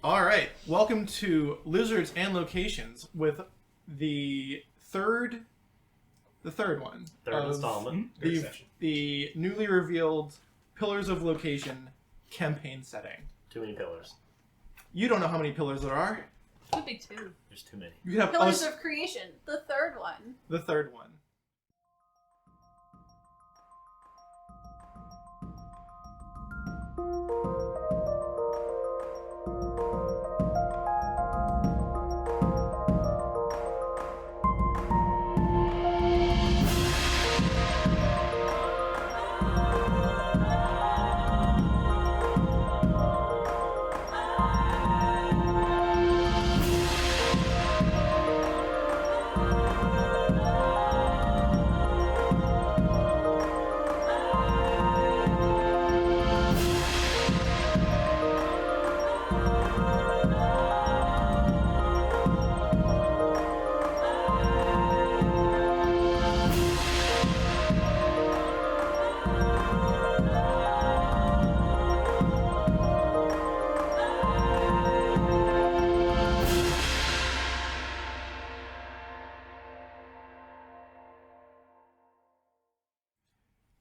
All right, welcome to Lizards and Locations with the third one. Third installment. The newly revealed Pillars of Location campaign setting. Too many pillars. You don't know how many pillars there are. Could be two. There's too many. You could have Pillars of Creation, the third one. The third one.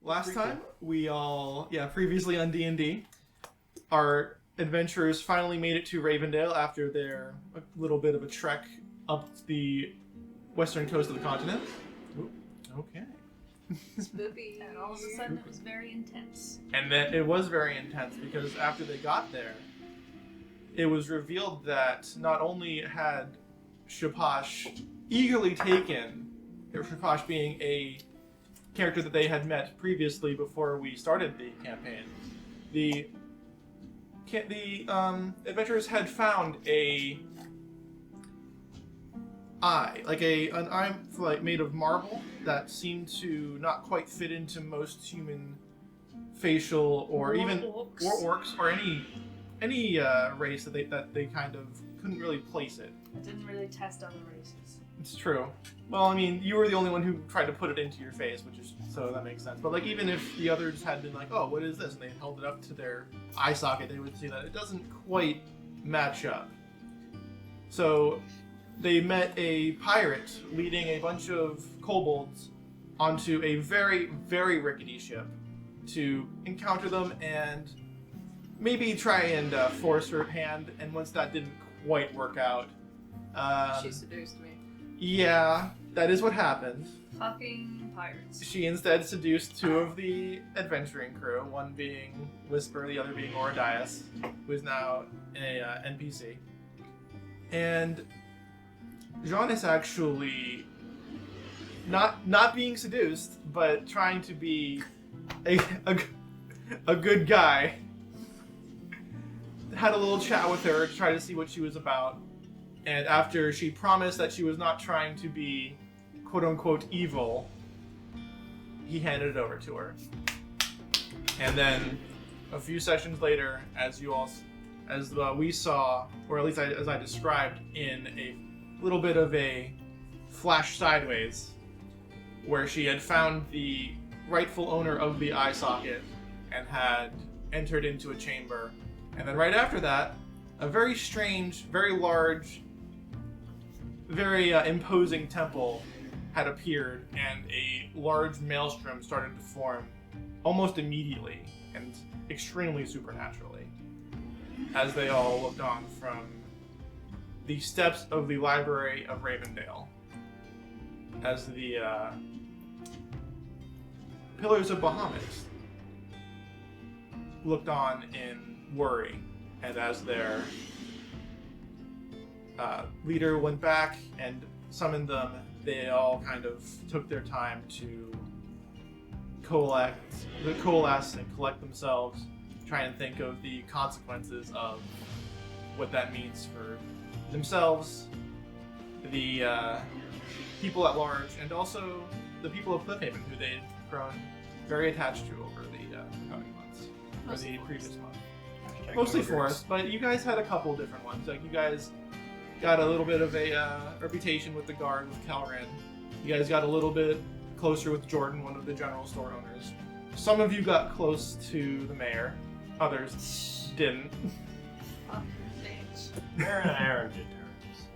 Last time, previously on D&D, our adventurers finally made it to Ravendale after their little bit of a trek up the western coast of the continent. Ooh, okay. Spooky. And all of a sudden it was very intense. And then it was very intense because after they got there, it was revealed that not only had Shapash eagerly taken, Shapash being a character that they had met previously before we started the campaign, the adventurers had found an eye made of marble that seemed to not quite fit into most human facial or orcs or any race that they kind of couldn't really place it. I didn't really test other races. It's true. Well, I mean, you were the only one who tried to put it into your face, so that makes sense. But like, even if the others had been like, "Oh, what is this?" and they held it up to their eye socket, they would see that it doesn't quite match up. So they met a pirate leading a bunch of kobolds onto a very, very rickety ship to encounter them and maybe try and force her hand. And once that didn't quite work out, she seduced me. Yeah, that is what happened. Fucking pirates. She instead seduced two of the adventuring crew, one being Whisper, the other being Oradias, who is now a NPC. And Jean is actually not being seduced, but trying to be a good guy. Had a little chat with her to try to see what she was about. And after she promised that she was not trying to be quote-unquote evil, he handed it over to her. And then a few sessions later, as we saw, or at least as I described in a little bit of a flash sideways, where she had found the rightful owner of the eye socket and had entered into a chamber. And then right after that, a very strange, very large, very imposing temple had appeared, and a large maelstrom started to form almost immediately and extremely supernaturally as they all looked on from the steps of the Library of Ravendale as the Pillars of Bahamut looked on in worry, and as their leader went back and summoned them, they all kind of took their time to coalesce and collect themselves, try and think of the consequences of what that means for themselves, the people at large, and also the people of Cliffhaven, who they'd grown very attached to over the coming months, or the previous month. Mostly Forest, but you guys had a couple different ones. Like, you guys got a little bit of a reputation with the guard with Calran. You guys got a little bit closer with Jordan, one of the general store owners. Some of you got close to the mayor, others didn't. We're on good terms.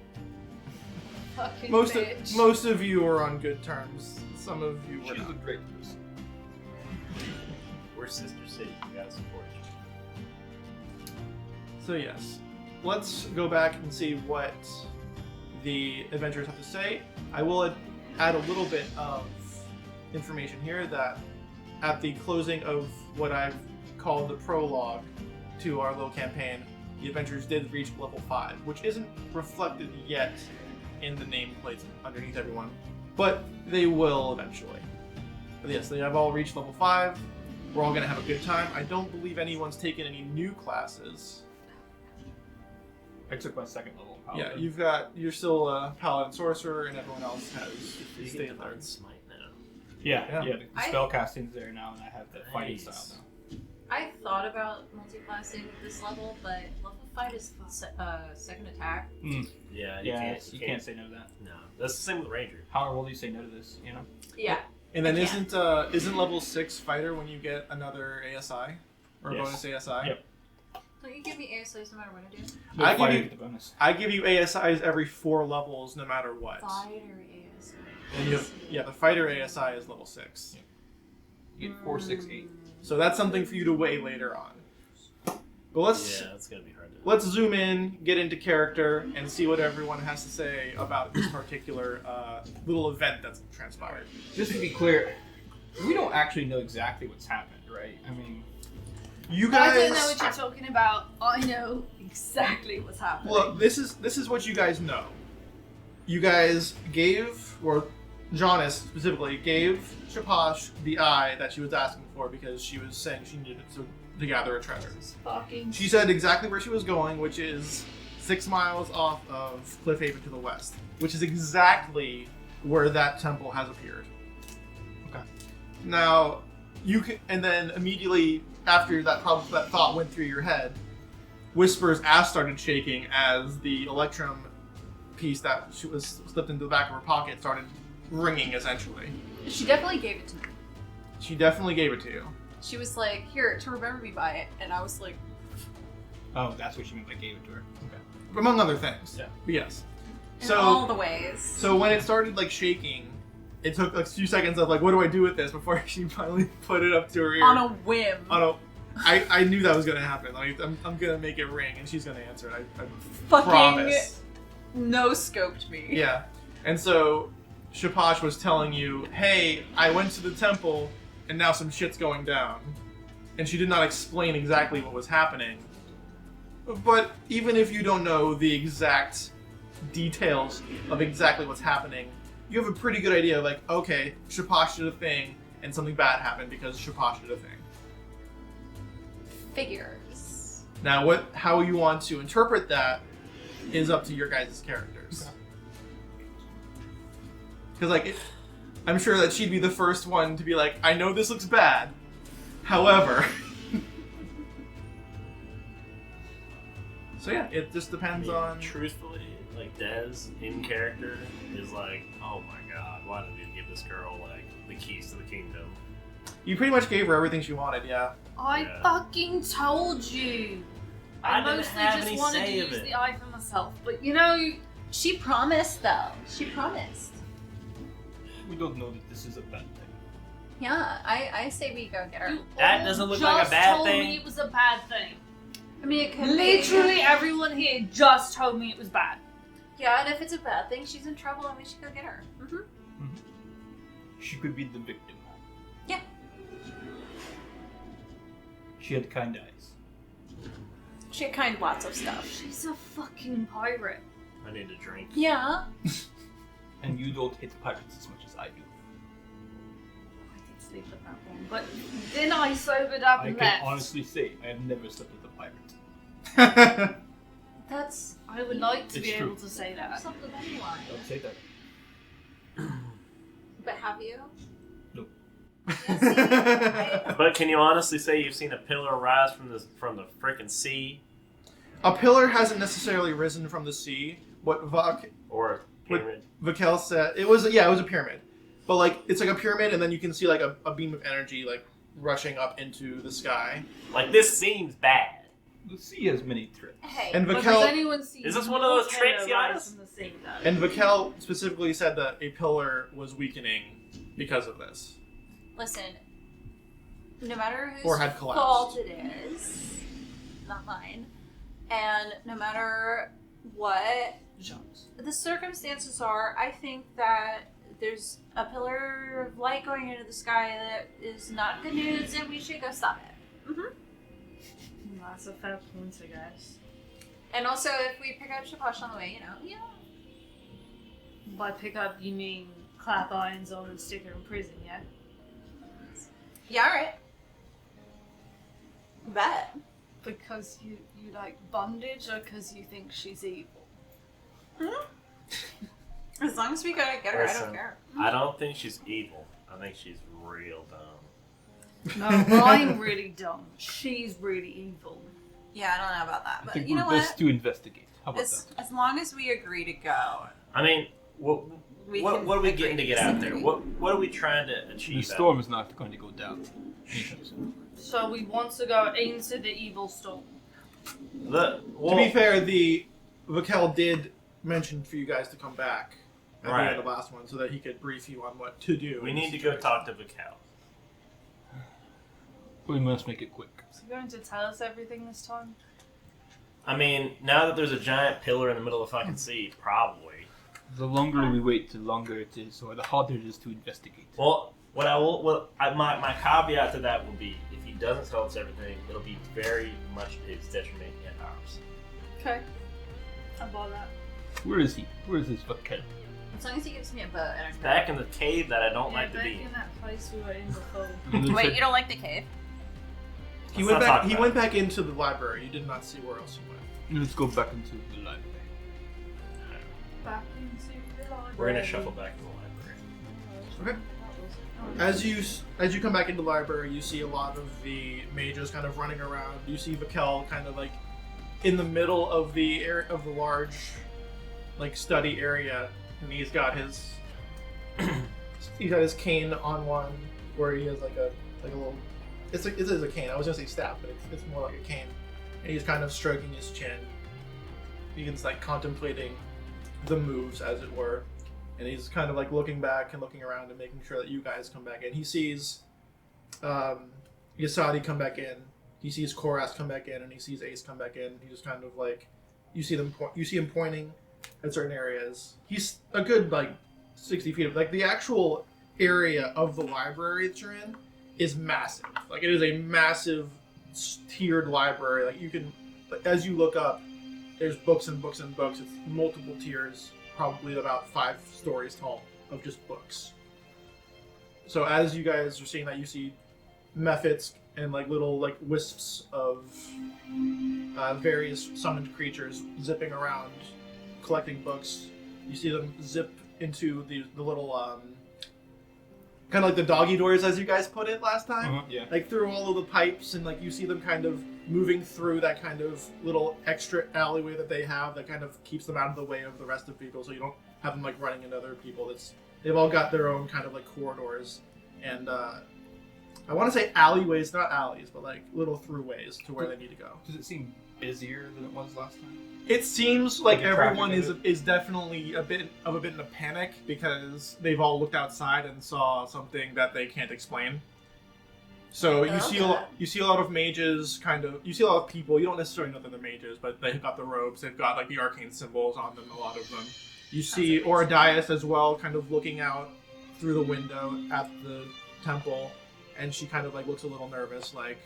Fucking Most bitch. of you are on good terms. Some of you were She's a not. great person. We're Sister City. We gotta support each other. So yes, let's go back and see what the adventurers have to say. I will add a little bit of information here that at the closing of what I've called the prologue to our little campaign, the adventurers did reach level 5, which isn't reflected yet in the nameplates underneath everyone, but they will eventually. But yes, they have all reached level 5. We're all going to have a good time. I don't believe anyone's taken any new classes. I took my second level. Yeah, Paladin. you're still a paladin sorcerer, and everyone else has You stayed can there. divine smite now. Yeah. Yeah. The spell casting's there now, and I have the fighting Nice. style now. I thought about multi-classing at this level, but level 5 is second attack. Yeah, You can't say no to that. No, that's the same with Ranger. How will you say no to this? You know. Yeah. And then I can't. isn't level 6 fighter when you get another ASI or Yes. bonus ASI? Yep. Don't you give me ASIs no matter what I do? With I give fighter, you- get the bonus. I give you ASIs every 4 levels, no matter what. Fighter ASI. And you have, yeah, the fighter ASI is level 6. You get 4, 6, 8. So that's something for you to weigh later on. But Yeah, that's gonna be hard to. let's zoom in, get into character, and see what everyone has to say about this particular little event that's transpired. Just to be clear, we don't actually know exactly what's happened, right? I mean, You I guys, don't know what you're talking about. I know exactly what's happening. well, this is what you guys know. You guys gave, or Jonas specifically, gave Shapash the eye that she was asking for because she was saying she needed it to gather a treasure. Fucking She said exactly where she was going, which is 6 miles off of Cliffhaven to the west, which is exactly where that temple has appeared. Okay. Now, you can, and then immediately after that thought went through your head, Whisper's ass started shaking as the electrum piece that she was slipped into the back of her pocket started ringing, essentially. She definitely gave it to me. She definitely gave it to you. She was like, "Here, to remember me by it," and I was like, oh, that's what she meant. I gave it to her. Okay. Among other things. Yeah. But yes. in all the ways. So when it started like shaking, it took like a few seconds of like, what do I do with this before she finally put it up to her ear. On a whim. I knew that was gonna happen. Like, I'm gonna make it ring, and she's gonna answer it. I Fucking promise. no scoped me. Yeah. And so Shapash was telling you, hey, I went to the temple, and now some shit's going down. And she did not explain exactly what was happening. But even if you don't know the exact details of exactly what's happening, you have a pretty good idea of like, okay, Shapash did a thing, and something bad happened because Shapash did a thing. Figures. Now, how you want to interpret that is up to your guys' characters. Because, like, I'm sure that she'd be the first one to be like, I know this looks bad, however... So yeah, it just depends on... Truthfully, like, Dez, in character, is like, oh my god, why did we give this girl, like, the keys to the kingdom? You pretty much gave her everything she wanted, yeah. I Yeah. fucking told you. I didn't mostly have just any wanted to say of use it. the eye for myself, but you know, she promised though. She promised. We don't know that this is a bad thing. Yeah, I say we go get her. That doesn't look like a bad told thing. me it was a bad thing. I mean, it could Literally everyone here just told me it was bad. be. Yeah, and if it's a bad thing, she's in trouble, and we should go get her. Mm-hmm. She could be the victim. Yeah. She had kind eyes. She had kind of lots of stuff. She's a fucking pirate. I need a drink. Yeah. And you don't hate pirates as much as I do. I did sleep with that one, but then I sobered up I and can left. honestly say I have never slept with a pirate. That's I would like to It's be true. able to say that. something anyway. Don't say that. But have you? No. But can you honestly say you've seen a pillar rise from the frickin' sea? A pillar hasn't necessarily risen from the sea. What Or a pyramid? Vakel said, it was a pyramid. But like, it's like a pyramid, and then you can see like a beam of energy like rushing up into the sky. Like, this seems bad. The sea has many threats. Hey, And But Vakel- does anyone see Is this one of those volcano tricks, rise Giannis? from the sea, though? And Vakel specifically said that a pillar was weakening because of this. listen. No matter Or whose had collapsed. fault it is, not mine, and no matter what Jean's. the circumstances are, I think that there's a pillar of light going into the sky that is not good news, and we should go stop it. That's a fair point, I guess. And also, if we pick up Shaposh on the way, yeah. By pick up, you mean clap irons on and stick her in prison, yeah? Yeah, alright. Bet. Because you like bondage, or because you think she's evil? As long as we gotta get her, I Listen, don't care. I don't think she's evil. I think she's real dumb. No, well, I'm really dumb. She's really evil. Yeah, I don't know about that, I but think you know we're best what? to investigate. How about As long as we agree to go, I mean, what we what, can what are we agree getting to get out there? disagree. What are we trying to that? achieve? The storm is not going to go down. anytime soon. So we want to go into the evil storm. To To be fair, the Vakel did mention for you guys to come back at the Right. end of the last one so that he could brief you on what to do. we in need to this go situation. talk to Vakel. We must make it quick. Is he going to tell us everything this time? I mean, now that there's a giant pillar in the middle of the fucking sea, probably. The longer we wait, the longer it is, or the harder it is to investigate. Well, my caveat to that will be, if he doesn't tell us everything, it'll be very much to his detriment and ours. Okay. I'll buy that. Where is he? Where is this Vakel? As long as he gives me a boat, I don't care. Back in the cave that I don't Yeah, like to back be in. in that place we were in before. Wait, you don't like the cave? He Let's went not back. talk He about went back into the library. You did not see where else he went. Let's go back into the library. Back into the library. We're gonna shuffle back to the library. Okay. As you come back into the library, you see a lot of the mages kind of running around. You see Vakel kind of like in the middle of the large like study area, and he's got his cane on one where he has like a little. It is a cane. I was gonna say staff, but it's more like a cane. And he's kind of stroking his chin. He's like contemplating the moves, as it were. And he's kind of like looking back and looking around and making sure that you guys come back in. He sees Yasadi come back in. He sees Koras come back in, and he sees Ace come back in. He just kind of like you see him pointing at certain areas. He's a good like 60 feet. Like the actual area of the library that you're in is massive. Like it is a massive tiered library. Like you can, as you look up, there's books and books and books. It's multiple tiers. Probably about 5 stories tall of just books. So as you guys are seeing that, you see mephits and like little like wisps of various summoned creatures zipping around, collecting books. You see them zip into the little kind of like the doggy doors, as you guys put it last time. Yeah. Like through all of the pipes, and like you see them kind of moving through that kind of little extra alleyway that they have that kind of keeps them out of the way of the rest of people, so you don't have them like running into other people. They've all got their own kind of like corridors, and I want to say alleyways, not alleys, but like little throughways to where they need to go. Does it seem busier than it was last time? It seems like Like the traffic everyone of is definitely a bit in a panic because they've all looked outside and saw something that they can't explain. So you see a lot of mages, you see a lot of people. You don't necessarily know that they're mages, but they've got the robes. They've got like the arcane symbols on them. A lot of them. You see Oradias as well, kind of looking out through the window at the temple, and she kind of like looks a little nervous, like,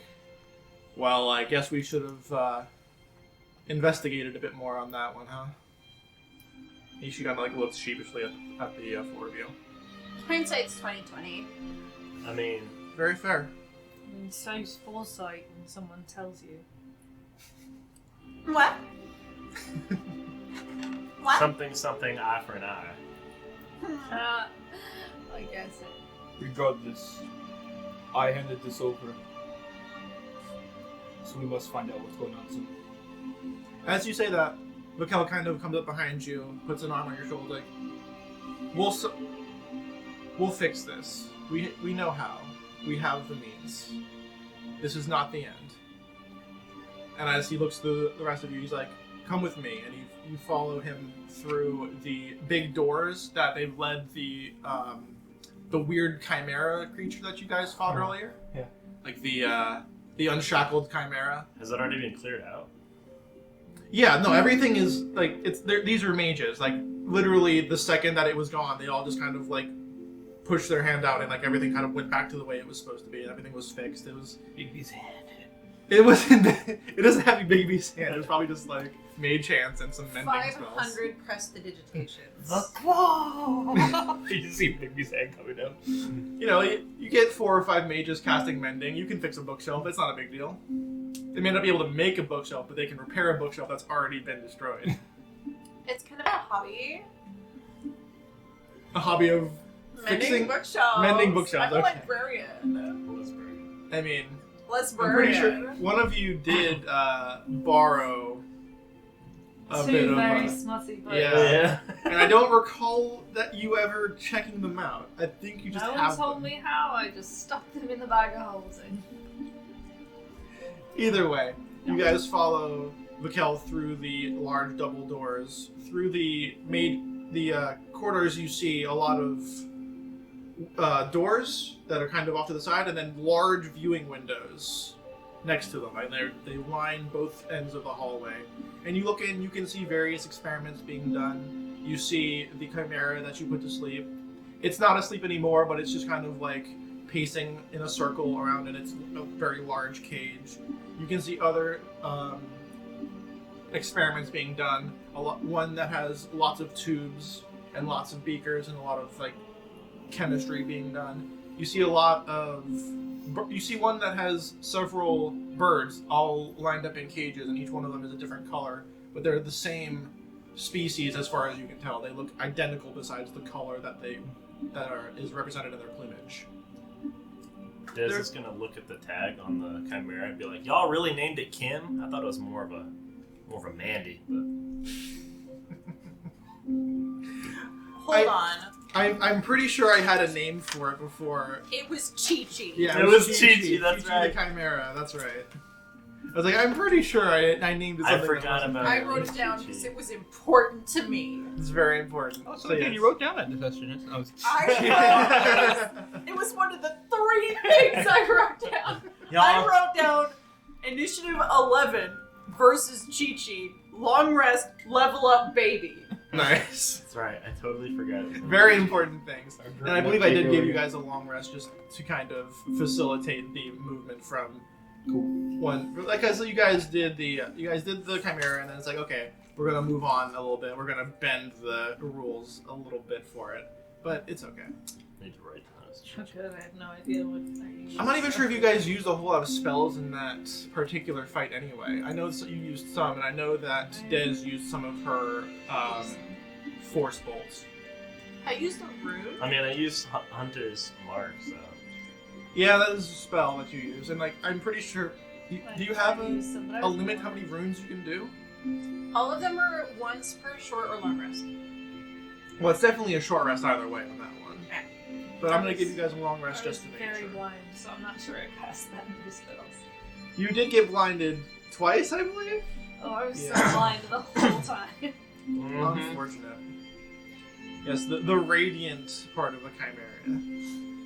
well, I guess we should have investigated a bit more on that one, huh? She kind of like looks sheepishly at the four of you. Hindsight's 20/20. I mean, Very fair. It saves foresight when someone tells you. What? What? something eye for an eye. I guess it. Regardless, I handed this over, so we must find out what's going on soon. As you say that, Vakel kind of comes up behind you, puts an arm on your shoulder, like, we'll fix this. We know how. We have the means. This is not the end. And as he looks through the rest of you, he's like, "Come with me." And you follow him through the big doors that they've led the weird chimera creature that you guys fought earlier. Yeah. Like the unshackled chimera. Has that already been cleared out? Yeah, no, everything is like these are mages. Like literally, the second that it was gone, they all just kind of like pushed their hand out, and like everything kind of went back to the way it was supposed to be, and everything was fixed. It was Bigby's hand. It wasn't. It doesn't have any Bigby's hand. It was probably just like mage hands and some mending spells. 500 prestidigitations. The claw! You just see Bigby's hand coming down. You know, you get 4 or 5 mages casting mending. You can fix a bookshelf. It's not a big deal. They may not be able to make a bookshelf, but they can repair a bookshelf that's already been destroyed. It's kind of a hobby. A hobby of Mending fixing bookshelves. mending bookshelves, I'm a okay. librarian. I mean, I'm Librarian. pretty sure one of you did borrow a bit Two of. very smutty books. Yeah. And I don't recall that you ever checking them out. I think you just No have one told them. me how. I just stuck them in the bag of holding. Either way, you guys follow Mikkel through the large double doors. Through the corridors, you see a lot of doors that are kind of off to the side, and then large viewing windows next to them. And they line both ends of the hallway. And you look in, you can see various experiments being done. You see the chimera that you put to sleep. It's not asleep anymore, but it's just kind of like pacing in a circle around in its very large cage. You can see other experiments being done. One that has lots of tubes and lots of beakers and a lot of like chemistry being done. You see you see one that has several birds all lined up in cages, and each one of them is a different color, but they're the same species as far as you can tell. They look identical besides the color is represented in their plumage. Des is gonna look at the tag on the chimera and be like, "Y'all really named it Kim? I thought it was more of a Mandy." But Hold on. I'm pretty sure I had a name for it before. It was Chi-Chi. Yeah, It was Chi-Chi. Chi-Chi, that's Chi-Chi right. the chimera, that's right. I was like, I'm pretty sure I named it I something. forgot that wasn't about I there. wrote it down because it was important to me. It's very important. Oh, so again, yes. you wrote down that question. I was... It was one of the 3 things I wrote down. I wrote down Initiative 11 versus Chi-Chi, long rest, level up baby. Nice. That's right. I totally forgot. Very important things. And I believe I did give you guys a long rest just to kind of facilitate the movement from one. Like, so you guys did the chimera, and then it's like, okay, we're gonna move on a little bit. We're gonna bend the rules a little bit for it, but it's okay. I need to write those. Okay, I have no idea what I used. I'm not even sure if you guys used a whole lot of spells in that particular fight anyway. I know you used some, and I know that Des used some of her force bolts. I used a rune. I mean, I used Hunter's Mark, so. Yeah, that is a spell that you use, and like I'm pretty sure. Do you have a limit how many runes you can do? All of them are once per short or long rest. Well, it's definitely a short rest either way on that one. Okay. But I'm gonna give you guys a long rest I was just to make very sure. blind, so I'm not sure I passed that many spells. You did get blinded twice, I believe. Oh, I was Yeah. so blind the whole time. Mm-hmm. Unfortunate. Yes, the radiant part of the Chimera.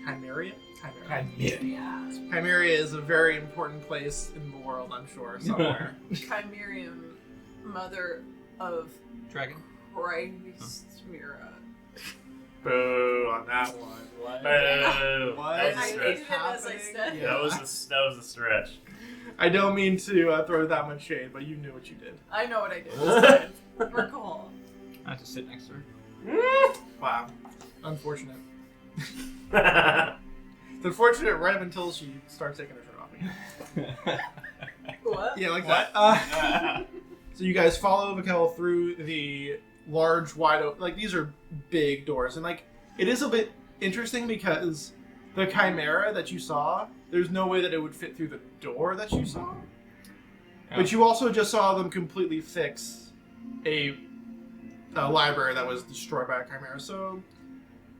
Chimera? Chimera is a very important place in the world, I'm sure, somewhere. Chimerium, mother of Dragon. Christ Mira. Boo on that one. What? Boo. What? That was a I stretch. hated it as I said. Yeah. That was a stretch. I don't mean to throw that much shade, but you knew what you did. I know what I did. It's fine. We're cool. I have to sit next to her. Wow. Unfortunate. It's unfortunate right up until she starts taking her shirt off. What? Yeah, like that. So you guys follow Mikkel through the large, wide open. Like, these are big doors. And, like, it is a bit interesting because the Chimera that you saw, there's no way that it would fit through the door that you saw. Yeah. But you also just saw them completely fix a library that was destroyed by a Chimera. So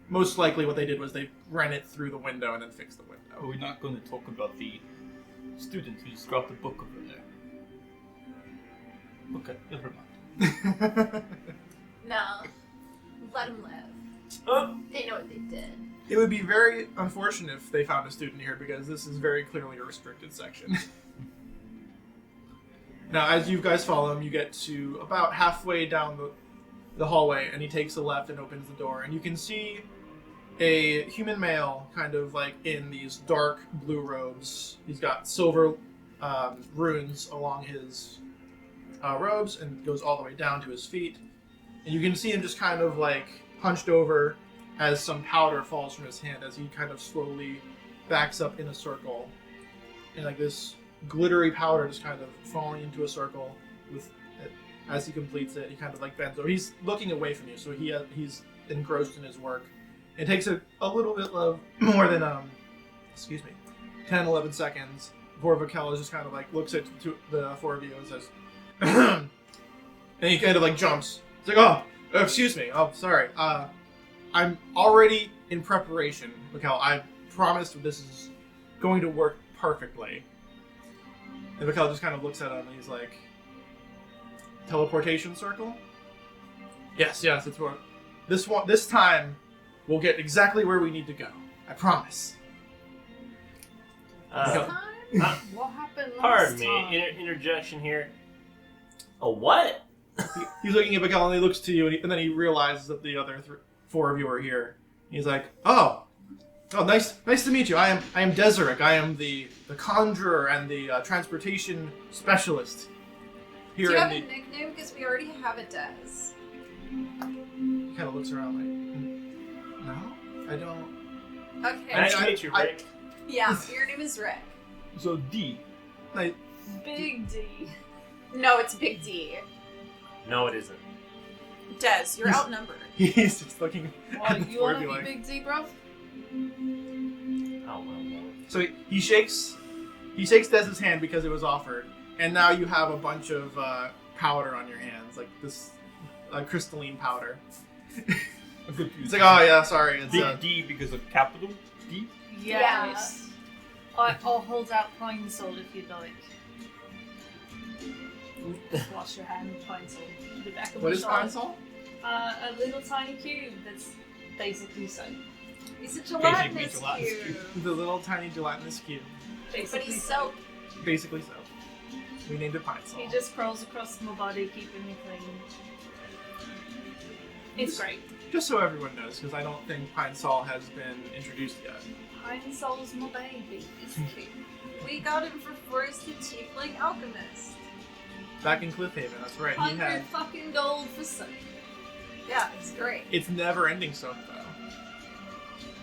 most likely what they did was they ran it through the window and then fixed the window. Are we not going to talk about the student who just dropped the book over there? Okay, never mind. No. Let them live. Oh. They know what they did. It would be very unfortunate if they found a student here because this is very clearly a restricted section. Now, as you guys follow him, you get to about halfway down the hallway, and he takes a left and opens the door, and you can see a human male kind of like in these dark blue robes. He's got silver runes along his robes and goes all the way down to his feet. And you can see him just kind of like hunched over as some powder falls from his hand as he kind of slowly backs up in a circle. And like this glittery powder just kind of falling into a circle with as he completes it, he kind of like bends over. He's looking away from you, so he's engrossed in his work. It takes a little bit of more than 10, 11 seconds before Vakel just kind of like looks at the four of you and says, and he kind of like jumps. It's like, oh, excuse me. Oh, sorry. I'm already in preparation, Vakel. I promised this is going to work perfectly. And Vakel just kind of looks at him and he's like, teleportation circle? Yes, it's what. This time, we'll get exactly where we need to go. I promise. What happened last Pardon time? me, interjection here. A what? He's looking at Vakel and he looks to you, and then he realizes that the other four of you are here. He's like, oh, nice to meet you. I am Desirek. I am the conjurer and the transportation specialist here. Do you in have the... a nickname? Because we already have a Des. He kind of looks around like, no, I don't. Okay. Nice to meet you, Rick. Yeah, your name is Rick. So D. I, Big D. No, it's Big D. No, it isn't. Des, you're outnumbered. he's just looking Well, at the you four wanna of you be like. Big D, bro? Oh, well. So he shakes Des's hand because it was offered, and now you have a bunch of powder on your hands, like this crystalline powder. I'm confused. It's like, oh yeah, sorry, it's Big D because of capital D? Yes. I'll hold out Pine Sol if you'd like. Wash your hand with Pine Sol. The back of What my is shoulder. pine sol? A little tiny cube that's basically soap. He's a Basically gelatinous gelatinous cube. The little tiny gelatinous cube, But Basically he's soap. basically so. We named it pine sol. He just crawls across my body, keeping me clean. It's great. Just so everyone knows, because I don't think pine sol has been introduced yet. Pine Sol's my baby. It's cute. We got him for Forrest the Tiefling Alchemist. Back in Cliffhaven, that's right. He 100 had. fucking gold for soap. Yeah, it's great. It's never-ending soap though.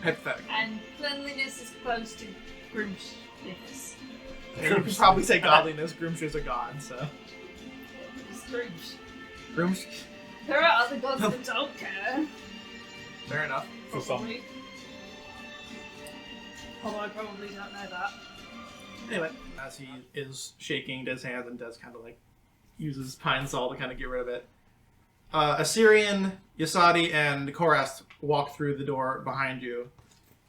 Pathetic. And cleanliness is close to groomshness. You could probably say godliness. Groomshire's a god, so. It's groomsh. Grooms. There are other gods that don't care. Fair enough. For some. Probably. Although I probably don't know that. Anyway, as he is shaking Des' hands and Des kind of like uses pine sol to kind of get rid of it. Assyrian, Yasadi, and Korast walk through the door behind you.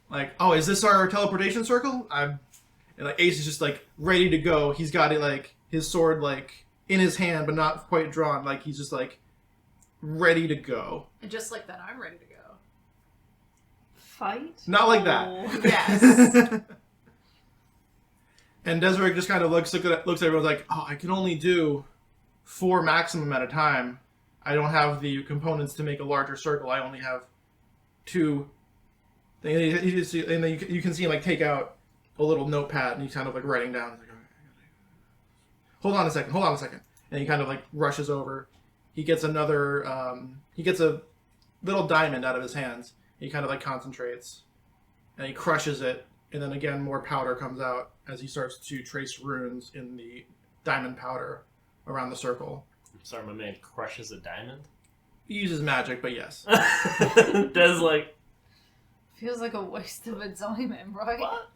Like, oh, is this our teleportation circle? And like Ace is just like ready to go. He's got it like his sword like in his hand, but not quite drawn. Like he's just like ready to go. And just like that, I'm ready to go. Fight? Not like that. Oh. Yes. And Desiree just kind of looks at everyone like, oh, I can only do 4 maximum at a time. I don't have the components to make a larger circle. I only have 2. And then you can see him like take out a little notepad and he's kind of like writing down. He's like, hold on a second. And he kind of like rushes over. He gets he gets a little diamond out of his hands. He kind of like concentrates and he crushes it. And then again, more powder comes out as he starts to trace runes in the diamond powder around the circle. Sorry, my man crushes a diamond? He uses magic, but yes. Does like... Feels like a waste of a diamond, right? What?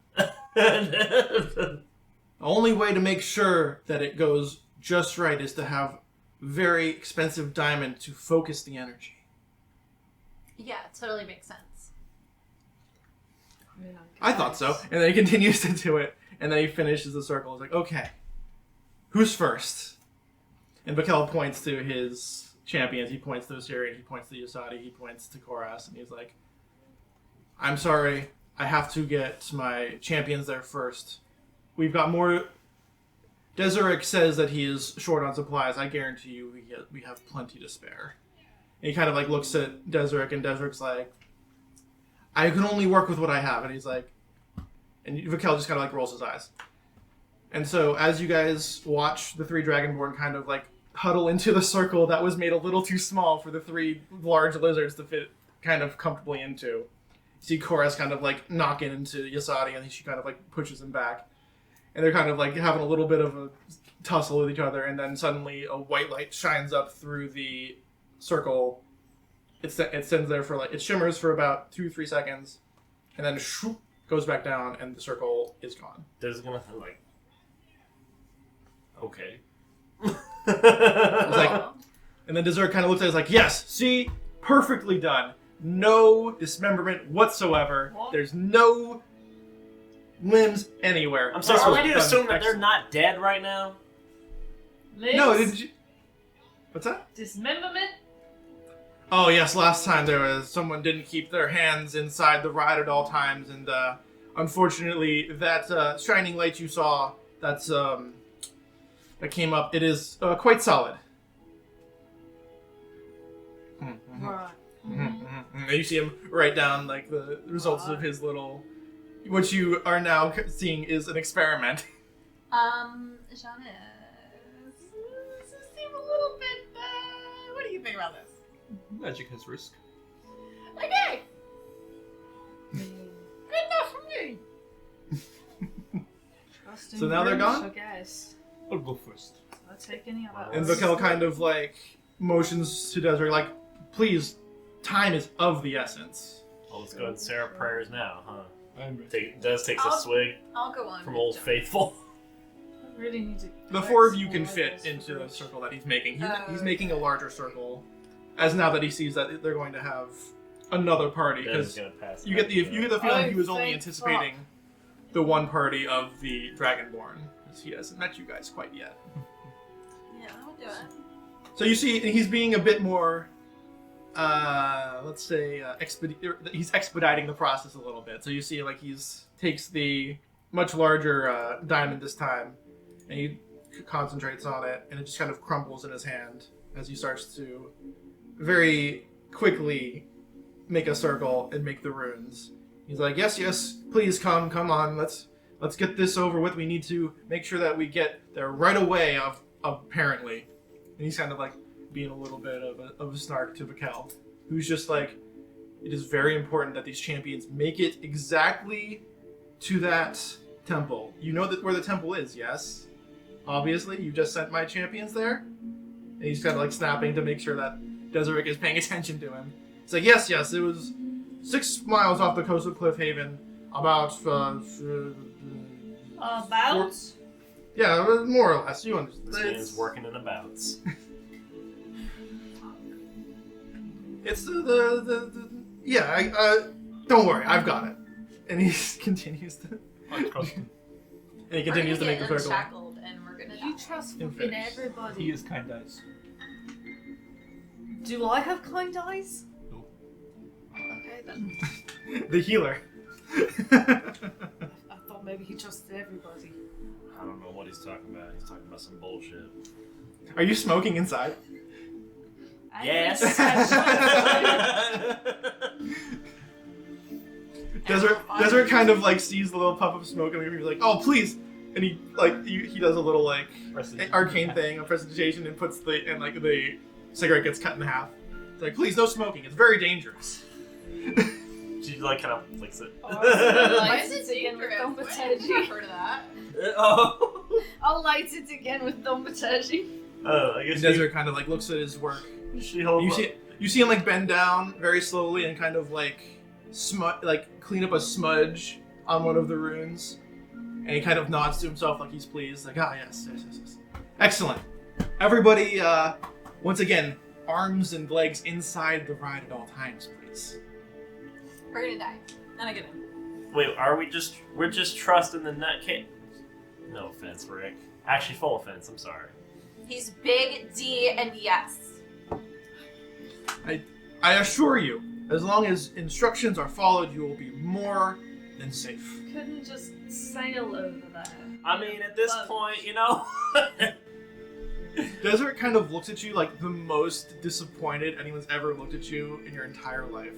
The only way to make sure that it goes just right is to have very expensive diamond to focus the energy. Yeah, it totally makes sense. I thought so. And then he continues to do it, and then he finishes the circle. He's like, okay, who's first? And Bakel points to his champions. He points to Osirian, he points to Yasadi, he points to Koras, and he's like, I'm sorry, I have to get my champions there first. We've got more... Desirek says that he is short on supplies. I guarantee you we have plenty to spare. And he kind of like looks at Desirek, and Deserek's like, I can only work with what I have. And he's like... And Vakel just kind of like rolls his eyes. And so as you guys watch the 3 Dragonborn kind of like huddle into the circle that was made a little too small for the 3 large lizards to fit kind of comfortably into, you see Koras kind of like knocking into Yasadi, and she kind of like pushes him back. And they're kind of like having a little bit of a tussle with each other, and then suddenly a white light shines up through the circle. It sends there for like, it shimmers for about 2-3 seconds, and then shoop, goes back down, and the circle is gone. There's gonna like, okay. It's like, and then Dessert kind of looks at it like, yes, see, perfectly done. No dismemberment whatsoever. What? There's no limbs anywhere. I'm sorry, are we to Done. assume that they're Excellent. not dead right now? Liz? No, did you? What's that? Dismemberment? Oh yes, last time there was someone didn't keep their hands inside the ride at all times, and unfortunately, that shining light you saw, that came up, it is quite solid. Right. And you see him write down like the results of his little, what you are now seeing is an experiment. Shauna, this seems a little bit, what do you think about this? Magic has risk. Okay, good enough for me. Trust in So now they're Bruce, gone? I guess. I'll go first. I'll take any of that. And Vakel kind of like motions to Desiree like, please, time is of the essence. Well, let's go ahead and say our prayers now, huh? I'm ready. Des takes a swig I'll go on. from with Old John. Faithful. I really need to. The collect 4 of you can more fit levels into for the Bruce. circle that he's making. He's Oh, making a okay. larger circle, as now that he sees that they're going to have another party. Des is Because gonna pass. you get the feeling Oh, he was only thank anticipating the one party of the Dragonborn, because he hasn't met you guys quite yet. Yeah, I'll do it. So you see, he's being a bit more, let's say, he's expediting the process a little bit. So you see, like, takes the much larger diamond this time, and he concentrates on it, and it just kind of crumbles in his hand as he starts to very quickly make a circle and make the runes. He's like, yes, please come on, let's get this over with. We need to make sure that we get there right away, apparently. And he's kind of like being a little bit of a snark to Vakel, who's just like, it is very important that these champions make it exactly to that temple. You know that where the temple is, yes? Obviously, you just sent my champions there? And he's kind of like snapping to make sure that Desiree is paying attention to him. It's like, yes, it was 6 miles off the coast of Cliffhaven, about, About? yeah, more or less, you understand. This man's working in abouts. It's don't worry, I've got it. And he continues to, I trust him. and he continues to We're make the gonna get circle. unshackled and we're gonna You die. trust In fucking fairness. everybody. He is kind eyes. Do I have kind eyes? No. Okay then. The healer. I thought maybe he trusted everybody. I don't know what he's talking about. He's talking about some bullshit. Are you smoking inside? I Yes. think Desert kind of like sees the little puff of smoke and he's like, oh please, and he like he does a little like arcane thing of prestidigitation and puts the cigarette gets cut in half. It's like, please, no smoking. It's very dangerous. She like kind of flicks it. Why is it again with dangerous? When did you thaumaturgy? heard of that? Oh. I'll light it again with thaumaturgy. Oh, I guess Desert kind of like looks at his work. she holds. You see him like bend down very slowly and kind of like clean up a smudge on one of the runes, and he kind of nods to himself like he's pleased, like, yes. Excellent. Everybody, once again, arms and legs inside the ride at all times, please. We're gonna die. And I get in. Wait, we're just trusting the nutcase? No offense, Rick. Actually, full offense. I'm sorry. He's Big D, and yes. I assure you, as long as instructions are followed, you will be more than safe. Couldn't just sail over there. I mean, at this point, you know. Desert kind of looks at you like the most disappointed anyone's ever looked at you in your entire life.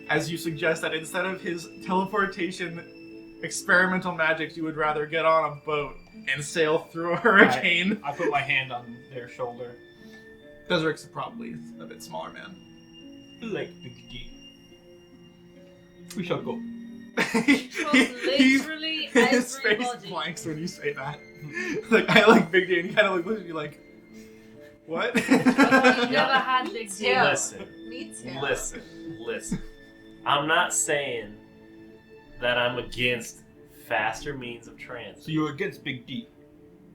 As you suggest that instead of his teleportation experimental magic, you would rather get on a boat and sail through a hurricane. I put my hand on their shoulder. Desert's probably a bit smaller man. Like Big D. We shall go. Literally his face everybody. blanks when you say that. Like, I like Big D, and he kind of like looks at you like, what? You never had Big D. Yeah. Listen. Me too. Listen. I'm not saying that I'm against faster means of transit. So you're against Big D.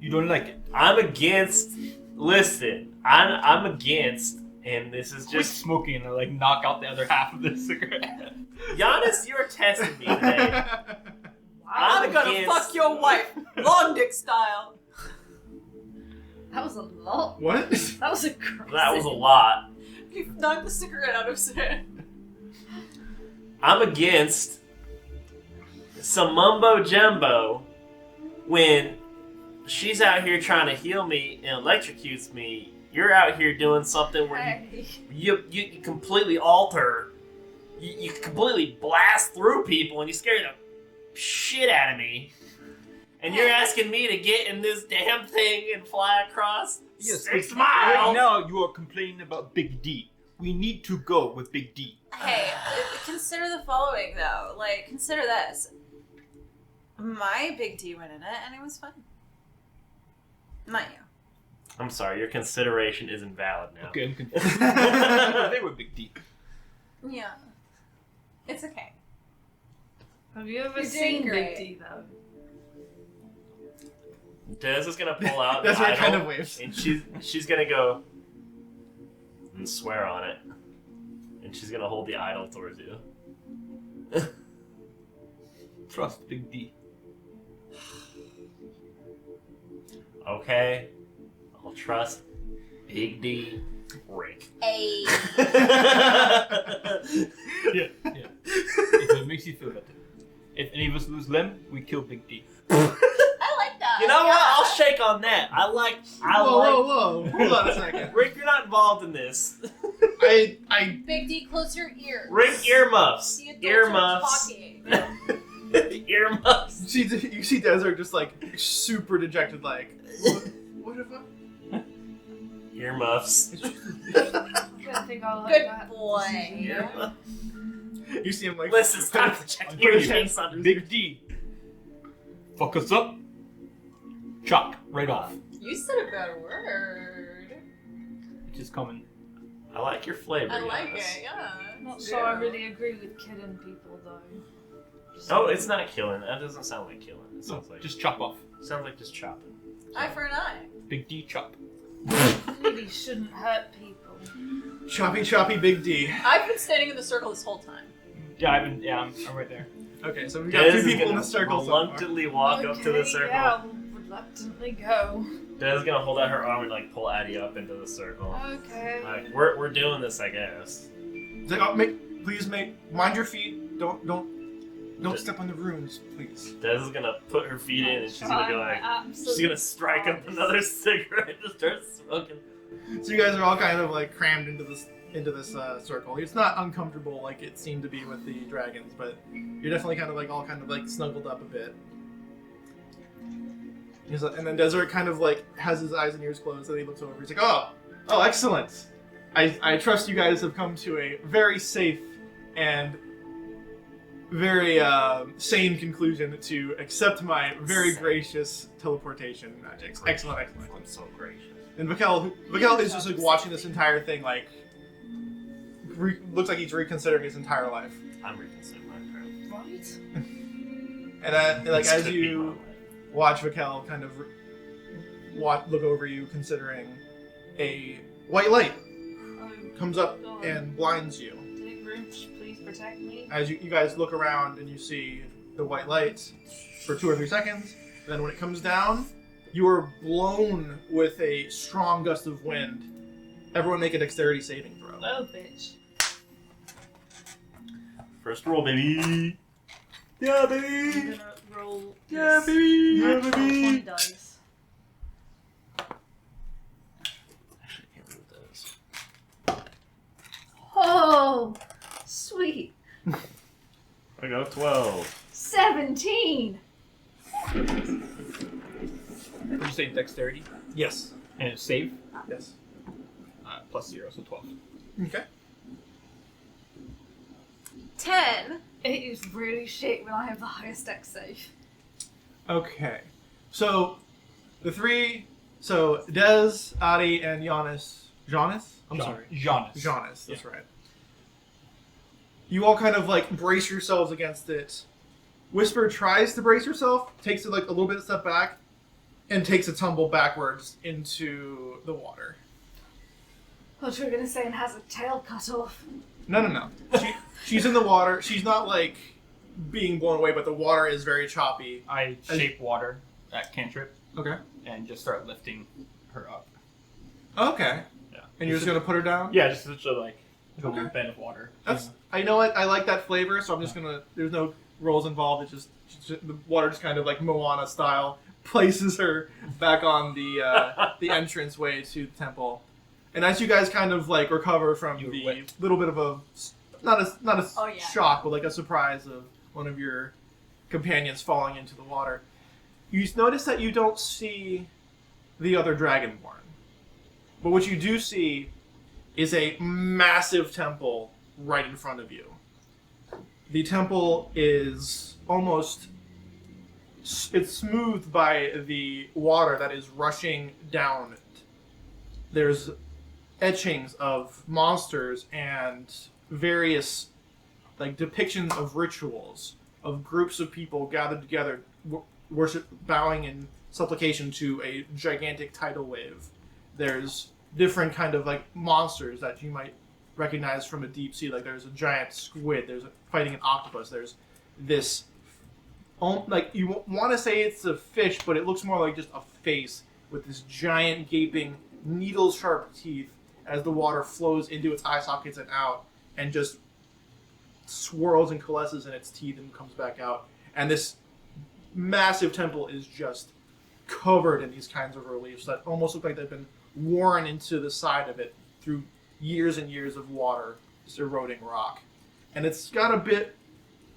You don't like it. I'm against. Listen, I'm against, and this is Quit just. smoking and like knock out the other half of the cigarette. Giannis, you're testing me today. I'm gonna against- fuck your wife, long dick style. That was a lot. What? That was aggressive. That was a lot. He knocked the cigarette out of his hand. I'm against some mumbo jumbo when she's out here trying to heal me and electrocutes me. You're out here doing something where Hey. you completely alter, you completely blast through people and you scare the shit out of me. And you're asking me to get in this damn thing and fly across 6 Right miles. now you are complaining about Big D. We need to go with Big D. Hey, consider the following though. Like, consider this. My Big D went in it, and it was fun. Not you. I'm sorry, your consideration isn't valid now. Okay, I'm confused. They were Big D. Yeah. It's okay. Have you ever You're doing seen great. Big D though? Des is gonna pull out the That's what idol, kind of waves. and she's gonna go and swear on it, and she's gonna hold the idol towards you. Trust Big D. Okay, I'll trust Big D, Rick. Hey. Yeah. If it makes you feel better. If any of us lose limb, we kill Big D. I like that. You know what? Yeah. I'll shake on that. I like. Whoa. Hold on a second. Rick, you're not involved in this. I Big D, close your ears. Rick, earmuffs. The adults Earmuffs. are talking. Earmuffs. you see Desert just like super dejected, like, what if I... Earmuffs. I don't think I like Good that. boy. Earmuffs. You see him like... Listen, stop projecting I'm your pretty face on Big D. Fuck us up. Chop. Right off. You said a bad word. It's just coming. I like your flavor. I like Giannis. it, yeah. I'm not sure I really agree with killing people though. No, it's not killing. That doesn't sound like killing. It No, sounds like just chop off. sounds like just chopping. Eye for an eye. Big D chop. Really shouldn't hurt people. Choppy Big D. I've been standing in the circle this whole time. Yeah, I'm right there. Okay, so we've got Des two is people in gonna the circle so far. reluctantly walk up to the circle. Yeah, I'll reluctantly go. Des is gonna hold out her arm and like pull Addie up into the circle. Okay. Like we're doing this, I guess. He's like, oh, please mind your feet. Don't step on the runes, please. Des is gonna put her feet in and she's gonna go like she's gonna strike up another cigarette and just start smoking. So you guys are all kind of like crammed into this circle. It's not uncomfortable like it seemed to be with the dragons, but you're definitely kind of like snuggled up a bit. He's like, and then Desert kind of like has his eyes and ears closed, and he looks over. He's like, oh, excellent. I trust you guys have come to a very safe and very sane conclusion to accept my very gracious teleportation magic. Excellent. I'm so gracious. And Vakel is just like watching this entire thing, like looks like he's reconsidering his entire life. I'm reconsidering my prayer. Right? And like This as could be my you life. watch Vakel kind of look over you, considering a white light Oh, comes up God. and blinds you. Dick Rooch, please protect me. As you guys look around and you see the white light for 2 or 3 seconds, then when it comes down, You are blown with a strong gust of wind. Everyone make a dexterity saving throw. Oh, bitch. First roll, baby. Yeah, baby. I'm gonna roll. Yeah, this baby. Yeah, natural baby. 20 dice. Actually, I can't remember what that is. Oh, sweet. I got 12. 17. Did you say dexterity? Yes. And it's save? Yes. Plus 0, so 12. Okay. 10. It is really shit when I have the highest dex save. Okay. So, the three... So, Dez, Adi, and Giannis... Giannis? I'm sorry. Giannis. Giannis, that's right. You all kind of, like, brace yourselves against it. Whisper tries to brace herself, takes it, like, a little bit of step back, and takes a tumble backwards into the water. What you were gonna say and has a tail cut off. No. She's in the water. She's not, like, being blown away, but the water is very choppy. I shape water at cantrip Okay. and just start lifting her up. Okay. Yeah. And you're just gonna put her down? Yeah, just such a like a Okay. bed of water. That's. I know it. I like that flavor, so I'm just gonna. There's no rolls involved. It's just the water just kind of like Moana style places her back on the entranceway to the temple. And as you guys kind of like recover from You're the wet. little bit of a not a Oh, yeah. shock, but like a surprise of one of your companions falling into the water, you notice that you don't see the other Dragonborn. But what you do see is a massive temple right in front of you. The temple is almost... It's smoothed by the water that is rushing down it. There's etchings of monsters and various like depictions of rituals of groups of people gathered together, worship, bowing in supplication to a gigantic tidal wave. There's different kind of like monsters that you might recognize from a deep sea. Like there's a giant squid. There's fighting an octopus. There's this, like you want to say it's a fish, but it looks more like just a face with this giant gaping needle-sharp teeth as the water flows into its eye sockets and out, and just swirls and coalesces in its teeth and comes back out. And this massive temple is just covered in these kinds of reliefs that almost look like they've been worn into the side of it through years and years of water, just eroding rock. And it's got a bit...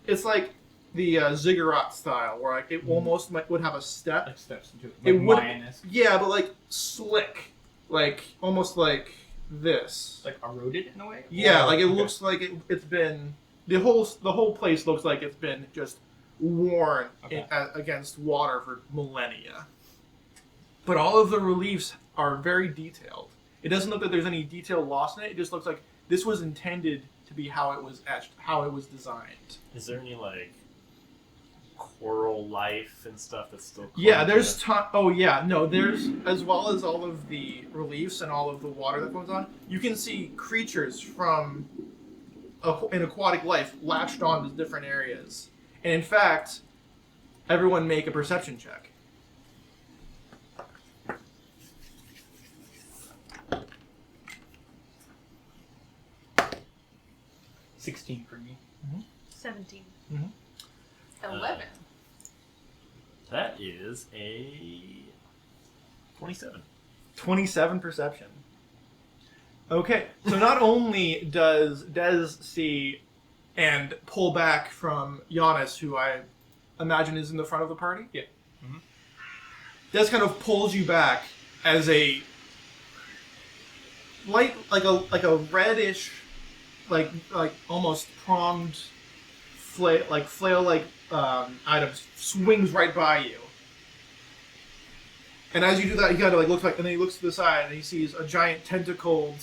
It's like the ziggurat style, where like it almost would have a step. Like steps into it. It Like would- Mayan-esque. Yeah, but like slick. Like, almost like this. Like eroded in a way? Yeah, Or- like it okay. looks like it's been... The whole place looks like it's been just worn Okay. against water for millennia. But all of the reliefs are very detailed. It doesn't look like there's any detail lost in it. It just looks like this was intended to be how it was etched, how it was designed. Is there any like coral life and stuff that's still? Yeah, there's there's as well as all of the reliefs and all of the water that goes on. You can see creatures from an aquatic life latched on to different areas. And in fact, everyone make a perception check. $16 for me. 17. 11. That is a 27. 27 perception. Okay, so not only does Dez see and pull back from Giannis, who I imagine is in the front of the party. Yeah. Mhm. Dez kind of pulls you back as a light, like a reddish, like almost pronged flail like item swings right by you. And as you do that, he kind of like looks like, and then he looks to the side and he sees a giant tentacle.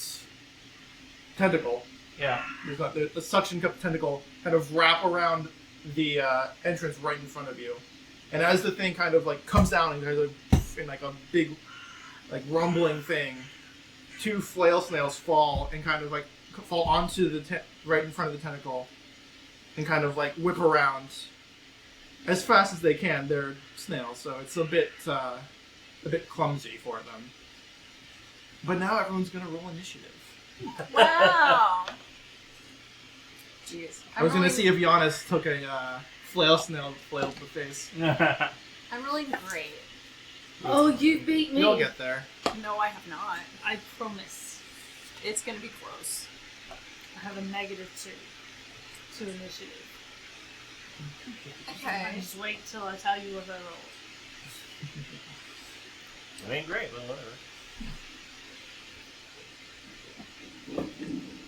Yeah. There's a suction cup tentacle kind of wrap around the entrance right in front of you. And as the thing kind of like comes down and there's in like a big like rumbling thing, two flail snails fall and kind of like fall onto the right in front of the tentacle and kind of like whip around as fast as they can. They're snails, so it's a bit a bit clumsy for them. But now everyone's gonna roll initiative. Wow. Jeez. I was gonna see if Giannis took a flail snail and flailed the face. I'm rolling great. Oh, you beat me. You'll get there. No, I have not. I promise. It's gonna be close. I have a -2 to initiative. Okay. Just wait till I tell you what I roll. It ain't great, but whatever.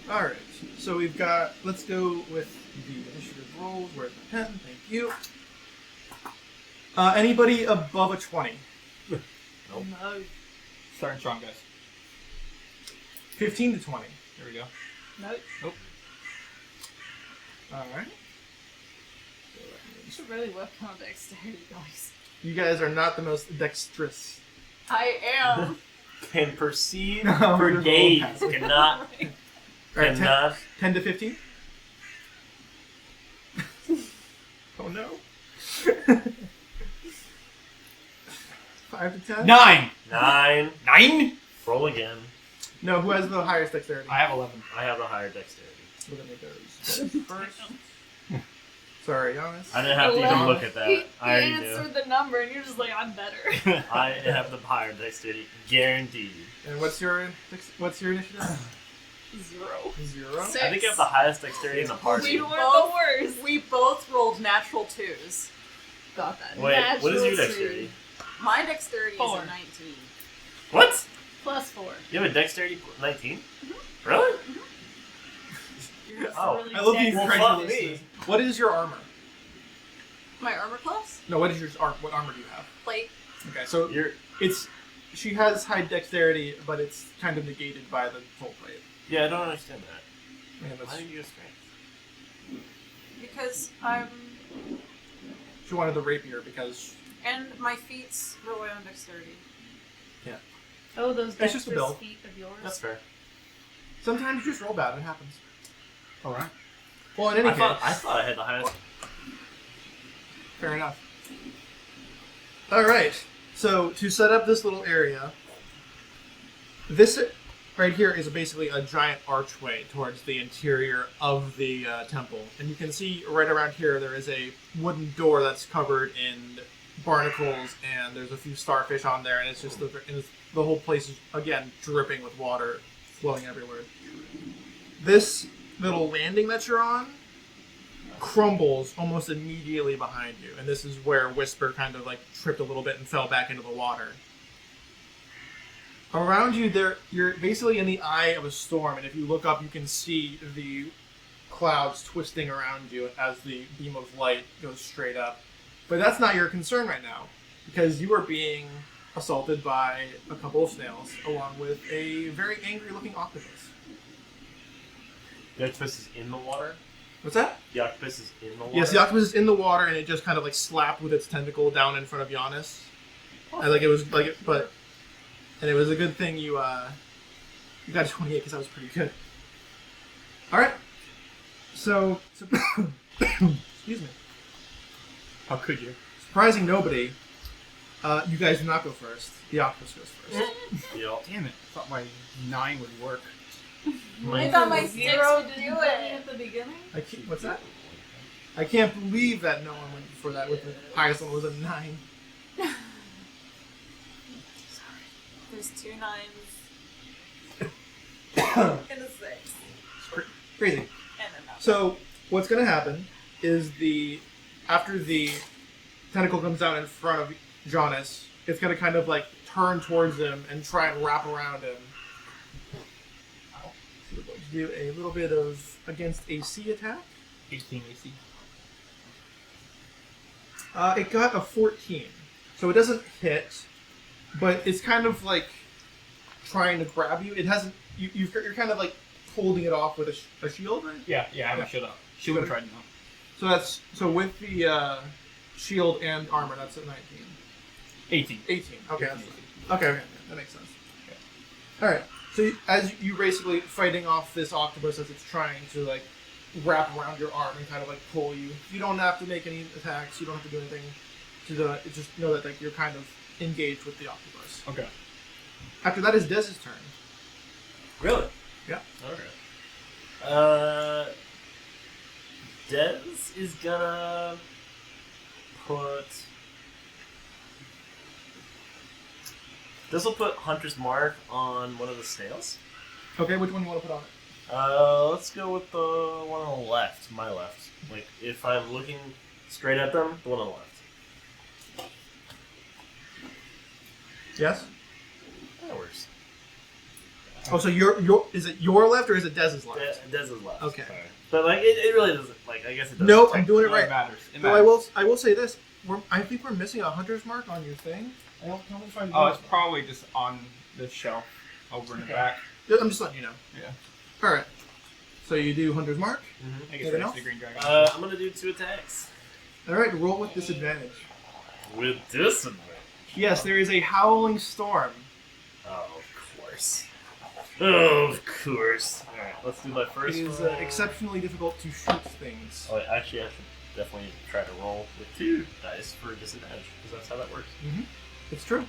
Alright, so we've got, let's go with the initiative rolls. Where's the pen? Thank you. Anybody above a 20? Nope. No. Starting strong, guys. 15 to 20. There we go. Nope. Alright. You should really work on dexterity, guys. You guys are not the most dexterous. I am. Can perceive No, for you're days. roll Cannot. Alright, 10, 10 to 15? Oh no. 5 to 10? 9! 9. 9? Roll again. No, who has the highest dexterity? I have 11. I have the higher dexterity. We're gonna make those first. Sorry, Giannis. I didn't have to even look at that. He I already answered the number, and you're just like, I'm better. I have the higher dexterity, guaranteed. And what's your initiative? 0. 0. I think I have the highest dexterity in the party. We were the worst. We both rolled natural 2s. Got that. Wait, what is your Natural dexterity? My dexterity is 4. a 19. What? 2. +4. You have a dexterity 19? Really? You're just Oh, really I love these dex- Well, fuck credulous. me. What is your armor? My armor class? No, what is your what armor do you have? Plate. Okay, so You're she has high dexterity, but it's kind of negated by the full plate. yeah. I don't understand that. Man, Why that's, do you get strength? Because I'm. she wanted the rapier because And my feats rely on dexterity. Oh, those It's just a dexterous bill. feet of yours. That's fair. sometimes you just roll bad. It happens. Alright. Well, in any I case, thought I had the highest. fair enough. All right. So to set up this little area, this right here is basically a giant archway towards the interior of the temple, and you can see right around here there is a wooden door that's covered in barnacles, and there's a few starfish on there, and it's just the whole place is again dripping with water flowing everywhere. This little landing that you're on crumbles almost immediately behind you, and this is where Whisper kind of like tripped a little bit and fell back into the water. Around you, you're basically in the eye of a storm, and if you look up, you can see the clouds twisting around you as the beam of light goes straight up. But that's not your concern right now, because you are being assaulted by a couple of snails, along with a very angry-looking octopus. The octopus is in the water. What's that? The octopus is in the water. Yes, the octopus is in the water, and it just kind of like slapped with its tentacle down in front of Giannis. And like it was like, and it was a good thing you got a 28 because that was pretty good. All right, so excuse me. How could you? Surprising nobody. You guys do not go first. The octopus goes first. Yep. Damn it. I thought my 9 would work. I thought my Zero zero didn't do tell me it. at the beginning. What's that? I can't believe that no one went for that. With the highest one was a 9. There's 2 9s and a 6 Crazy. and a 9. So what's going to happen is after the tentacle comes down in front of Jonas, it's going to kind of like turn towards him and try and wrap around him. So we're going to do a little bit of against AC attack. 18 AC. It got a 14, so it doesn't hit, but it's kind of like trying to grab you. It hasn't. You're kind of like holding it off with a shield, right? Yeah, I have a shield up. She would have tried now. So with the shield and armor, that's a 19. 18. 18. Okay. 18 That's, AC. okay. That makes sense. All right. So as you basically fighting off this octopus as it's trying to like wrap around your arm and kind of like pull you. You don't have to make any attacks. You don't have to do anything to just know that like you're kind of engaged with the octopus. Okay. After that is Dez's turn. Really? Yeah. Okay. Dez is gonna put. This will put Hunter's Mark on one of the snails. Okay, which one do you want to put on it? Let's go with the one on the left, my left. Like, if I'm looking straight at them, the one on the left. Yes? That works. Oh, so is it your left or is it Dez's left? Dez's left. Okay. But, like, it really doesn't, like, I guess it doesn't. No, I'm doing it right. It matters. It Though matters. I will say this. I think we're missing a hunter's mark on your thing. I don't know if I Oh, it's probably just on the shelf over in the back. I'm just letting you know. Yeah. Alright. So you do hunter's mark. Mm-hmm. I guess Anything that's else? the green dragon. I'm gonna do 2 attacks. Alright, roll with disadvantage. With disadvantage. Yes, there is a howling storm. Oh, of course. Of course. Alright, let's do my It first is one. exceptionally difficult to shoot things. Oh, actually, I should definitely try to roll with 2 dice for disadvantage, because that's how that works. It's true.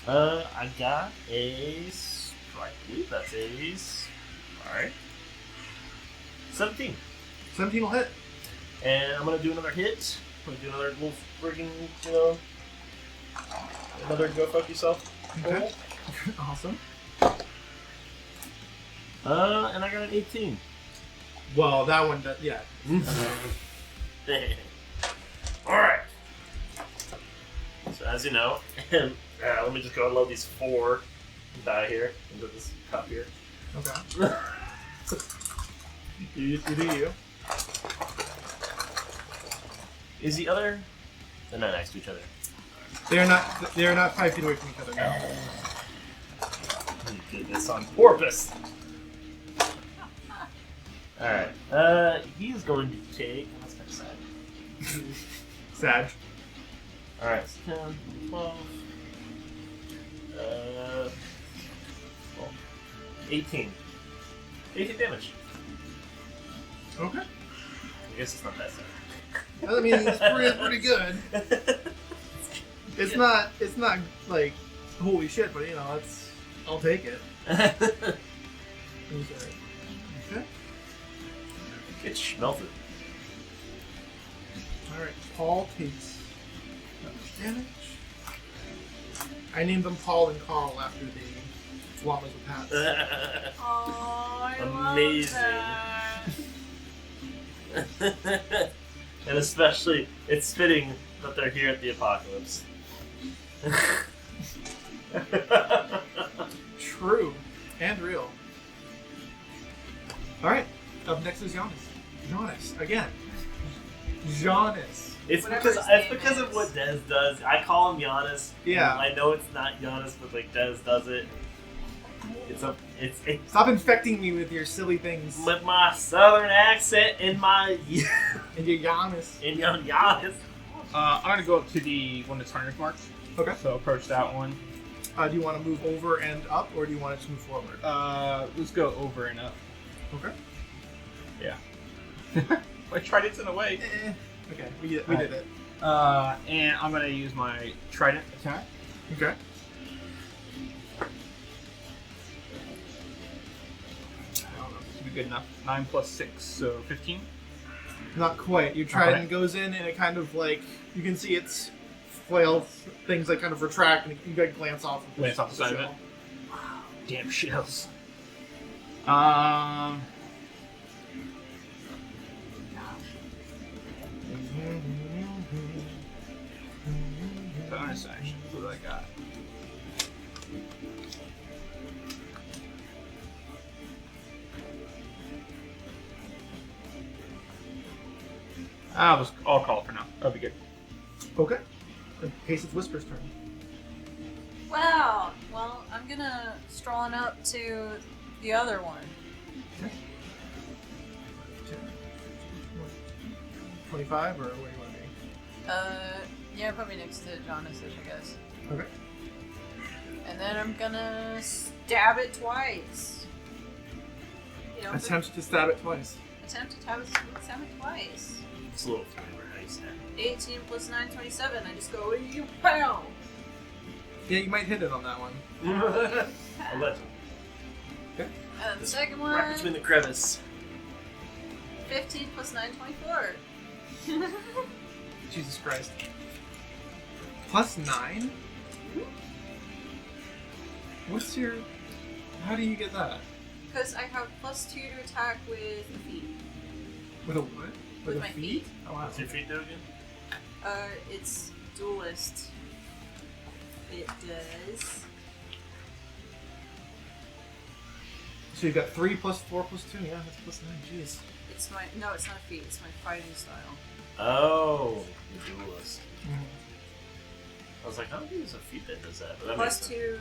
I got a strike. I believe that's a. Alright. 17. 17 will hit. And I'm gonna do another hit. I'm gonna do another little friggin', you know. Another go fuck yourself. Okay. Awesome. And I got an 18. Well, that one, yeah. Alright. So, as you know, and let me just go and load these 4 die here into this cup here. Okay. You do you. Is the other? They're not next to each other. They are not 5 feet away from each other now. You did this on purpose. Alright. He's going to take. That's kind of sad. Sag. Alright, so 10, 12. 18. 18 damage. Okay. I guess it's not that sad. I mean, it's pretty good. It's not like holy shit, but you know, I'll take it. Okay. It's melted. Alright, Paul takes damage. I named them Paul and Carl after the llamas with hats. Oh, I Amazing. love that. And especially, it's fitting that they're here at the apocalypse. True. And real. Alright, up next is Giannis. Giannis, again. Giannis. It's Whatever because his it's name because of is. what Dez does. I call him Giannis. Yeah. I know it's not Giannis, but like Dez does it. It's Stop infecting me with your silly things. with my southern accent and my And your Giannis. and young Giannis. I'm gonna go up to the one that's Hunter's Mark. Okay. So approach that one. Do you want to move over and up, or do you want it to move forward? Let's go over and up. Okay. Yeah. I tried it in a way. Okay, we did it. And I'm gonna use my trident attack. Okay. I don't know if this will be good enough. 9 plus 6, so 15. Not quite. Your trident goes in, and it kind of like you can see its flail things like kind of retract, and you like glance off. Glance off the side of it. Damn shells. Bonus action. What do I got? I'll call it for now. That'll be good. Okay. In case it's Whisper's turn. Wow. Well, I'm gonna stroll on up to the other one. 25, or where do you want to be? Yeah, put me next to Jonas's, I guess. Okay. And then I'm gonna stab it twice. You know, Attempt to stab it twice. attempt to stab it twice. It's a little flavor, right? just happened. 18 plus 9, 27. I just go, you pow! Yeah, you might hit it on that one. Allegedly. And the second Right one, between the crevice. 15 plus 9, 24. Jesus Christ. Plus 9? What's your... How do you get that? Because I have plus 2 to attack with the feet. With a what? With a my feet. Oh, wow. What's your feet do again? It's duelist. It does. So you've got 3 plus 4 plus 2. Yeah, that's plus 9. Jeez. It's my, no, it's not a feat, it's my fighting style. Oh, the duelist. Mm-hmm. I was like, how do you use a feat that does that? But that Plus makes sense. 2,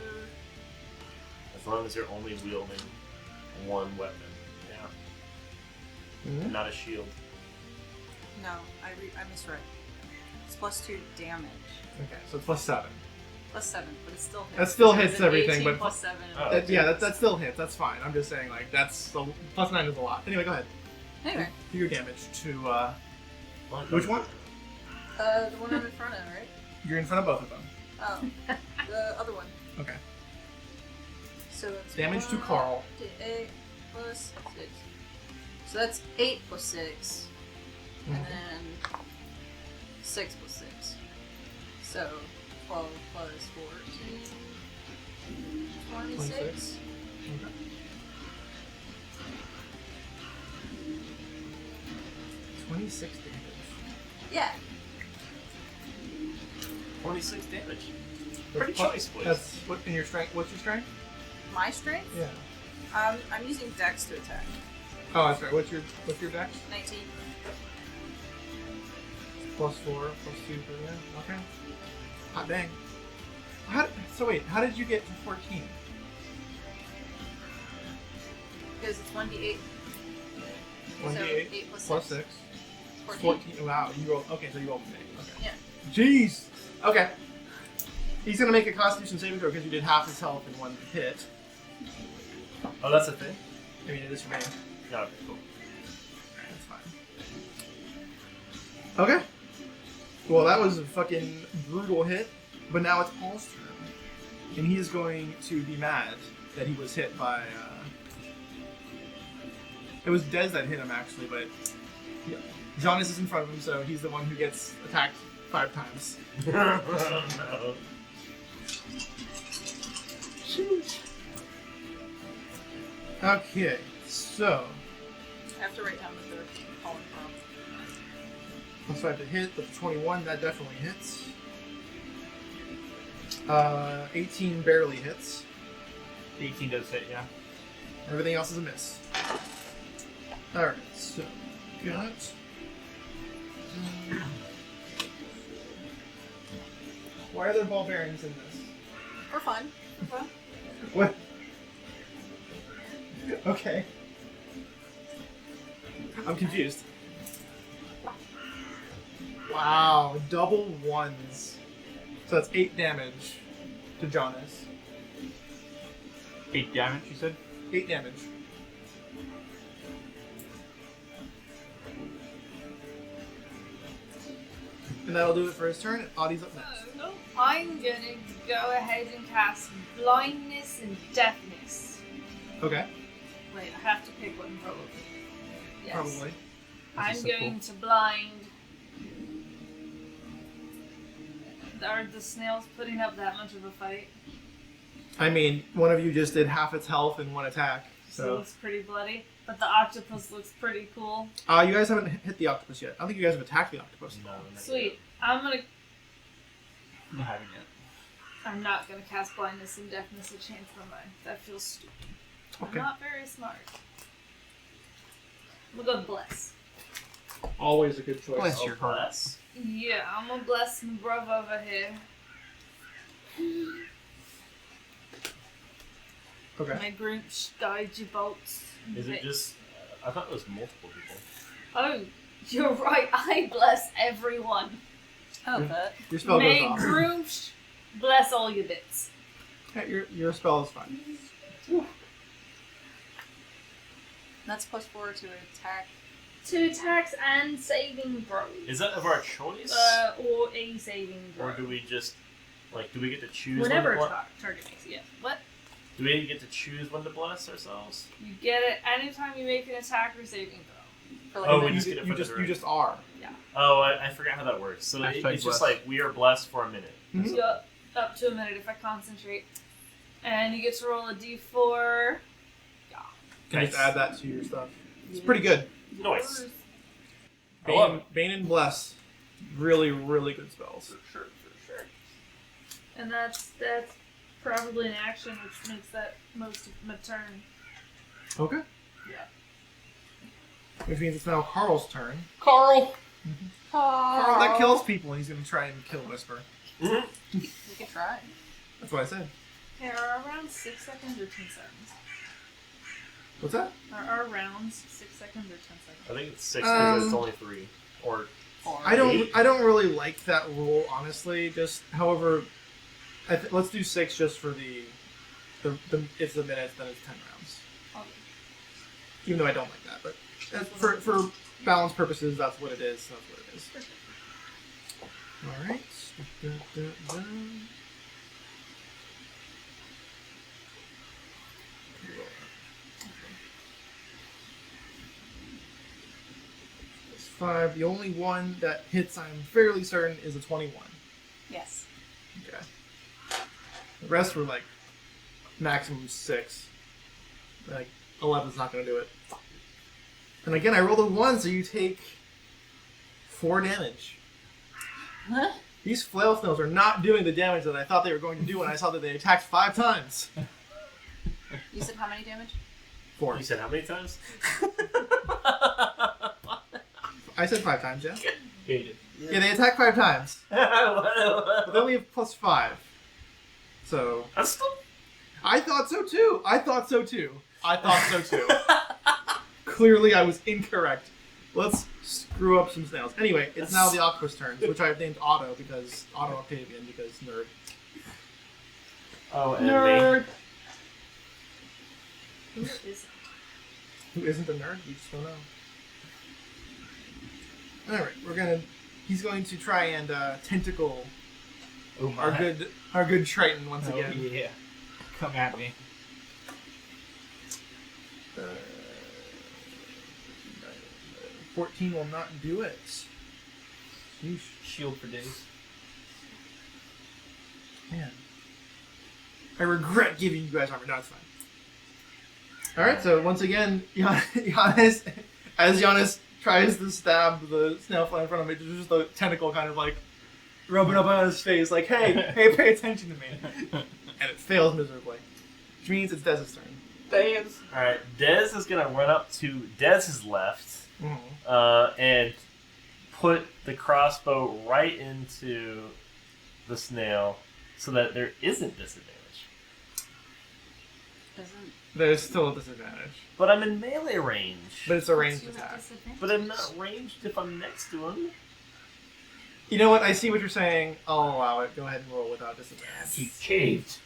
As long as you're only wielding one weapon. Yeah. Mhm. And not a shield. no, I misread. It's plus 2 damage. Okay, so plus 7. Plus 7, but it still hits. That still Because hits it's everything, 18 but- plus 7. Oh. That still hits. That's fine. I'm just saying, like, that's... Plus 9 is a lot. Anyway, go ahead. Anyway, Do your damage to, Well, Which one? the one I'm in front of, right? You're in front of both of them. Oh, the other one. Okay. So that's Damage to 1, Carl. 8 plus 6. So that's 8 plus 6. And then 6 plus 6. So 12 plus 14. 26. 26. Okay. 26 damage. Yeah. 26 damage. That's Pretty plus- choice, boys. That's what in your strength. What's your strength? My strength? Yeah. I'm using Dex to attack. Oh, that's right. What's your dex? 19. Plus 4, plus 2 for you. Okay. Hot dang. So wait, how did you get to 14? Because it's 1d8. 1d8 So 8 plus 6. 14. 14. Wow, you rolled. Okay, so you rolled an 8. Okay. Yeah. Jeez. Okay. He's gonna make a Constitution saving throw because you did half his health in one hit. Oh, that's a thing? I mean, it is your main. No, okay, cool. That's fine. Okay. Well, that was a fucking brutal hit, but now it's Paul's turn. And he is going to be mad that he was hit by, It was Dez that hit him, actually, but... Yeah. Jonas is in front of him, so he's the one who gets attacked 5 times. Oh, no. Okay, so... I have to write down what they're calling from. Plus 5 to hit, but the 21, that definitely hits. 18 barely hits. 18 does hit, yeah. Everything else is a miss. Alright, so... Got... Why are there ball bearings in this? For fun. For fun. What? Okay. I'm confused. Wow, double ones. So that's 8 damage to Jonas. 8 damage, you said? 8 damage. And that'll do it for his turn. Audie's up next. I'm gonna go ahead and cast blindness and deafness. Okay, Wait, I have to pick one probably. Yes. probably. I'm This is so going to blind. Are the snails putting up that much of a fight? I mean, one of you just did half its health in one attack. It So, looks pretty bloody, but the octopus looks pretty cool. you guys haven't hit the octopus yet. I don't think you guys have attacked the octopus. No, not Sweet. I'm Not having it. I'm not gonna cast blindness and deafness to change my mind. That feels stupid. Okay. I'm not very smart. We'll go bless. Always a good choice. Bless yet. your Oh, heart. bless. Yeah, I'm gonna bless my bruv over here. Okay. My Grinch guide you bolts. Is it just... I thought it was multiple people. Oh, you're right. I bless everyone. Oh, that. Your spell May goes off. Grinch bless all your bits. Okay, your spell is fine. That's plus 4 to attack 2 attacks and saving throws. Is that of our choice? Or a saving throw. Or do we just, like, do we get to choose Whenever when to target makes it, yeah. What? Do we get to choose when to bless ourselves? You get it anytime you make an attack or saving throw. For like Oh, a we minute. just get it for the you just are. Oh, I forgot how that works. So Hashtag it's just blessed. like, we are blessed for a minute. Mhm. So up to a minute if I concentrate. And you get to roll a d4. You can just Nice. add that to your stuff. It's pretty good. Nice. I love it. Bane and Bless. Really, really good spells. For sure. And that's probably an action, which makes that most of my turn. Okay. Yeah. Which means it's now Carl's turn. Carl. Carl, that kills people, and he's going to try and kill Whisper. Mm-hmm. We can try. That's what I said. Okay, are our rounds 6 seconds or 10 seconds? What's that? Are our rounds 6 seconds or 10 seconds? I think it's 6 because it's only 3. Or Four. I don't really like that rule, honestly. Just, however, let's do 6 just for the it's the minutes, then it's 10 rounds. Okay. Even though I don't like that, but for balance purposes, that's what it is. That's what it is. All right. It's 5. The only one that hits, I'm fairly certain, is a 21. Yes. Okay. The rest were like maximum 6. Like 11's not going to do it. And again, I rolled a 1, so you take 4 damage. Huh? These flail snails are not doing the damage that I thought they were going to do when I saw that they attacked 5 times. You said how many damage? 4. you said how many times? I said 5 times, yeah? Hate it. Yeah, they attacked 5 times. But then we have plus 5. So, That's still... I thought so too. Clearly, I was incorrect. Let's screw up some snails. Anyway, it's now the octopus turn, which I've named Otto because Otto Octavian because nerd. Oh, and Nerd. Who is Who isn't a nerd? You just don't know. All right, he's going to try and tentacle Oh my. our good Triton once Oh, again. yeah. Come at me. 14 will not do it. Sheesh. Shield for days. Man. I regret giving you guys armor. No, it's fine. Alright, so once again, Giannis, as Giannis tries to stab the snail fly in front of him, there's just a tentacle kind of like rubbing up on his face, like, hey, pay attention to me. And it fails miserably. Which means it's Dez's turn. Dance. Alright, Dez is going to run up to Dez's left and put the crossbow right into the snail so that there isn't disadvantage. Doesn't. There's still a disadvantage. But I'm in melee range. But it's a ranged attack. But I'm not ranged if I'm next to him. You know what? I see what you're saying. I'll allow it. Go ahead and roll without disadvantage. He caved.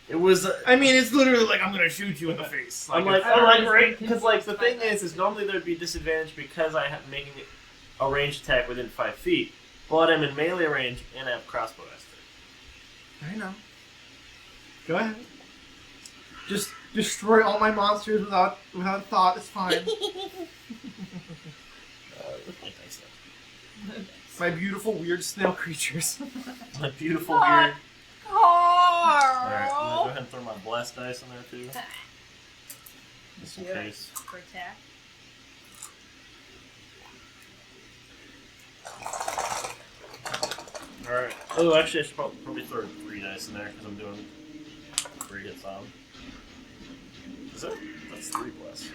It was... I mean, it's literally like I'm gonna shoot you in the face. I'm like, it's- right? Because, like, the thing is normally there'd be disadvantage because I'm making a ranged attack within 5 feet. But I'm in melee range and I have crossbow aspect. I know. Go ahead. Just destroy all my monsters without thought. It's fine. Look my dice now. My beautiful weird snail creatures. My beautiful weird... Carl. Alright, I'm gonna go ahead and throw my blast dice in there too. Just in case. For attack. Alright. Oh, actually, I should probably throw 3 dice in there because I'm doing 3 hits on them. Is that? That's 3 bless.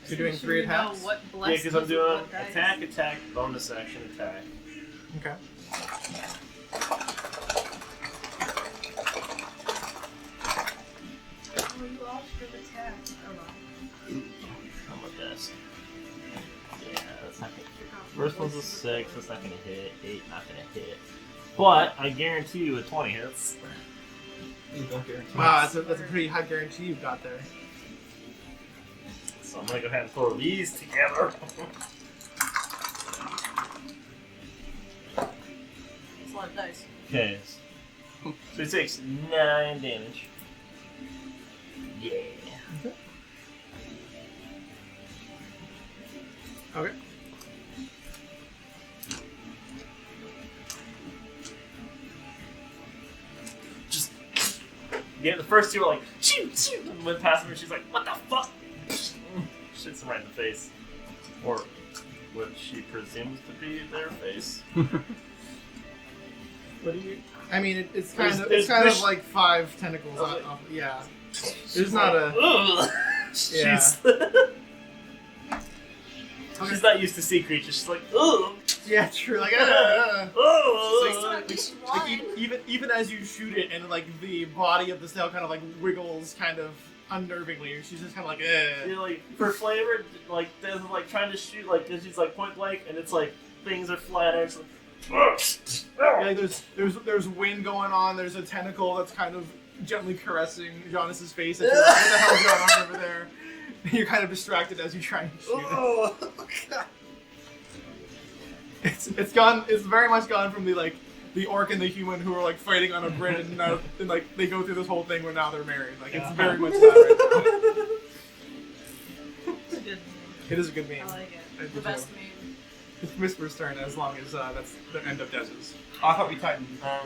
You're doing Should 3 we know attacks. what Yeah, blessed because I'm is doing what dice? attack, bonus action, attack. Okay. Oh, you lost your attack. Oh, well. I'm my best. Yeah, that's not gonna hit. First one's a 6, that's not gonna hit. 8, not gonna hit. But I guarantee you a 20 hits. You don't guarantee. Wow, that's a pretty high guarantee you've got there. So So I'm gonna go ahead and throw these together. It's a lot of dice. Okay. So he takes 9 damage. Yeah. Okay. Just yeah, the first two are like choo choo and went past him and she's like, what the fuck? Shits him right in the face. Or what she presumes to be their face. What do you? I mean, it's kind of there's- like 5 tentacles. Okay. Yeah. There's not a. Ugh. Yeah. She's not used to sea creatures. She's like, ugh. Yeah, true. Like, Ugh. So at least like one. even as you shoot it, and like the body of the snail kind of like wiggles, kind of unnervingly, she's just kind of like, You know, like for flavor, like there's like trying to shoot, like she's like point blank, and it's like things are flying out. It's like, Yeah, like there's wind going on. There's a tentacle that's kind of gently caressing Jonas's face. And you're like, what the hell's going on over there? You're kind of distracted as you try and shoot it. oh god. It's gone. It's very much gone from the orc and the human who are like fighting on a bridge, and now and like they go through this whole thing where now they're married. Like it's very much that right It's a good now. It is a good meme. I like it. I do The best too. meme. It's Whisper's turn as long as that's the end of Dez's. I thought we tied Yeah.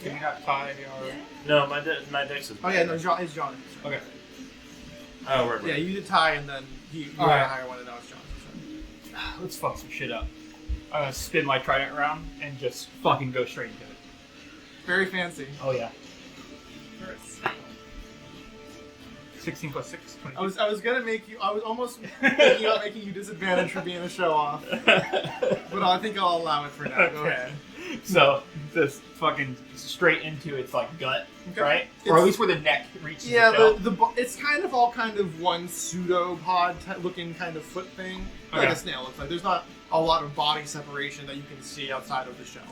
Can we not tie or? Yeah. No, my dex is. Oh yeah, no, John, it's Jonas's turn. Okay. Oh, right. Yeah, you did tie, and then you had a Alright. higher one, and now it's Jonas's turn. Let's fuck some shit up. I'm gonna spin my trident around and just fucking go straight into it. Very fancy. Oh yeah. 16 plus 6, 22. I was gonna make you. I was almost thinking about making you disadvantage for being a show off, but I think I'll allow it for now. Go Okay. ahead. So just fucking straight into its like gut, Okay. right? Or It's- at least where the neck reaches. Yeah, the shell. it's kind of all kind of one pseudopod looking kind of foot thing, like Okay. a snail looks like. There's not a lot of body separation that you can see outside of the shell.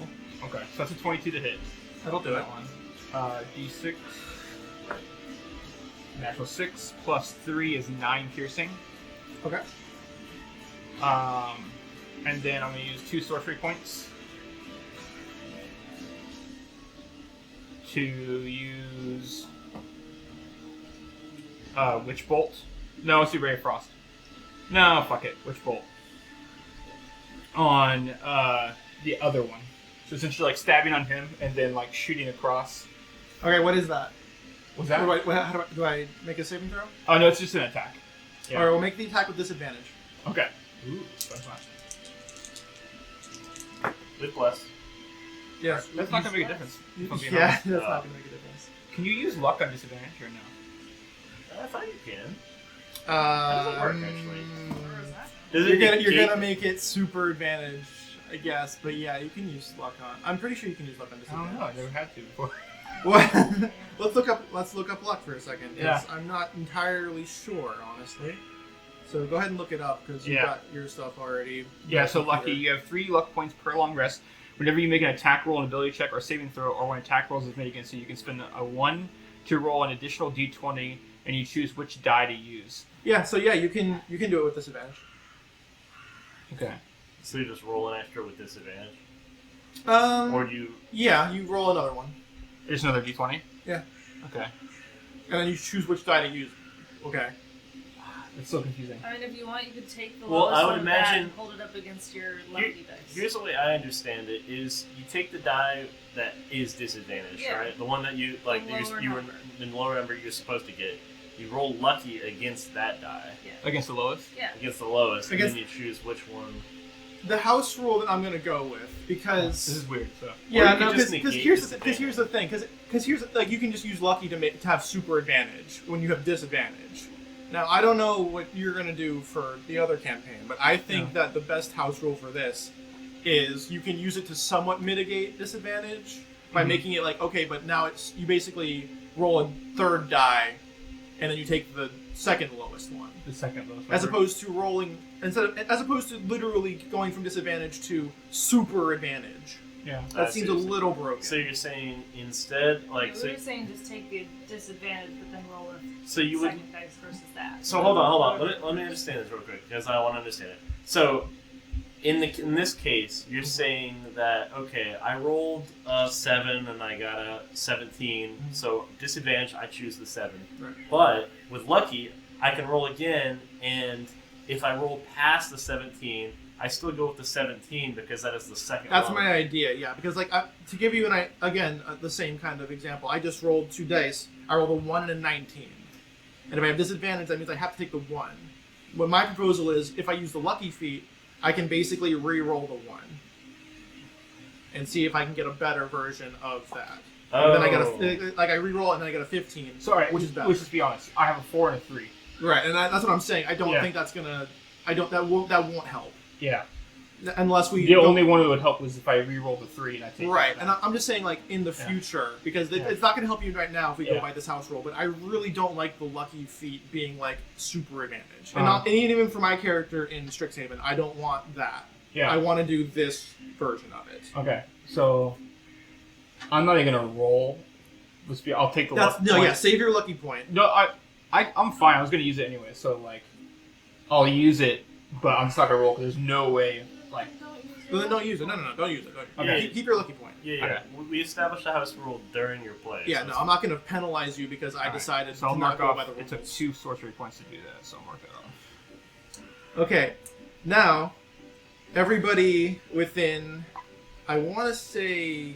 Okay, so that's a 22 to hit. That'll do it. That one. D6. Natural 6 plus 3 is 9 piercing. Okay. And then I'm gonna use 2 sorcery points to use Witch Bolt. No, let's do Ray of Frost. No, fuck it, Witch Bolt on the other one. So essentially, like stabbing on him and then like shooting across. Okay, what is that? Was that? How do I make a saving throw? Oh no, it's just an attack. Yeah. All right, we'll make the attack with disadvantage. Okay. Ooh, that's fine. With bless. Yes. That's not gonna make a difference. if I'm being Yeah, honest. that's not gonna make a difference. Can you use luck on disadvantage or no? I thought you can. How does it work, actually? Where is that? Does You're it gonna negate- make it super advantage, I guess. But yeah, you can use luck on. I'm pretty sure you can use luck on I disadvantage. don't know. I never had to before. What? Let's look up luck for a second. 'Cause Yeah. I'm not entirely sure, honestly. So go ahead and look it up because you Yeah. got your stuff already. Yeah. So Computer. lucky, you have 3 luck points per long rest. Whenever you make an attack roll, an ability check, or saving throw, or when attack rolls is made against you, you can spend a 1 to roll an additional d20, and you choose which die to use. Yeah. So yeah, you can do it with disadvantage. Okay. So you just roll an extra with disadvantage, Um. or do you? Yeah, you roll another one, Just another d20. Yeah. Okay. and then you choose which die to use. Okay. It's so confusing. I mean, if you want, you could take the Well, lowest I would one of that imagine- and hold it up against your lucky dice. Here's the way I understand it: is you take the die that is disadvantaged, Yeah. right? The one that you like, The lower you were number. in the lower number you're supposed to get. You roll lucky against that die, Against the lowest. Yeah. against the lowest, and Against- then you choose which one. The house rule that I'm gonna go with because This is weird. So. yeah, you no, could just because negate here's the thing, because here's like you can just use lucky to have super advantage when you have disadvantage. Now I don't know what you're gonna do for the other campaign, but I think that the best house rule for this is you can use it to somewhat mitigate disadvantage by Mhm. making it like okay, but now it's you basically roll a third die, and then you take the second lowest one. The second lowest. As number. opposed to rolling as opposed to literally going from disadvantage to super advantage. Yeah. That seems a little broken. So you're saying instead, like, We were saying just take the disadvantage, but then roll a so you would. second dice versus that. So hold on. Let me understand this real quick because I want to understand it. So, in this case, you're saying that okay, I rolled a 7 and I got a 17. So disadvantage, I choose the 7. Right. But with lucky, I can roll again, and if I roll past the 17, I still go with the 17 because that is the second. That's one. my idea, yeah. Because like to give you the same kind of example, I just rolled 2 dice. I rolled a 1 and a 19, and if I have disadvantage, that means I have to take the 1. What my proposal is, if I use the lucky feat, I can basically re-roll the 1 and see if I can get a better version of that. Oh. And then I re-roll it and then I get a 15. Sorry, which is better. let's just be honest. I have a 4 and a 3. Right, and that's what I'm saying. I don't Yeah. think that's gonna. That won't help Yeah. unless we. The don't- only one that would help was if I re-rolled the 3 and I take Right, it and back. I'm just saying, like, in the Yeah. future, because Yeah. it's not going to help you right now if we go Yeah. by this house rule, but I really don't like the lucky feat being, like, super advantage. Uh-huh. And even for my character in Strixhaven, I don't want that. Yeah. I want to do this version of it. Okay, so I'm not even gonna roll. I'll take the lucky point. Save your lucky point. No, I'm fine. I was gonna use it anyway, so like, I'll use it, but I'm just not gonna roll because there's no way. Like, No, then don't use it. No, don't use it. Okay. Keep your lucky point. Yeah. Okay. We established a house rule during your play. Yeah, so no, I'm not going to penalize you because I alright. decided So I'll to mark not go off. by the It rules. took 2 sorcery points to do that, so I'll mark that off. Okay, now, everybody within, I want to say,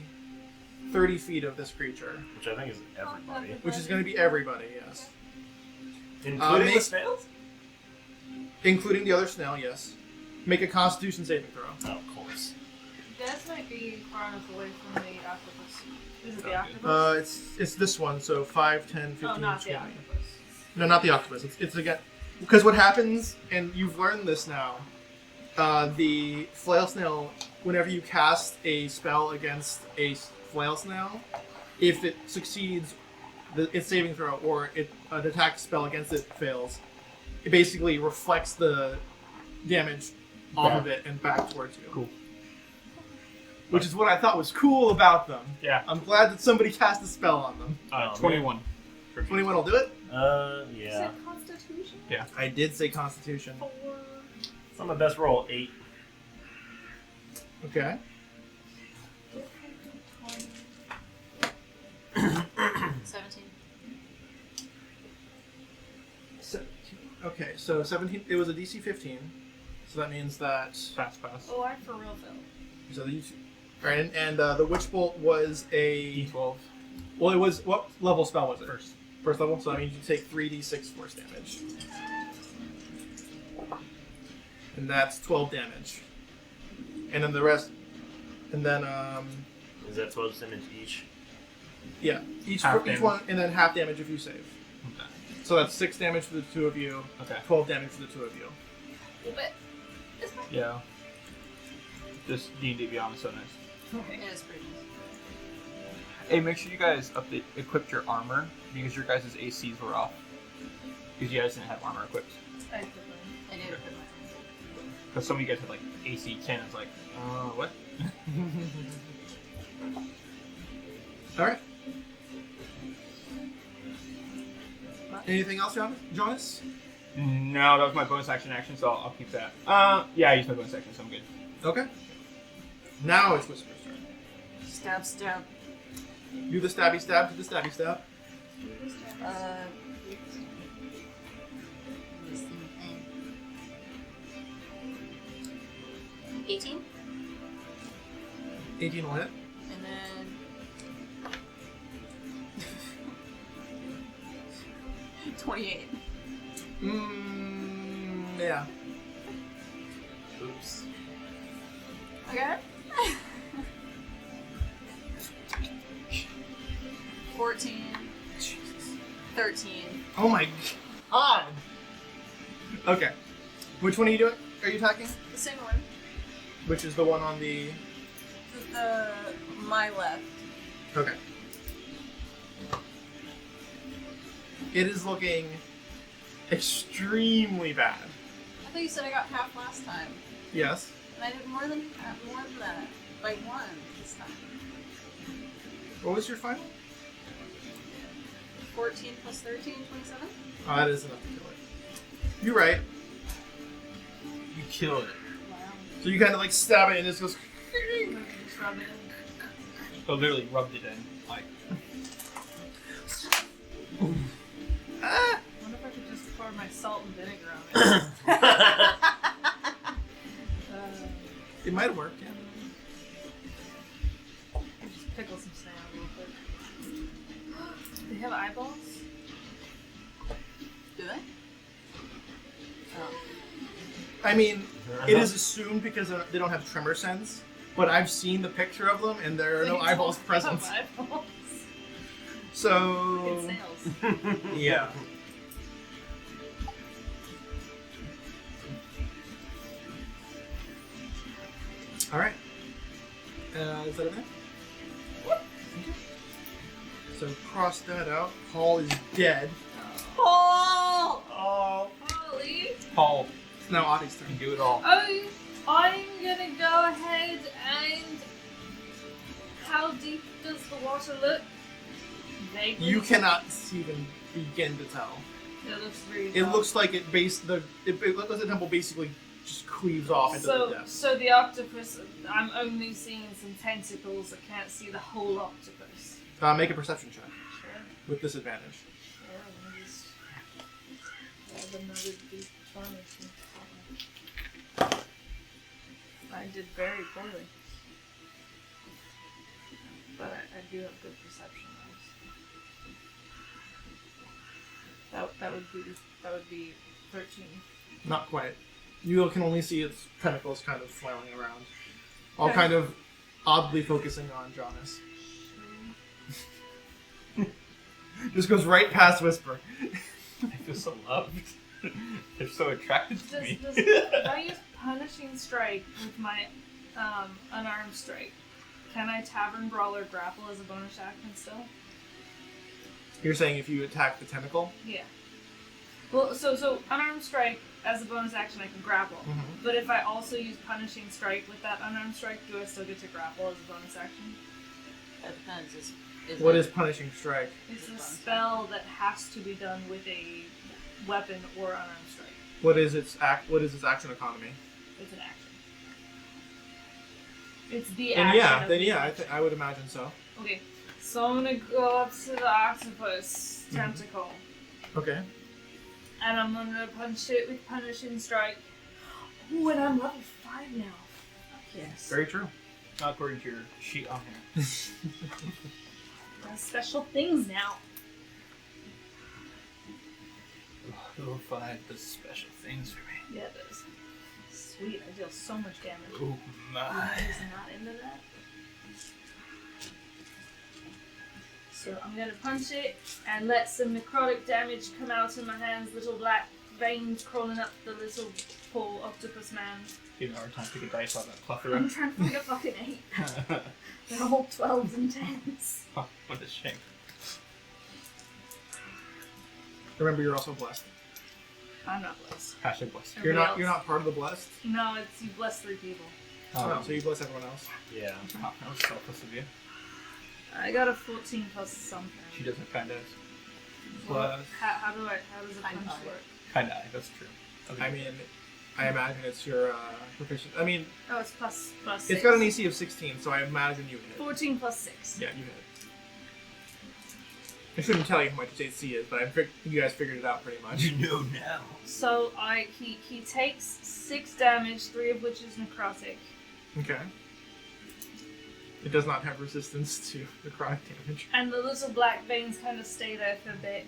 30 feet of this creature, which I think is everybody, which is going to be everybody, yes. including the make- snails. Including the other snail, yes. Make a Constitution saving throw. Oh, of course. That might be far enough away from the octopus. Is it the Sounds octopus? It's this one, so 5, 10, 15, Oh, not 20. the octopus. No, not the octopus. It's again, because what happens, and you've learned this now, the flail snail, whenever you cast a spell against a flail snail, if it succeeds its saving throw or an attack spell against it fails, it basically reflects the damage off of it and back towards you. Cool. Which is what I thought was cool about them. Yeah. I'm glad that somebody cast a spell on them. 21. 21 will do it? Is Yeah. it Constitution? I did say Constitution. It's not my best roll. 8. Okay. 17. Okay, so 17. It was a DC 15, so that means that. Pass. Oh, I for real failed. So the right, and the Witch Bolt was a. D12. Well, it was what level spell was it? First. First level, so that means you take 3d6 force damage, and that's 12 damage. And then the rest, and then Is that 12 damage each? yeah, each Half each damage. one, and then half damage if you save. Okay. So that's 6 damage for the 2 of you, Okay. 12 damage for the 2 of you. But it's fine. Yeah. This D&D Beyond is so nice. It is pretty nice. Hey, make sure you guys equip your armor because your guys' ACs were off. Because you guys didn't have armor equipped. I put mine. I did put my Because some of you guys had like AC 10. It's like, what? All right. Anything else, Jonas? No, that was my bonus action, so I'll keep that. Yeah, I used my bonus action, so I'm good. Okay. Now it's Whisper's turn. Stab. Do the stabby stab to the stabby stab. This thing. 18, 18 will hit. and then 28. Yeah. Oops. Okay. 14, 13. Oh my god. Okay. Which one are you doing? Are you attacking? The same one. Which is the one on the. My left. Okay. It is looking extremely bad. I thought you said I got half last time, Yes. and I did more than that by 1. It's time. What was your final? 14 plus 13, 27? Oh, that is enough to kill it. You're right. You killed it. Wow. So you kind of like stab it and it just goes. Just rub it in. So literally rubbed it in. Like, Ah! I wonder if I could just pour my salt and vinegar on it. It might work, yeah. Just pickle some sand a little bit. Do they have eyeballs? Do they? Oh. I mean, it is assumed because they don't have tremor sense, but I've seen the picture of them and there are no eyeballs present. Eyeballs. So. Good sales. Yeah. Alright. Is that everything? So cross that out. Paul is dead. Paul! Oh. Holly. Paul, It's now Audie's you turn. do it all. Oh, I'm gonna go ahead and. How deep does the water look? Vaguely. You cannot even begin to tell. It looks really. It looks like it looks like the temple basically just cleaves off into the depths. So the octopus. I'm only seeing some tentacles. I can't see the whole octopus. Make a perception check Sure. with disadvantage. Yeah, let me just grab another D20. I did very poorly. But I do have good perception. That would be 13. Not quite. You can only see its tentacles kind of flailing around, all Okay. kind of oddly focusing on Jonas. Just goes right past Whisper. I feel so loved. They're so attracted to me. If I use Punishing Strike with my unarmed strike, can I Tavern Brawler grapple as a bonus action still? You're saying if you attack the tentacle? Yeah. Well, so unarmed strike as a bonus action I can grapple, Mhm. but if I also use Punishing Strike with that unarmed strike, do I still get to grapple as a bonus action? That depends. What is Punishing Strike? It's a spell that has to be done with a weapon or unarmed strike. What is its action economy? It's an action. It's the Then action. yeah, of then the yeah, action. I would imagine so. Okay, so I'm gonna go up to the octopus tentacle, Okay. and I'm gonna punch it with Punishing Strike. Ooh, and I'm level 5 now. Yes. Very true. Not according to your sheet on here. Does special things now. Level 5 does special things for me. Yeah, it does. Sweet, I deal so much damage. Oh my. He's not into that. So I'm gonna punch it and let some necrotic damage come out in my hands. Little black veins crawling up the little poor octopus man. Give me a hard time picking dice on that I'm plethora. trying to find a fucking 8. They're all 12s and 10s. Oh, what a shame. Remember, you're also blessed. I'm not blessed. Hashtag blessed. You're Everybody not. You're else. not part of the blessed. No, it's you bless 3 people. Oh, so you bless everyone else. Yeah. Oh, that was selfless of you. I got a 14 plus something. She doesn't kind of. Well, how does a Kind punch of. work? Kind of. That's true. Okay. I mean, I imagine it's your proficient. I mean, Oh, it's plus 6. it's got an AC of 16, so I imagine you hit. 14 plus 6. Yeah, you hit. I shouldn't tell you how much its AC is, but you guys figured it out pretty much. You know now. So he takes 6 damage, 3 of which is necrotic. Okay. It does not have resistance to necrotic damage. And the little black veins kind of stay there for a bit.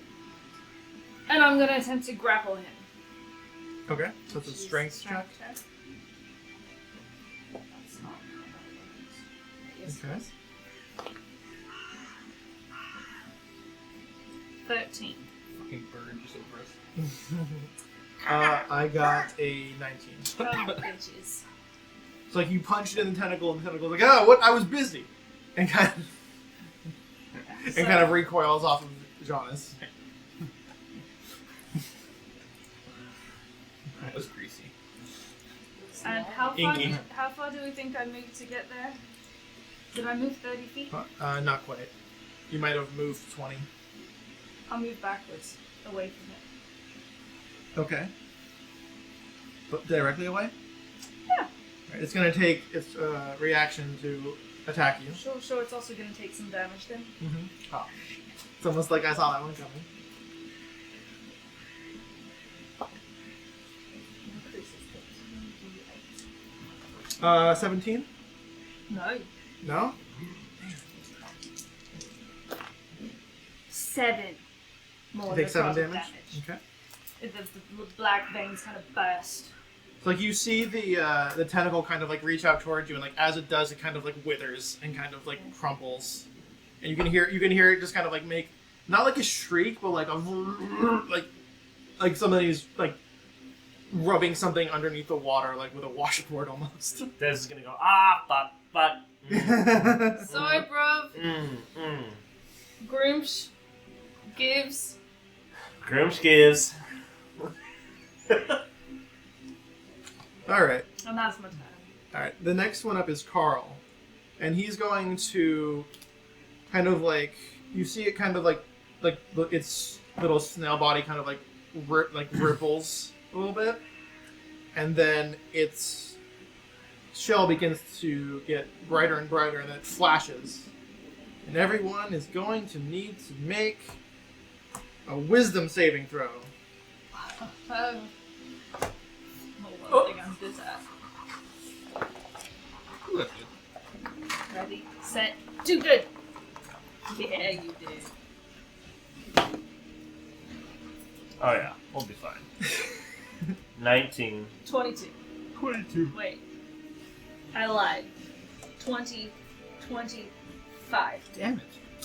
And I'm gonna attempt to grapple him. Okay, so it's a strength check. That's not how that works. Yes, Okay. it is. 13. Fucking bird just over us. I got a 19. Oh, bitches. It's like you punch it in the tentacle, and the tentacle's like, "Oh, what? I was busy," and kind of recoils off of Jonas. That was greasy. And how far Inky. do we think I moved to get there? Did I move 30 feet? Not quite. You might have moved 20. I'll move backwards, away from it. Okay. But directly away? Yeah. Right, it's going to take its reaction to attack you. Sure, it's also going to take some damage then. Mm-hmm. Oh, shit. It's almost like I saw that one coming. Increases the 17? No. No? 7 more You take 7 necrotic damage? Okay. The black veins kind of burst. So, like, you see the tentacle kind of, like, reach out towards you, and, like, as it does, it kind of, like, withers and kind of, like, crumples. And you can hear it just kind of, like, make, not like a shriek, but, like, a, like somebody's, like, rubbing something underneath the water, like, with a washboard almost. Des is gonna go, fuck. Sorry, bruv. Groomsh gives. Groomsh gives. Alright. And that's my turn. Alright. The next one up is Carl. And he's going to kind of, like, you see it kind of, like its little snail body kind of, like ripples a little bit. And then its shell begins to get brighter and brighter, and then it flashes. And everyone is going to need to make a wisdom saving throw. Hold on, I think I'm this at. Ready, set, do good. Yeah, you did. Oh yeah, we'll be fine. 19. 22. 22. Wait. I lied. 20, 25. Damn it.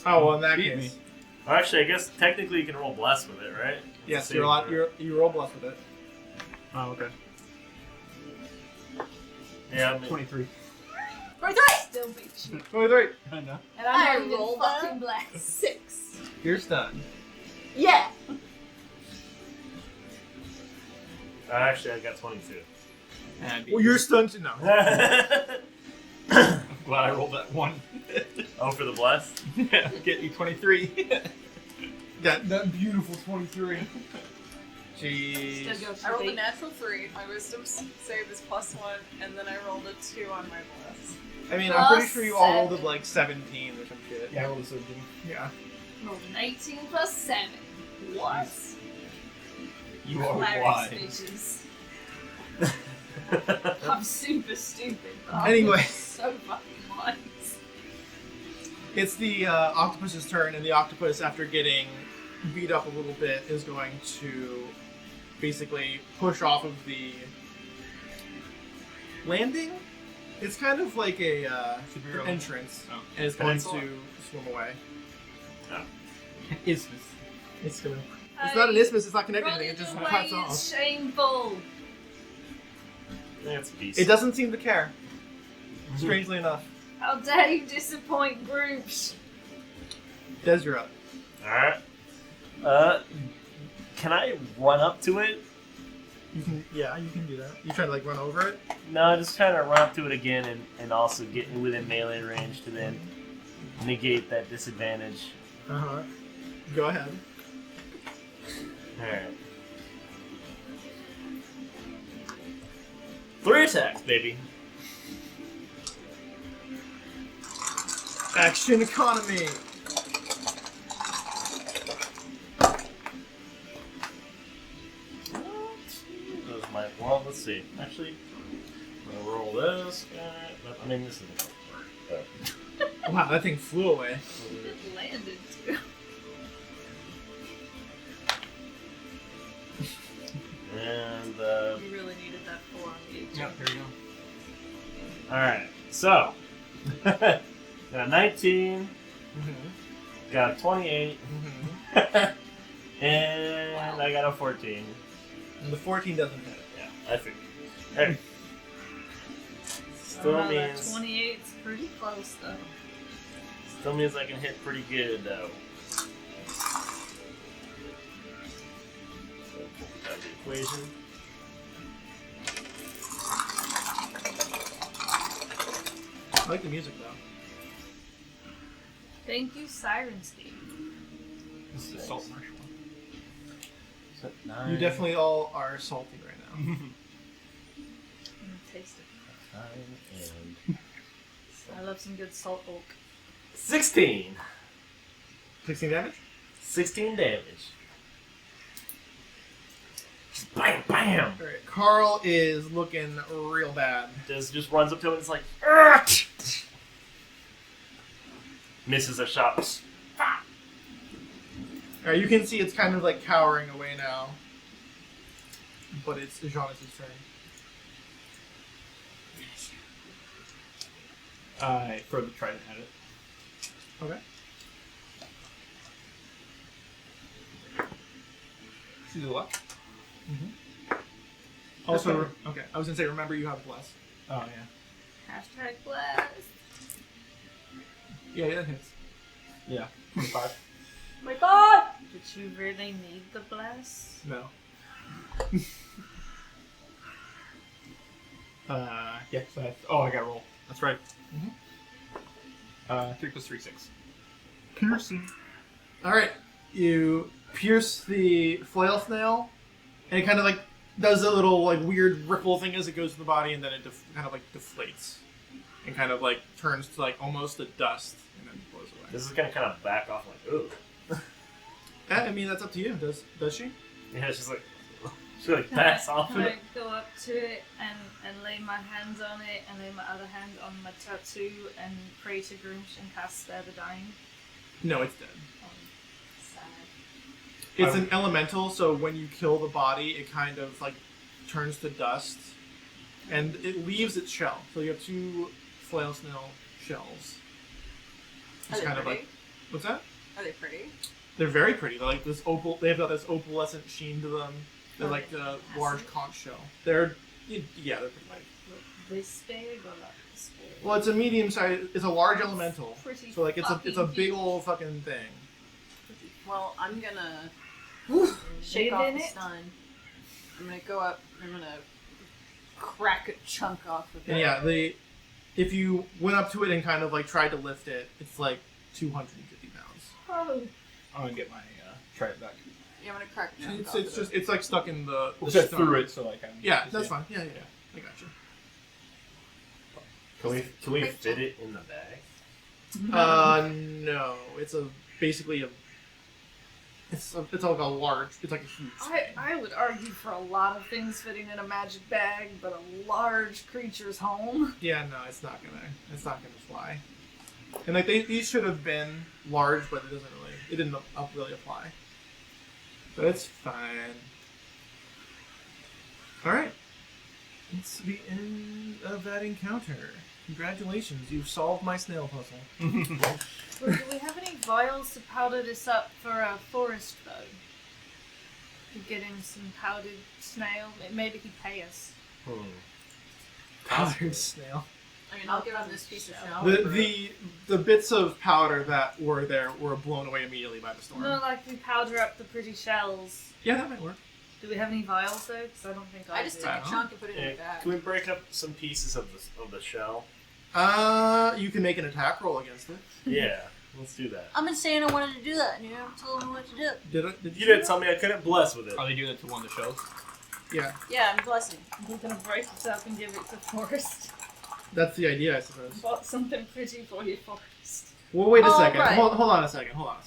Oh, well, in that Beat case. me. Well, actually, I guess technically you can roll bless with it, right? Yes, Save you roll blessed with it. Oh, okay. Yeah, I mean, 23. Still beat you. 23. I know. And I'm I not even rolled fucking that. blessed. 6. You're stunned. Yeah. actually, I got 22. And I beat Well, you. you're stunned to know. I'm glad I rolled that 1. Oh, for the bless? Yeah, get you 23. That beautiful 23. Still Jeez. go for I rolled a the natural 3. My wisdom save is +1, and then I rolled a 2 on my bless. I mean, I'm pretty Plus sure you all rolled 7. at like 17 or some shit. Yeah, I rolled a 17. Yeah. rolled an 18 plus 7. What? You are Hilarious, wise. bitches. I'm super stupid. But I'm Anyway. so fucking wise. It's the octopus's turn, and the octopus, after getting beat up a little bit, is going to basically push off of the landing. It's kind of like a Superhero. entrance, Oh. and it's going Peninsula? to swim away. Isthmus. It's gonna. It's not an isthmus. It's not connected to Running anything. It just away cuts is off. shameful. That's a beast. It doesn't seem to care. Strangely enough. How dare you disappoint groups? Des, you're up. Alright. Can I run up to it? You can. Yeah, you can do that. You try to like run over it. No, just kind of run up to it again and also get within melee range to then negate that disadvantage. Uh huh. Go ahead. Alright. 3 attacks, baby. Action economy. Well, let's see. Actually, I'm gonna roll this guy. I mean, this isn't gonna work. Wow, that thing flew away. It landed too. And You really needed that 4 on the 18. Yeah, here you go. all right. So got a 19, Mm-hmm. got a 28, Mm-hmm. and I got a 14. And the 14 doesn't hit. Yeah, I figured. Hey. Still That means 28's pretty close though. still means I can hit pretty good though. That's the equation. I like the music though. Thank you, Sirenscape. This is the salt marsh one. So 9, You definitely all are salty right now. Taste it. 9 and I love some good salt oak. 16. 16 damage? 16 damage. Just bam, bam. Alright, Carl is looking real bad. Just runs up to him and it's like, "Argh!" Misses a shot. Alright, you can see it's kind of like cowering away now. But it's Jonas' turn. I throw the trident at it. Okay. To the left. Also, okay, I was gonna say, remember you have bless. Oh yeah. Hashtag blast. Yeah, that hits. Yeah. 25. My God! Did you really need the blast? No. Yeah. So I got to roll. That's right. Mhm. 3 plus 3, 6. Piercing. Alright, you pierce the flail snail, and it kind of like does a little like weird ripple thing as it goes to the body, and then it kind of like deflates and kind of like turns to like almost a dust and then blows away. This is gonna kind of back off like, ooh. I mean, that's up to you. Does she? Yeah, she's like, she like backs off. Can I go up to it and lay my hands on it and lay my other hand on my tattoo and pray to Groosh and cast Spare the Dying? No, it's dead. Oh, sad. It's an elemental, so when you kill the body, it kind of like turns to dust, and it leaves its shell. So you have 2 flail snail shells. Are It's they kind of pretty? like, what's that? Are they pretty? They're very pretty. They're like this opal. They have got this opalescent sheen to them. They're Are like they a massive? large conch shell. They're yeah, they're pretty. Like this big or like this big? Well, it's a medium size. It's a large elemental. Pretty So like it's a fucking big huge. old fucking thing. Well, I'm gonna Shade take off in the it? stun. I'm gonna go up. I'm gonna crack a chunk off of it. And yeah, if you went up to it and kind of like tried to lift it, it's like 250 pounds. Oh, I'm gonna get my trident back. Yeah, I'm gonna crack a chunk off It's of just it's like stuck in the. We'll set stone. through it so like I'm. Yeah, that's fine. Yeah, I got you. Can we fit it in the bag? No, it's basically it's like a large. It's like a huge. I would argue for a lot of things fitting in a magic bag, but a large creature's home. Yeah, no, it's not gonna fly. And like these should have been large, but it didn't really apply. But it's fine. All right, it's the end of that encounter. Congratulations, you've solved my snail puzzle. well, do we have any vials to powder this up for a forest foe? Could get him some powdered snail. Maybe he'd pay us. Powdered snail. I mean, I'll give him this piece of shell. The bits of powder that were there were blown away immediately by the storm. No, like we powder up the pretty shells. Yeah, that might work. Do we have any vials though? Because I don't think I just do. took a chunk and put it in Yeah, a bag. can we break up some pieces of the shell? You can make an attack roll against it. Yeah, let's do that. I've been saying I wanted to do that, and you never told me what to do. Did You didn't tell me I couldn't bless with it. Are they doing it to one of the shells? Yeah, Yeah, I'm blessing. We're gonna break it up and give it to Forrest. that's the idea, I suppose. Bought something pretty for you, Forrest. Well, wait a Oh, second. right. Hold on a second. Oh.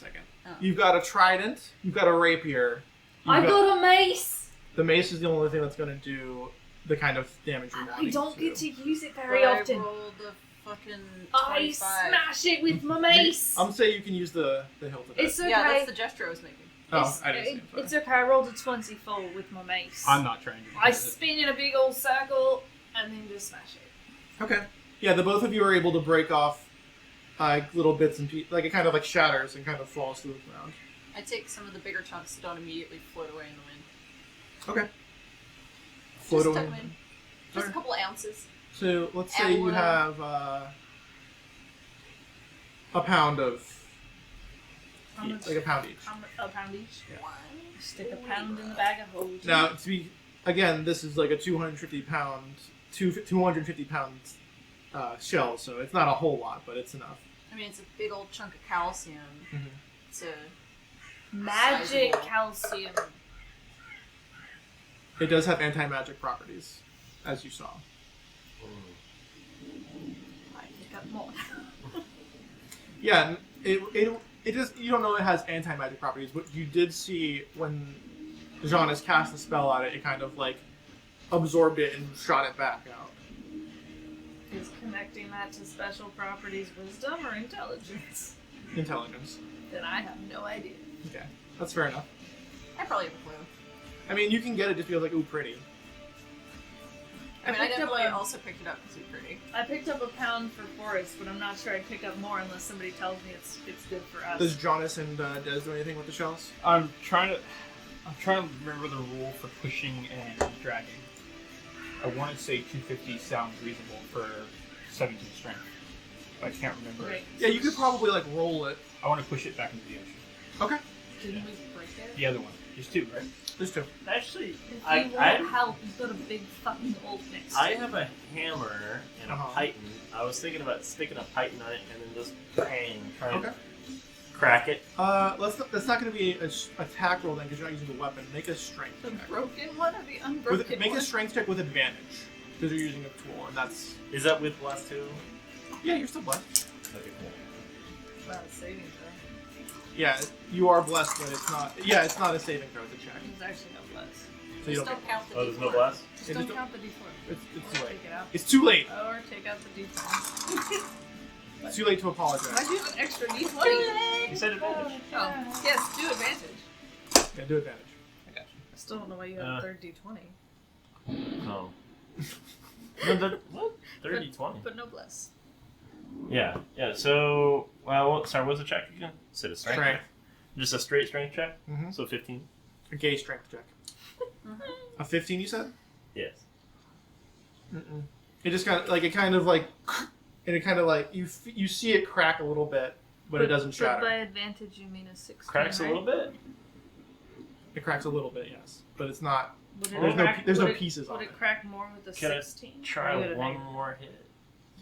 You've got a trident. You've got a rapier. I got a mace. The mace is the only thing that's going to do the kind of damage you And want. I don't get to use it very But often. I rolled the fucking I 25. smash it with my mace. I'm saying you can use the hilt of it. It's okay. Yeah, that's the gesture I was making. It's, I didn't see it. it's okay. I rolled a 20 full with my mace. I'm not trying to. I use it. spin in a big old circle and then just smash it. Okay. Yeah, the both of you are able to break off little bits and pieces. Like it kind of like shatters and kind of falls to the ground. I take some of the bigger chunks that don't immediately float away in the wind. Okay. Float Just away. tuck 'em in. Just a couple ounces. So let's say you have a pound of How much? like a pound each. A pound each. Yeah. Stick a pound in the bag of holding. Now, to be again, this is like a 250 pound shell, so it's not a whole lot, but it's enough. I mean, it's a big old chunk of calcium. Mhm. It's a Magic sizable- calcium. It does have anti-magic properties, as you saw. I pick up more. Yeah, it does. You don't know it has anti-magic properties, but you did see when Jonas cast the spell on it, it kind of like absorbed it and shot it back out. Is connecting that to special properties wisdom or intelligence? Intelligence. Then I have no idea. Okay, that's fair enough. I probably have a clue. I mean, you can get it just because like, ooh, pretty. I mean, I picked up definitely a- also picked it up because it's pretty. I picked up a pound for Forrest, but I'm not sure I'd pick up more unless somebody tells me it's good for us. Does Jonas and Des do anything with the shells? I'm trying to remember the rule for pushing and dragging. I want to say 250 sounds reasonable for 17 strength. But I can't remember. Right. Yeah, you could probably like roll it. I want to push it back into the ocean. Okay, Didn't we break it? The other one. There's two, right? there's two. Actually, If you I want help, you've got a big fucking old next. I have a hammer and a Uh-huh. python. I was thinking about sticking a python on it and then just bang, trying Okay. to crack it. That's not going to be an attack roll then because you're not using the weapon. Make a strength The check. broken one or the unbroken Make one? a strength check with advantage because you're using a tool, and that's Is that with plus 2? yeah, you're still blessed. Okay, cool. Well, it's saving throw. Yeah, you are blessed, but it's not. Yeah, it's not a saving throw; it's a check. There's actually no bless. So you Just don't. don't count the Oh, there's no D4. blast? Just Yeah, don't just count the d4. It's too Or late. take it out. It's too late. Or take out the d4. It's too late to I apologize. do have an extra D20. You said advantage. Oh, yes, do advantage. Yeah, do advantage. I got you. I still don't know why you have a third d20. Oh. No, what? 30, 20? But no bless. Yeah, yeah, so, well, sorry, what's the check again? Said a strength. Strength. Just a straight strength check? Mhm. So 15? A gay strength check. A 15, you said? Yes. Mm-mm. It just kind of like and it kind of like you see it crack a little bit, but it doesn't But shatter. by advantage, you mean a 16. Cracks right? a little bit? It cracks a little bit, yes, but it's not. Would There's it no- crack, there's no would it- pieces on Would it. it crack more with a Can I 16? Try Or would it one make- more hit.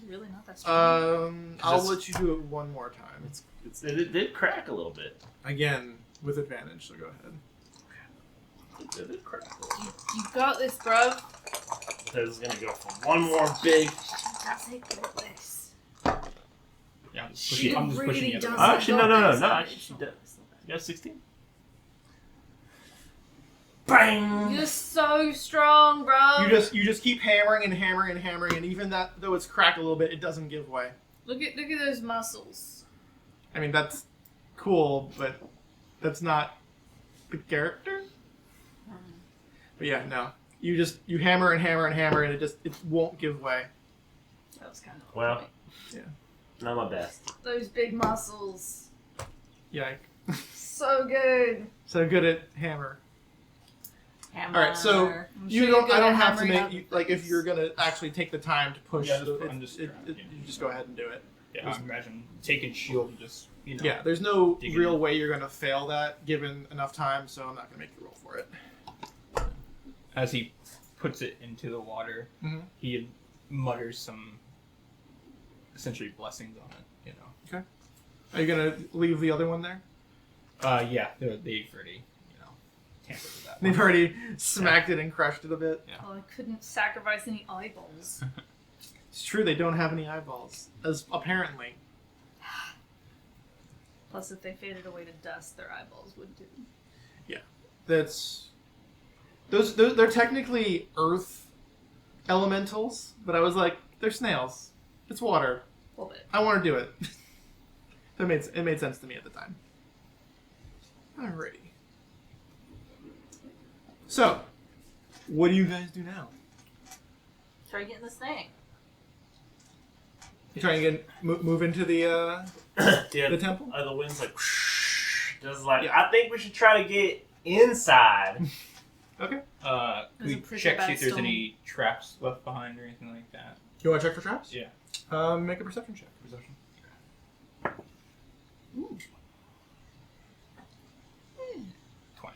Really not that strong. I'll Just- let you do it one more time. It did crack a little bit. Again with advantage, so go ahead. It did crack a little bit. You got this, bruv. This is gonna go for one more big. Does it get this? Yeah, I'm just She pushing, I'm just pushing really the other does one. it. Actually, no. Actually, she did. You got 16? Bang! You're so strong, bro. You just keep hammering and hammering and hammering, and even that though it's cracked a little bit, it doesn't give way. Look at those muscles. I mean that's cool, but that's not the character. But yeah, no. You hammer and hammer and hammer, and it won't give way. That was kind of the Well. point. Not my best. Those big muscles. Yeah. So good. So good at hammer. Hammer. All right, so I'm you sure don't. you're good I don't at have to hammering make out you, the like if things. you're gonna actually take the time to push. Yeah, the- I'm just you just go ahead and do it. Yeah, I imagine taking shield and just, you know. Yeah, there's no Dig it real in. way you're gonna fail that given enough time, so I'm not gonna make you roll for it. As he puts it into the water, Mhm. he mutters some essentially blessings on it, you know. Are you gonna leave the other one there? Yeah, they've already, you know, tampered with that. They've one. already smacked it and crushed it a bit. Well, I couldn't sacrifice any eyeballs. It's true they don't have any eyeballs, as apparently. Plus, if they faded away to dust, their eyeballs would too. That's they're technically earth elementals, but I was like, they're snails. It's water. A little bit. I want to do it. It made sense to me at the time. Alrighty. So, what do you guys do now? Try getting this thing. You trying to get move into the Yeah, temple? the wind's like, just like, Yeah. I think we should try to get inside. Okay. Can There's we a pretty check bad see if there's storm. any traps left behind or anything like that? You want to check for traps? Yeah. Make a perception check. Perception. Ooh. 20.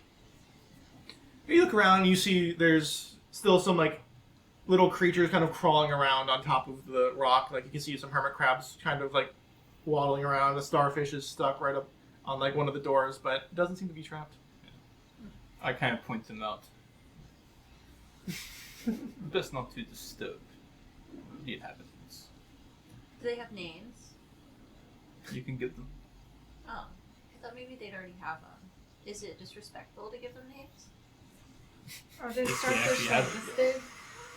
You look around and you see there's still some like little creatures kind of crawling around on top of the rock. Like you can see some hermit crabs kind of like waddling around. A starfish is stuck right up on like one of the doors, but it doesn't seem to be trapped. I kind of point them out. Best not to disturb the inhabitants. Do they have names? You can give them. Oh, I thought maybe they'd already have them. Is it disrespectful to give them names? Are they If we starfish actually like have this big?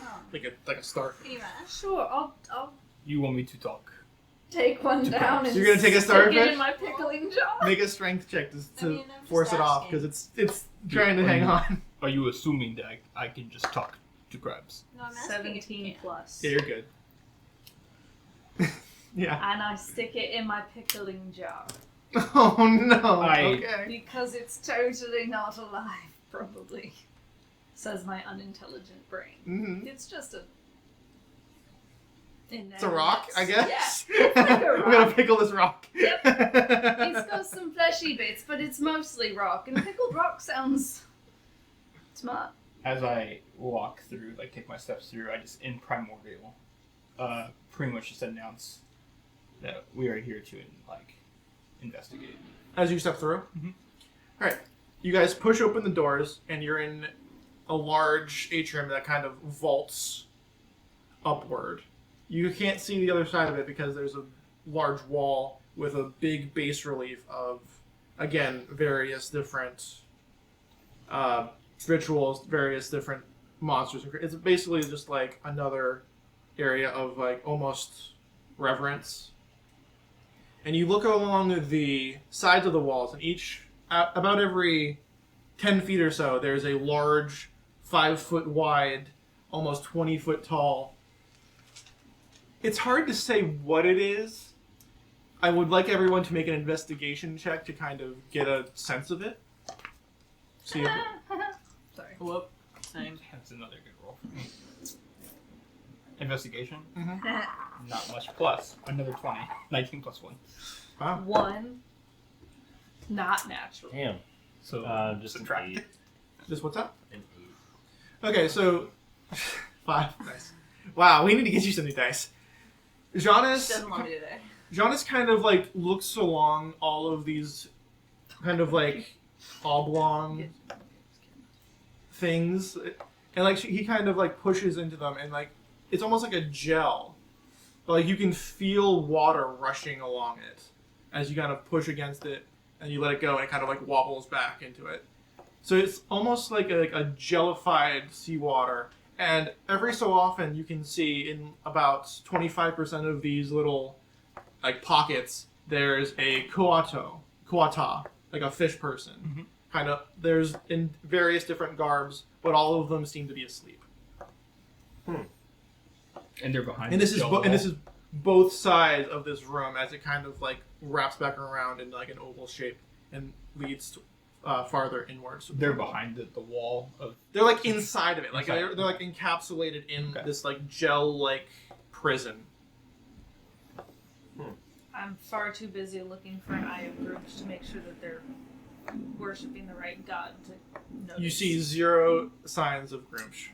Oh, Like a starfish. pretty much. Sure, I'll You want me to talk? take one down and You're gonna take a stick it starfish? in my pickling jar. Make a strength check to I'm just force it off asking. because it's trying to hang on. Are you assuming that I can just talk to crabs? No, I'm asking if you 17 can. plus. Yeah, you're good. Yeah. And I stick it in my pickling jar. Oh no. I- Okay. Because it's totally not alive, probably. Says my unintelligent brain. Mm-hmm. It's just a. It's a rock, I guess. Yeah, it's like a We're gonna rock. pickle this rock. Yep. It's got some fleshy bits, but it's mostly rock. And pickled rock sounds smart. As I walk through, like take my steps through, I just in primordial, pretty much just announce that we are here to investigate. As you step through. Mhm. All right. You guys push open the doors, and you're in a large atrium that kind of vaults upward. You can't see the other side of it because there's a large wall with a big bas relief of, again, various different rituals, various different monsters. It's basically just like another area of like almost reverence. And you look along the sides of the walls, and each, about every 10 feet or so, there's a large 5 foot wide, almost 20 foot tall. It's hard to say what it is. I would like everyone to make an investigation check to kind of get a sense of it. See if Sorry. Whoop. Same. That's another good roll for me. Investigation, Mhm. not much plus. Another 20. 19 plus 1. Wow. 1. Not natural. Damn. So Just an subtract. 8. This what's up? An Okay, so 5. Nice. Wow, we need to get you some new dice. Jonas Doesn't want to do that. Jonas kind of like looks along all of these kind of like oblong things, and like he kind of like pushes into them, and like it's almost like a gel, but like you can feel water rushing along it as you kind of push against it, and you let it go, and it kind of like wobbles back into it. So it's almost like a jellified seawater. And every so often, you can see in about 25% of these little like pockets, there's a kuata, like a fish person. Mhm. Kind of, there's in various different garbs, but all of them seem to be asleep. And they're behind. And this is the and this is both sides of this room as it kind of like wraps back around in like an oval shape and leads farther inwards. They're behind the wall of. They're like inside of it, like Inside. they're like encapsulated in Okay. this like gel-like prison. I'm far too busy looking for an eye of groups to make sure that they're worshipping the right god to notice. You see 0 signs of Grimsh,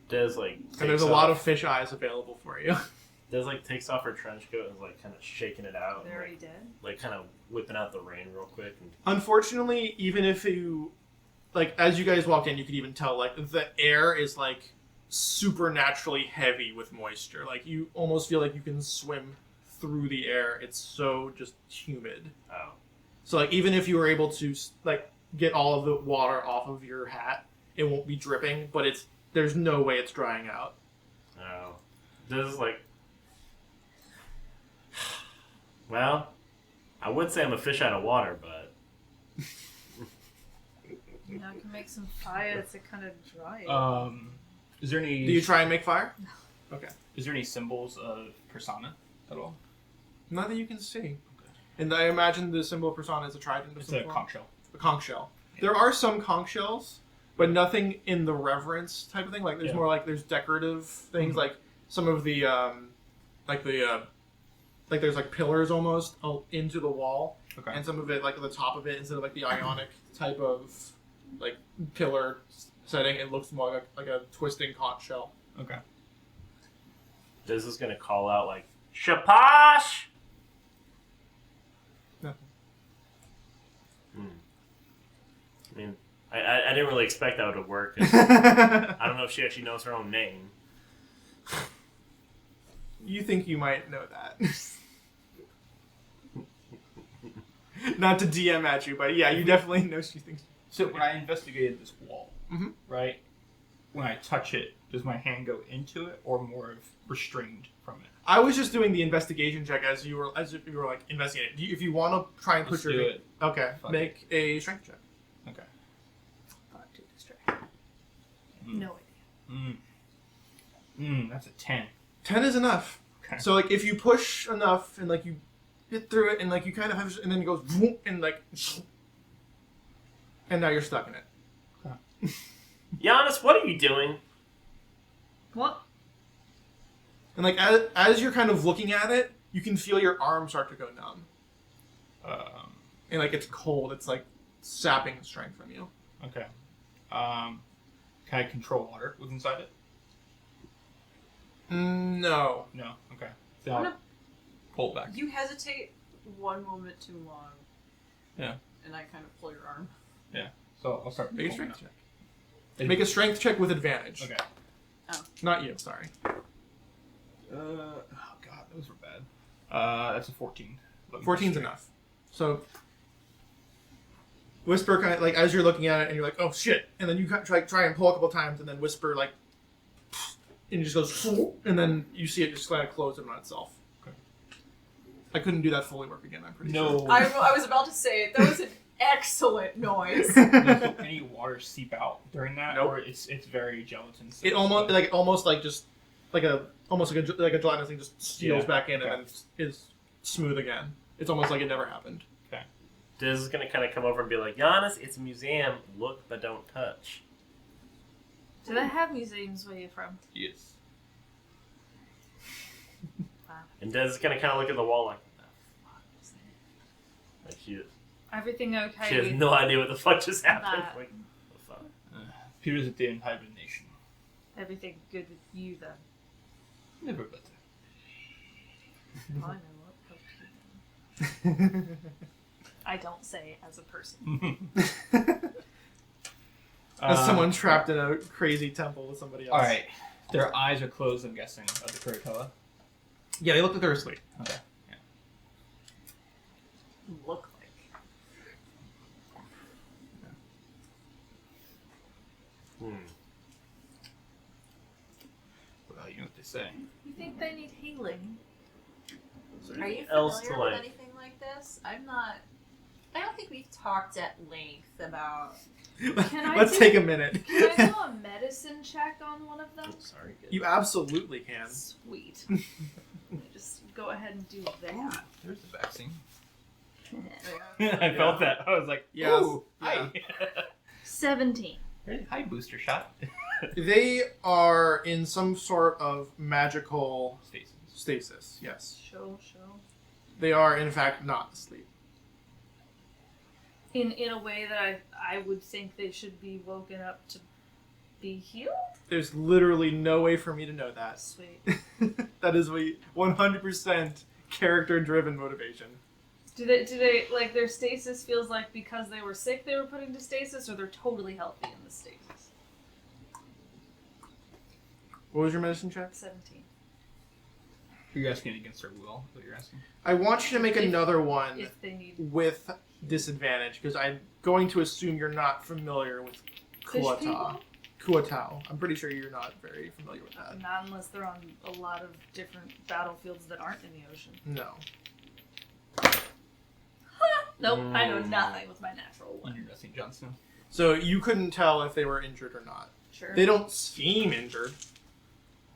Des like and there's a lot of fish eyes available for you. Des like takes off her trench coat and is like kind of shaking it out. They're And, already dead. like kind of whipping out the rain real quick. And Unfortunately, even if you like, as you guys walked in, you could even tell like the air is like supernaturally heavy with moisture. Like you almost feel like you can swim through the air. It's so just humid. oh, So like even if you were able to like get all of the water off of your hat, it won't be dripping. But there's no way it's drying out. oh, Des is like, well, I would say I'm a fish out of water, but You know, I can make some fire to kind of dry it. Is there any? Do you try and make fire? Okay. Is there any symbols of persona at all? Not that you can see. And I imagine the symbol of persona is a trident of It's some a form. conch shell. A conch shell. There are some conch shells, but nothing in the reverence type of thing. Like there's Yeah. more like there's decorative things, Mhm. like some of the like there's like pillars almost into the wall, Okay. and some of it like at the top of it instead of like the ionic type of like pillar setting, it looks more like a twisting conch shell. Okay. Des is gonna call out like, Shapash! I mean, I didn't really expect that would work. I don't know if she actually knows her own name. You think you might know that. Not to DM at you, but yeah, you definitely know she thinks. So when I investigated this wall, Mhm. right? When I touch it, does my hand go into it, or more of restrained from it? I was just doing the investigation check as if you were like investigating. If you want to try and Let's push do your it. okay, Fuck make a strength check. Okay. 5 to distract. No idea. That's a 10. 10 is enough. Okay. So like if you push enough and like you hit through it and like you kind of have and then it goes vroom, and like and now you're stuck in it. Giannis, what are you doing? What? And like as you're kind of looking at it, you can feel your arm start to go numb. And like it's cold. It's like sapping strength from you. Okay. Can I control water within inside it? No. No. Okay. So I'll pull it back. You hesitate one moment too long. Yeah. And I kind of pull your arm. Yeah. So I'll start. Make a pulling strength it check. Make a strength check with advantage. Okay. Not you, sorry. Oh god, those were bad. That's a 14. 14's enough. So Whisper kind of like as you're looking at it and you're like, oh shit, and then you try and pull a couple times and then Whisper like, and it just goes, and then you see it just kind of close in on itself. Okay. I couldn't do that Foley work again. I'm pretty No. sure. I was about to say that was an excellent noise. Does any water seep out during that, Nope. or it's very gelatin? It almost like a gelatinous thing just steals back in and then is smooth again. It's almost like it never happened. Diz is gonna kind of come over and be like, Giannis, it's a museum. Look, but don't touch. Do they have museums where you're from? Yes. And Diz is gonna kind of look at the wall like, what the fuck is that? Like Everything okay? she has no idea what the fuck just happened. that. Like, what the fuck? Peter's at the end hibernation. Everything good with you then? Never better. I know what helped you then. I don't say as a person. As someone trapped in a crazy temple with somebody else. All right. Their eyes are closed, I'm guessing, of the Kurokawa. Yeah, they look like they're asleep. Okay. Look like. Well, you know what they say. You think they need healing? Are you else to familiar with like? anything like this? I'm not. I don't think we've talked at length about. Can I Let's do- take a minute. Can I do a medicine check on one of them? Oh, sorry. Good. You absolutely can. Sweet. Just go ahead and do that. There's the vaccine. Yeah. I felt that. I was like, Yes. ooh, hi. 17. Hi, booster shot. They are in some sort of magical stasis. Yes. Show. They are, in fact, not asleep. In a way that I would think they should be woken up to be healed? There's literally no way for me to know that. Sweet. That is a 100% character-driven motivation. Do they like their stasis feels like because they were sick they were put into stasis, or they're totally healthy in the stasis? What was your medicine check? 17. You're asking against their will? Is what you're asking? I want you to make another one If they need with disadvantage, because I'm going to assume you're not familiar with fish Kuatao. people? Kuatao. I'm pretty sure you're not very familiar with that. Not unless they're on a lot of different battlefields that aren't in the ocean. No. Nope, I know nothing with my natural one. You're St. Johnson. So you couldn't tell if they were injured or not. Sure. They don't seem injured,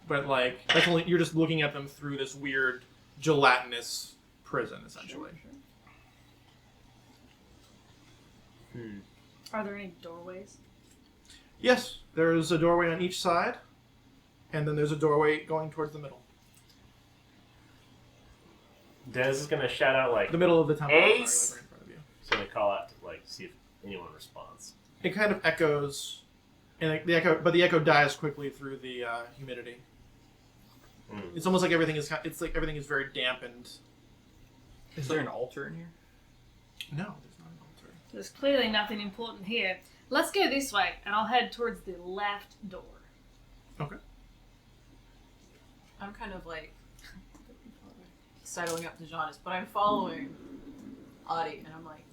but like that's only you're just looking at them through this weird gelatinous prison, essentially. Sure. Are there any doorways? Yes, there's a doorway on each side, and then there's a doorway going towards the middle. Dez is gonna shout out like, The middle of the temple. Ace! Sorry, right in front of you. he's gonna call out to like see if anyone responds. It kind of echoes, and like, the echo dies quickly through the humidity. It's almost like everything is very dampened. Is there an altar in here? No, there's not an altar. There's clearly nothing important here. Let's go this way, and I'll head towards the left door. Okay. I'm kind of like sidling up to Jonas, but I'm following Audie, and I'm like,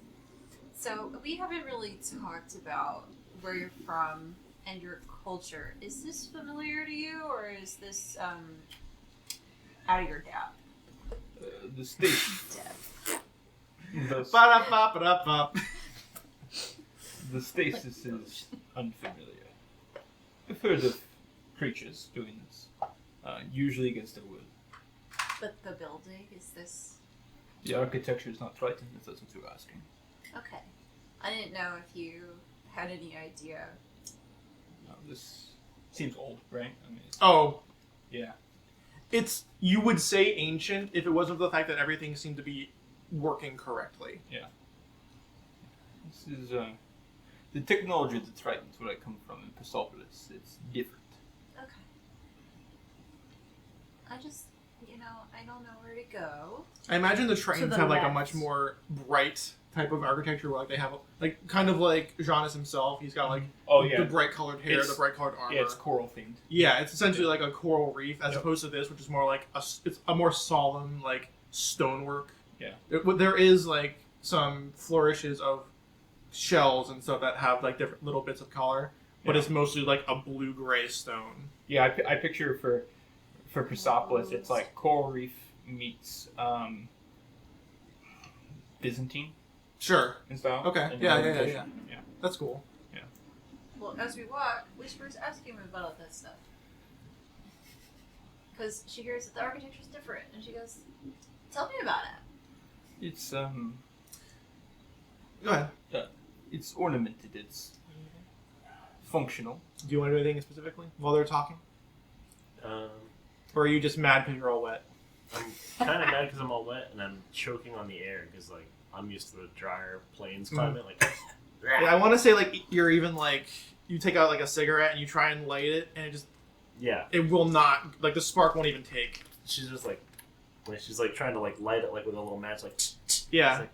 So, we haven't really talked about where you're from and your culture. Is this familiar to you, or is this out of your depth? The state. Ba-da-ba-ba-da-ba. The stasis is unfamiliar. I've heard of creatures doing this, usually against their will. But the building, is this... The architecture is not frightened, if that's what you're asking. Okay. I didn't know if you had any idea. This seems old, right? I mean, Oh, yeah. it's, you would say ancient if it wasn't for the fact that everything seemed to be working correctly. This is the technology that frightens where I come from in Persepolis. It's different. Okay. I just, I don't know where to go. I imagine the trains the have like a left. much more bright type of architecture where like they have like kind of like Jonas himself. He's got like the bright colored hair, It's- the bright colored armor. Yeah, it's coral themed. Yeah, it's essentially like a coral reef as Yep. opposed to this, which is more like it's a more solemn like stonework. Yeah. There is like some flourishes of shells and stuff that have like different little bits of color, but Yeah. it's mostly like a blue gray stone. Yeah, I picture for Persepolis, it's like coral reef meets Byzantine Sure. in style. Okay. And Yeah. ornamentation. That's cool. Well, as we walk, Whisper's asking me about all that stuff. Because she hears that the architecture's different, and she goes, tell me about it. It's Go ahead. it's ornamented. It's functional. Do you want to do anything specifically while they're talking, Um, or are you just mad because you're all wet? I'm kind of mad because I'm all wet and I'm choking on the air because like I'm used to the drier plains climate. Like, Yeah, I want to say like you're even like you take out like a cigarette and you try and light it, and it will not, like the spark won't even take. she's just like when she's like trying to like light it like with a little match, like Yeah. it's like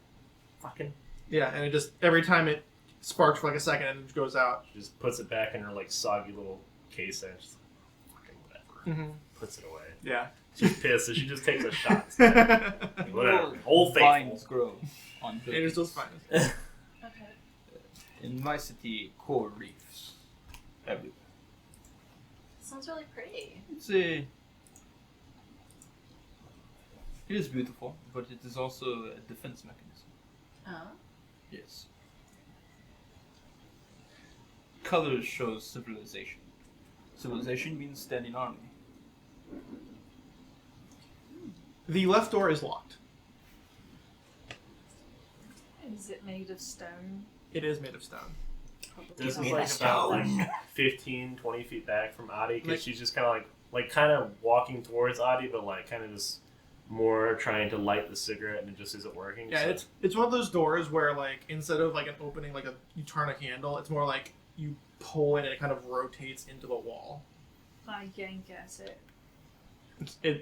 fucking. Yeah, and it just every time it sparks for like a second and it goes out. She just puts it back in her like soggy little case and she's like, fucking whatever. Mm-hmm. Puts it away. Yeah. She's pissed, so she just takes a shot. It Whatever. Old faithful. Vines grow on is buildings. still fine. Okay. In my city, coral reefs everywhere. Sounds really pretty. It is beautiful, but it is also a defense mechanism. Oh. Yes. Colors shows civilization. Civilization means standing army. The left door is locked. Is it made of stone? It is made of stone. This is Made like of about stone. like 15, 20 feet back from Adi because Like- she's just kind of like kind of walking towards Adi, but like kind of just more trying to light the cigarette and it just isn't working. Yeah, so. it's one of those doors where like instead of like an opening, like you turn a handle, it's more like you pull it and it kind of rotates into the wall. I yank at it.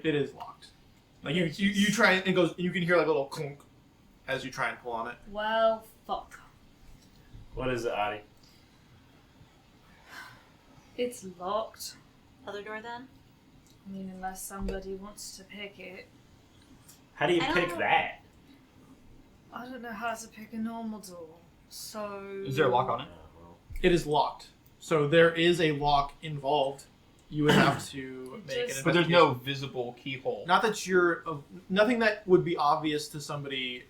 It is locked. Like you try and it goes. You can hear like a little clunk as you try and pull on it. Well, fuck. What is it, Adi? It's locked. Other door then? I mean, unless somebody wants to pick it. How do you I don't pick know. that? I don't know how to pick a normal door. So. Is there a lock on it? It is locked. So there is a lock involved. You would have to make an Just- But there's no investigation. visible keyhole. Not that you're nothing that would be obvious to somebody,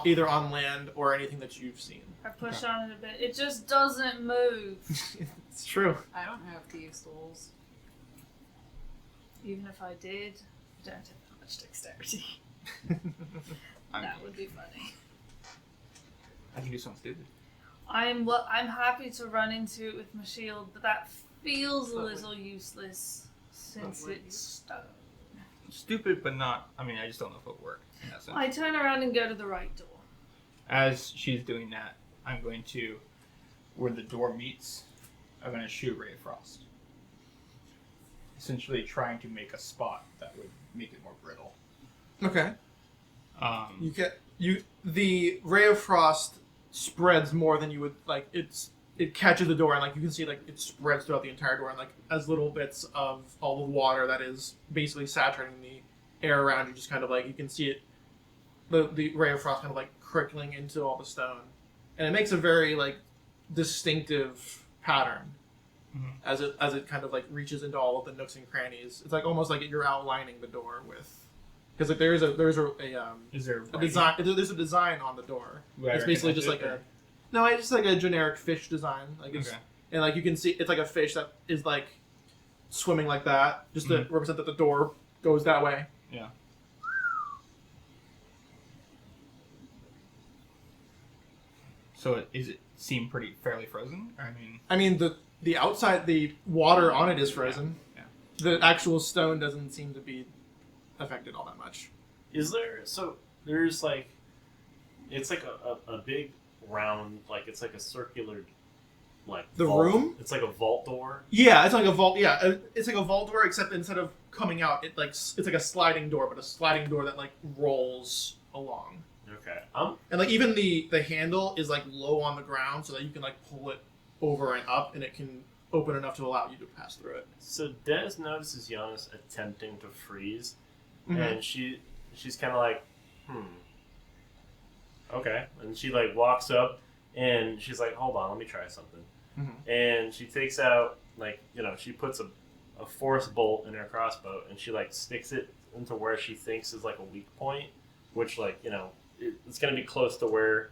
either on land or anything that you've seen. I push on it a bit. It just doesn't move. It's true. I don't have thieves' tools. Even if I did, I don't have that much dexterity. I'm- That would be funny. I can do something stupid. I'm happy to run into it with my shield, but that feels a little useless since But it's stone. Stupid, but not. I mean, I just don't know if it'll work in that sense. I turn around and go to the right door. As she's doing that, I'm going to, where the door meets, I'm going to shoot Ray of Frost. Essentially trying to make a spot that would make it more brittle. Okay. Um, The ray of frost spreads more than you would like. It catches the door and like you can see like it spreads throughout the entire door and like as little bits of all the water that is basically saturating the air around you, just kind of like you can see it, the ray of frost kind of like trickling into all the stone, and it makes a very like distinctive pattern as it kind of like reaches into all of the nooks and crannies. It's like almost like you're outlining the door with, because like there's a Is there a design. There's a design on the door. It's basically just like it's just like a generic fish design. Like it's, and like you can see, it's like a fish that is like swimming like that, just to represent that the door goes that way. Yeah. So is it seem pretty fairly frozen? I mean the outside, the water on it is frozen. Yeah. The actual stone doesn't seem to be affected all that much. Is there? So there's like, it's like a big round, like it's like a circular, like the vault. room. It's like a vault door. Yeah, it's like a vault. Yeah, it's like a vault door, except instead of coming out, it's like a sliding door, but a sliding door that like rolls along. Okay. And like even the handle is like low on the ground, so that you can like pull it over and up, and it can open enough to allow you to pass through it. So Des notices Giannis attempting to freeze, and she's kind of like, okay, and she like walks up, and she's like, hold on, let me try something, and she takes out like she puts a force bolt in her crossbow, and she like sticks it into where she thinks is like a weak point, which like it's gonna be close to where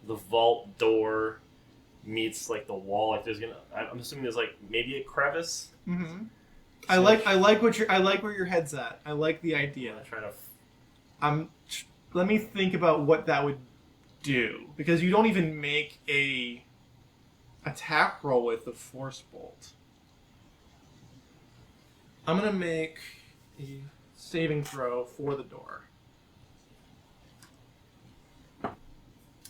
the vault door meets like the wall. Like I'm assuming there's like maybe a crevice. Mm-hmm. I like where your head's at. I like the idea. I try to. Let me think about what that would do, because you don't even make a attack roll with the force bolt. I'm gonna make a saving throw for the door.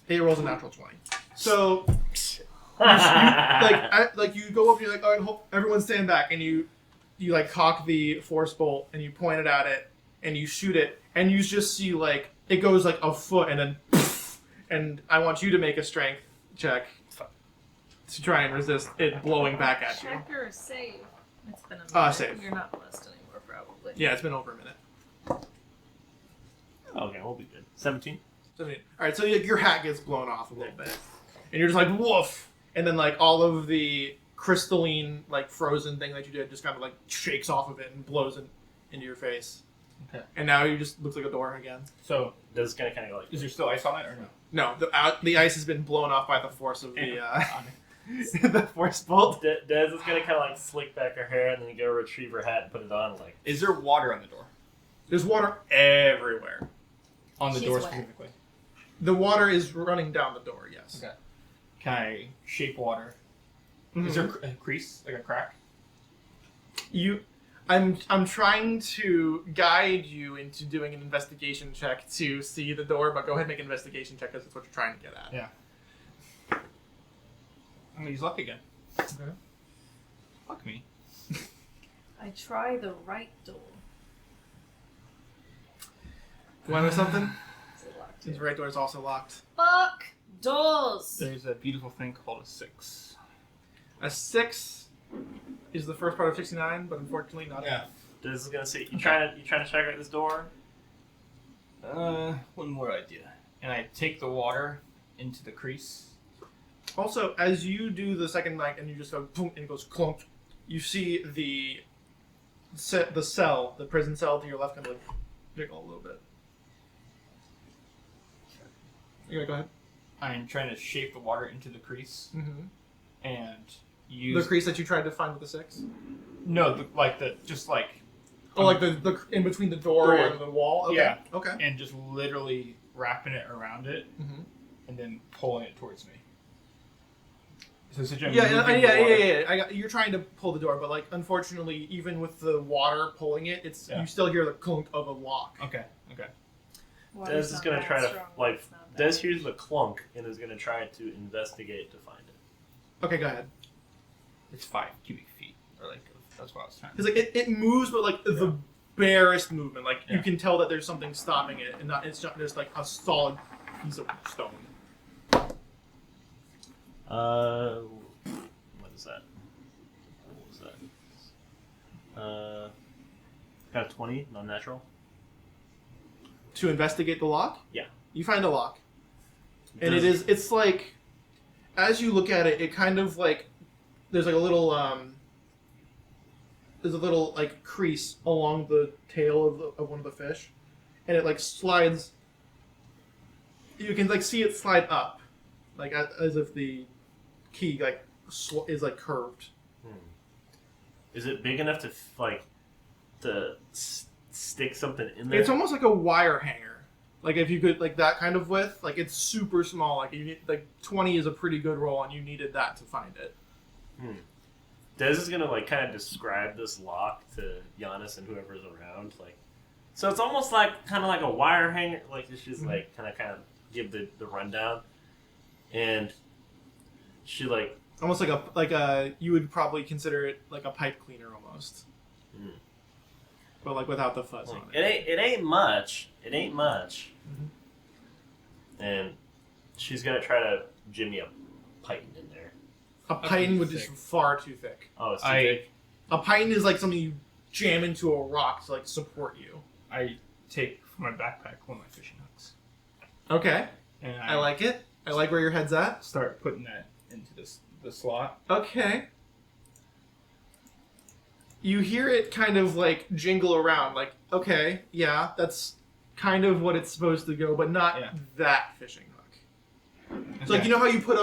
It rolls a natural 20. So you go up and you're like, all right, everyone stand back, and you like cock the force bolt and you point it at it and you shoot it, and you just see like it goes like a foot and then poof, and I want you to make a strength check to try and resist it blowing back at you. Check or save? It's been a minute. Save. You're not blessed anymore, probably. Yeah, it's been over a minute. Okay, we'll be good. 17. Alright, so your hat gets blown off a little bit. And you're just like, woof! And then like all of the crystalline, like frozen thing that you did just kind of like shakes off of it and blows into your face. Okay. And now you just looks like a door again. So Does kind of go like. is there still ice on it or no? No, the ice has been blown off by the force of the force bolt. Des is gonna kind of like slick back her hair and then go retrieve her hat and put it on. Like, Is there water on the door? There's water everywhere. On the She's door wet. specifically. The water is running down the door, yes. Okay. Can I shape water? Mhm. Is there a crease, like a crack? I'm trying to guide you into doing an investigation check to see the door, but go ahead and make an investigation check because that's what you're trying to get at. Yeah. I'm gonna use luck again. Okay. Fuck me. I try the right door. You want to know something? Is it locked? Since the right door is also locked. Fuck doors! There's a beautiful thing called a 6. A 6 is the first part of 69, but unfortunately not. Yeah. Des is gonna say, you trying to check out this door? One more idea. And I take the water into the crease. Also, as you do the second night and you just go boom and it goes clunk, you see the prison cell to your left kind of like jiggle a little bit. Yeah, go ahead. I'm trying to shape the water into the crease Mm-hmm. and use The crease that you tried to find with the 6? no, Like the in between the door Door. and the wall? Okay. Yeah. Okay. and just literally wrapping it around it Mm-hmm. and then pulling it towards me. So essentially, I'm Yeah, moving the water. You're trying to pull the door, but like unfortunately, even with the water pulling it, Yeah. you still hear the clunk of a lock. Okay. Des is gonna try to like. Des hears the clunk and is gonna try to investigate to find it. Okay, go ahead. It's 5 cubic feet, or like that's what I was trying. Because like it moves, but like the barest movement. Like you Yeah. can tell that there's something stopping it, and it's not just like a solid piece of stone. What is that? What was that? Got a 20, non-natural. To investigate the lock? Yeah. You find a lock. And it's like, as you look at it, it kind of like, there's like a little, like crease along the tail of one of the fish. And it like slides, you can like see it slide up. Like as if the key like is like curved. Is it big enough to stick something in there? It's almost like a wire hanger. Like if you could like that kind of width, like it's super small. Like you need, like 20 is a pretty good roll, and you needed that to find it. Des is gonna like kind of describe this lock to Giannis and whoever's around. Like, so it's almost like kind of like a wire hanger. Like it's just like kind of give the rundown, and she like almost like a you would probably consider it like a pipe cleaner almost. But like without the fuzz on it. It ain't much. It ain't much. And she's gonna try to jimmy a pipe in there. A python would just far too thick. Oh, it's too thick. A python is like something you jam into a rock to like support you. I take from my backpack one of my fishing hooks. Okay. And I like it. I like where your head's at. Start putting that into the slot. Okay. You hear it kind of like jingle around, like, okay, yeah, that's kind of what it's supposed to go, but not that fishing hook. So like, you know how you put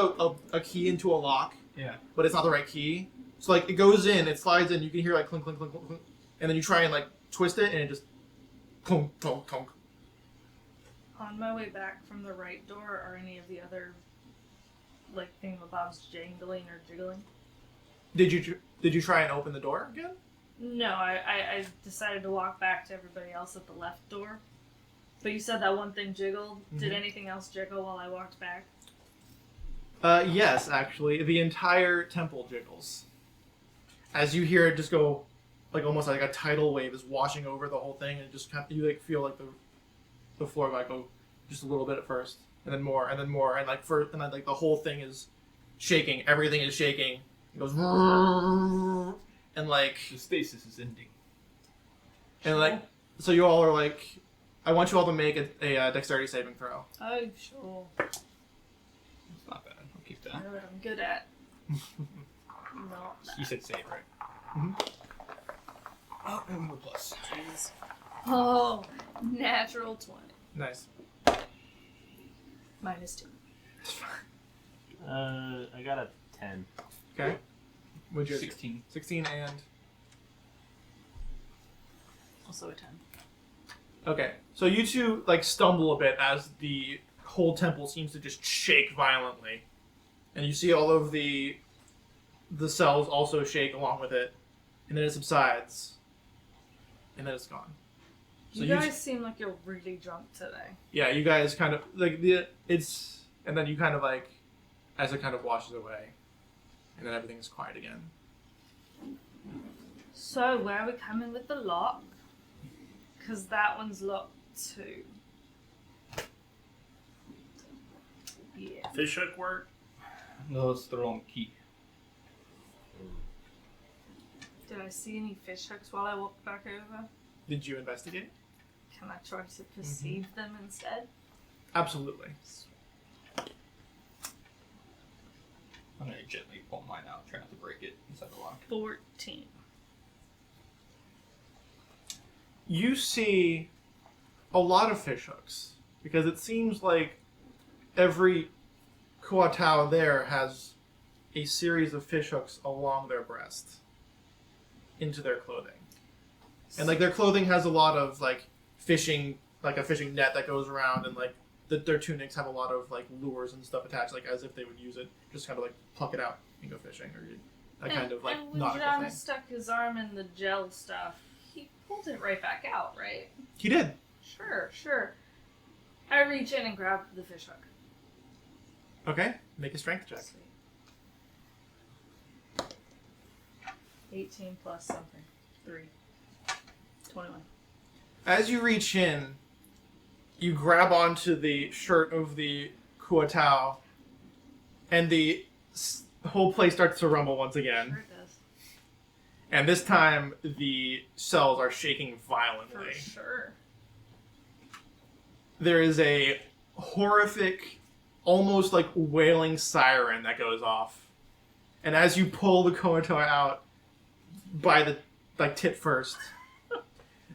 a key into a lock? Yeah. But it's not the right key? So like, it goes in, it slides in, you can hear like clunk, clunk, clunk, clunk, clunk, and then you try and like twist it, and it just clunk, clunk, clunk. On my way back from the right door, are any of the other, like, thingamabobs jangling or jiggling? Did you try and open the door again? No, I decided to walk back to everybody else at the left door. But you said that one thing jiggled. Did anything else jiggle while I walked back? Yes, actually. The entire temple jiggles. As you hear it just go, like almost like a tidal wave is washing over the whole thing, and just kind of, you like feel like the floor might go just a little bit at first, and then more, and then more, and then like the whole thing is shaking. Everything is shaking. It goes, and like the stasis is ending. And like, so you all are like, I want you all to make a dexterity saving throw. Oh, sure. It's not bad. I'll keep I that. know what I'm good at. Not that. You said save, right? Oh, and more plus. Jeez. Oh, natural 20. Nice. -2. I got a 10. Okay. What'd you 16. 16 and... Also a 10. Okay. So you two, like, stumble a bit as the whole temple seems to just shake violently. And you see all of the cells also shake along with it. And then it subsides. And then it's gone. So You guys seem like you're really drunk today. Yeah, you guys kind of, like, and then you kind of, like, as it kind of washes away. And then everything's quiet again. So, where are we coming with the lock? Because that one's locked too. Yeah. Fish hook work? No, it's the wrong key. Did I see any fish hooks while I walked back over? Did you investigate? Can I try to perceive them instead? Absolutely. I'm gonna gently pull mine out, try not to break it inside the lock. 14. You see a lot of fish hooks, because it seems like every Kuatao there has a series of fish hooks along their breast into their clothing. And like their clothing has a lot of like fishing, like a fishing net that goes around, and like their tunics have a lot of like lures and stuff attached, like as if they would use it, just kind of like pluck it out and go fishing, or that kind of like and when nautical John thing. stuck his arm in the gel stuff, he pulled it right back out, right? He did. Sure. I reach in and grab the fish hook. Okay, make a strength check. Sweet. 18 plus something. 3. 21. As you reach in, you grab onto the shirt of the Kuatao, and the the whole place starts to rumble once again. Sure it does. And this time, the cells are shaking For violently. sure. There is a horrific, almost like wailing siren that goes off. And as you pull the comatose out by the tip first,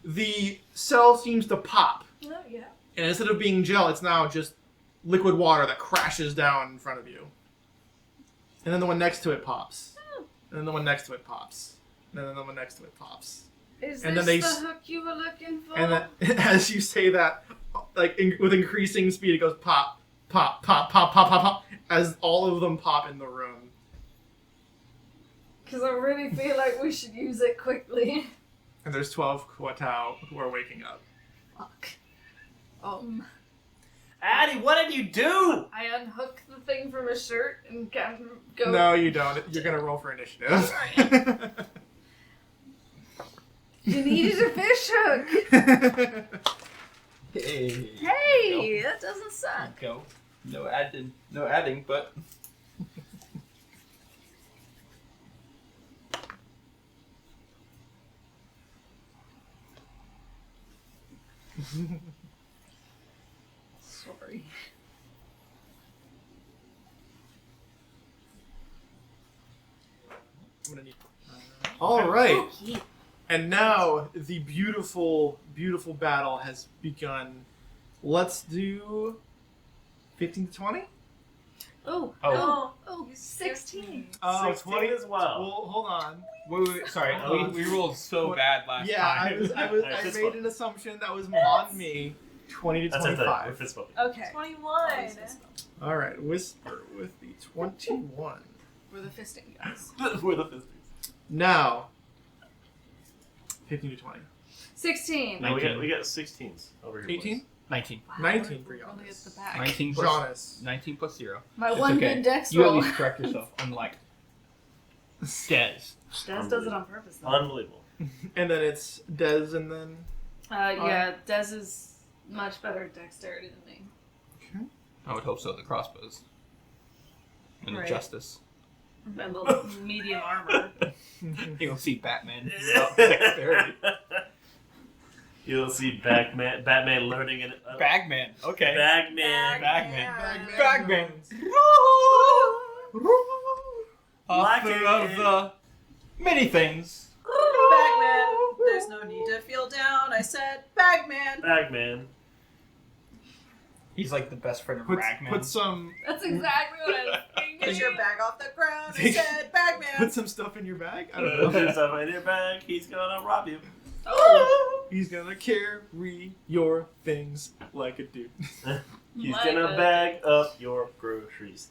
the cell seems to pop. Oh, yeah. And instead of being gel, it's now just liquid water that crashes down in front of you. And then the one next to it pops. And then the one next to it pops. And then the one next to it pops. Is And this then they the s- hook you were looking for? And then, as you say that, with increasing speed, it goes pop, pop, pop, pop, pop, pop, pop, as all of them pop in the room. Because I really feel like we should use it quickly. And there's 12 Kuatao who are waking up. Fuck. Addie, what did you do? I unhook the thing from his shirt and can go. No, you don't. You're gonna roll for initiative. You needed a fish hook. Hey. Hey, that doesn't suck. Go. No adding, but Sorry. All right. And now the beautiful, beautiful battle has begun. Let's do 15 to 20? Oh. Oh. Oh, 16. 16 as well. Well, hold on. wait. Sorry, Hold on. we rolled so bad last Yeah, time. I Fist made bump. an assumption that was on me. 20 to That's it. We're 25. fist bumping. Okay. 21. All right, Whisper with the 21. We're the fisting guys. We're the fist. Now, 15 to 20. 16. No, we 19. got 16s over here. 18? 19. 19 for We're really at Giannis. the back. 19 plus Jonas. 19 plus 0. My It's one okay. good dex You at roll. least correct yourself, unlike Des. Des does it on purpose, though. Unbelievable. And then it's Dez and then... Yeah, Des is much better at dexterity than me. Okay. I would hope so, the crossbows. And the Right. justice. And the medium armor. You'll see Batman. without dexterity. You'll see Batman learning in Bagman. Okay. Bagman. Bagman. Bagman. Author Like of it. the many things. Bagman. There's no need to feel down. I said Bagman. Bagman. He's like the best friend of Put Ragman. some That's exactly what I was thinking. Get your bag off the ground. I said Bagman. put some stuff in your bag. I don't know. There's something in your bag. He's gonna rob you. Oh. He's gonna carry your things like a dude. He's Like gonna a- bag up your groceries.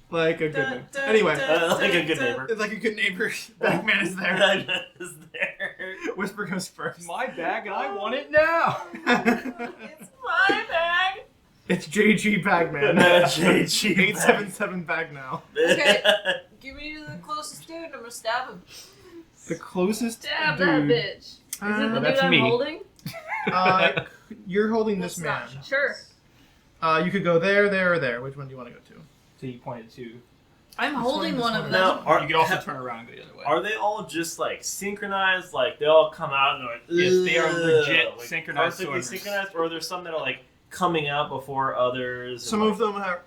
Like a good neighbor. Anyway, Like a good neighbor. it's like a good neighbor. Bagman is there. Bagman is there. Whisper goes first. My bag and I want it now. It's my bag. It's JG Bagman. JG 877 bag now. Okay. Give me the closest dude. I'm gonna stab him. The closest Stab dude. that bitch. Is it the Uh, dude that's I'm me. holding? You're holding this That's man. not Sure. You could go there, there, or there. Which one do you want to go to? So you pointed to. I'm holding one of them. Now, You could also turn around and go the other way. Are they all just like synchronized? Like they all come out and they're like, Yes, they are "Ugh," legit like, synchronized perfectly swimmers. synchronized, or are there some that are like coming out before others? Some of them have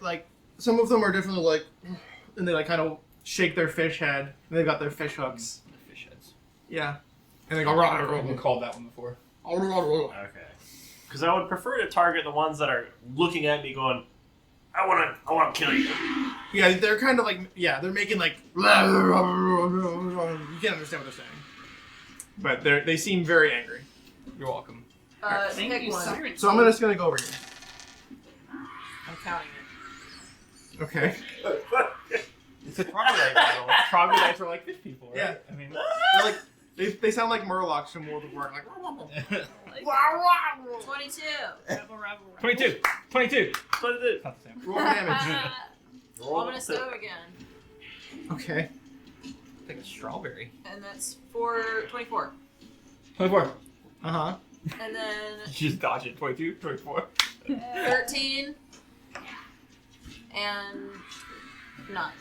some of them are definitely like, and they like kind of shake their fish head, and they've got their fish hooks. The fish heads. Yeah, and they go rah, rah, We rah, called that one before. rah, rah, rah. Okay. Because I would prefer to target the ones that are looking at me, going, "I want to kill you." Yeah, they're kind of like they're making like you can't understand what they're saying, but they seem very angry. You're welcome. Thank Pick you, one. Siren. So I'm just gonna go over here. I'm counting it. Okay. It's a troglodyte battle. Troglodytes are like fish people, right? Yeah. I mean, They're like they sound like Murlocs from World of Warcraft. Like 22. 22. 22. What is it? Not the same. roll for damage. Roll I'm gonna the- stab again. Okay. Like a strawberry. And that's for 24. 24. Uh huh. And then You just dodge it. 22, 24. 13. And 9.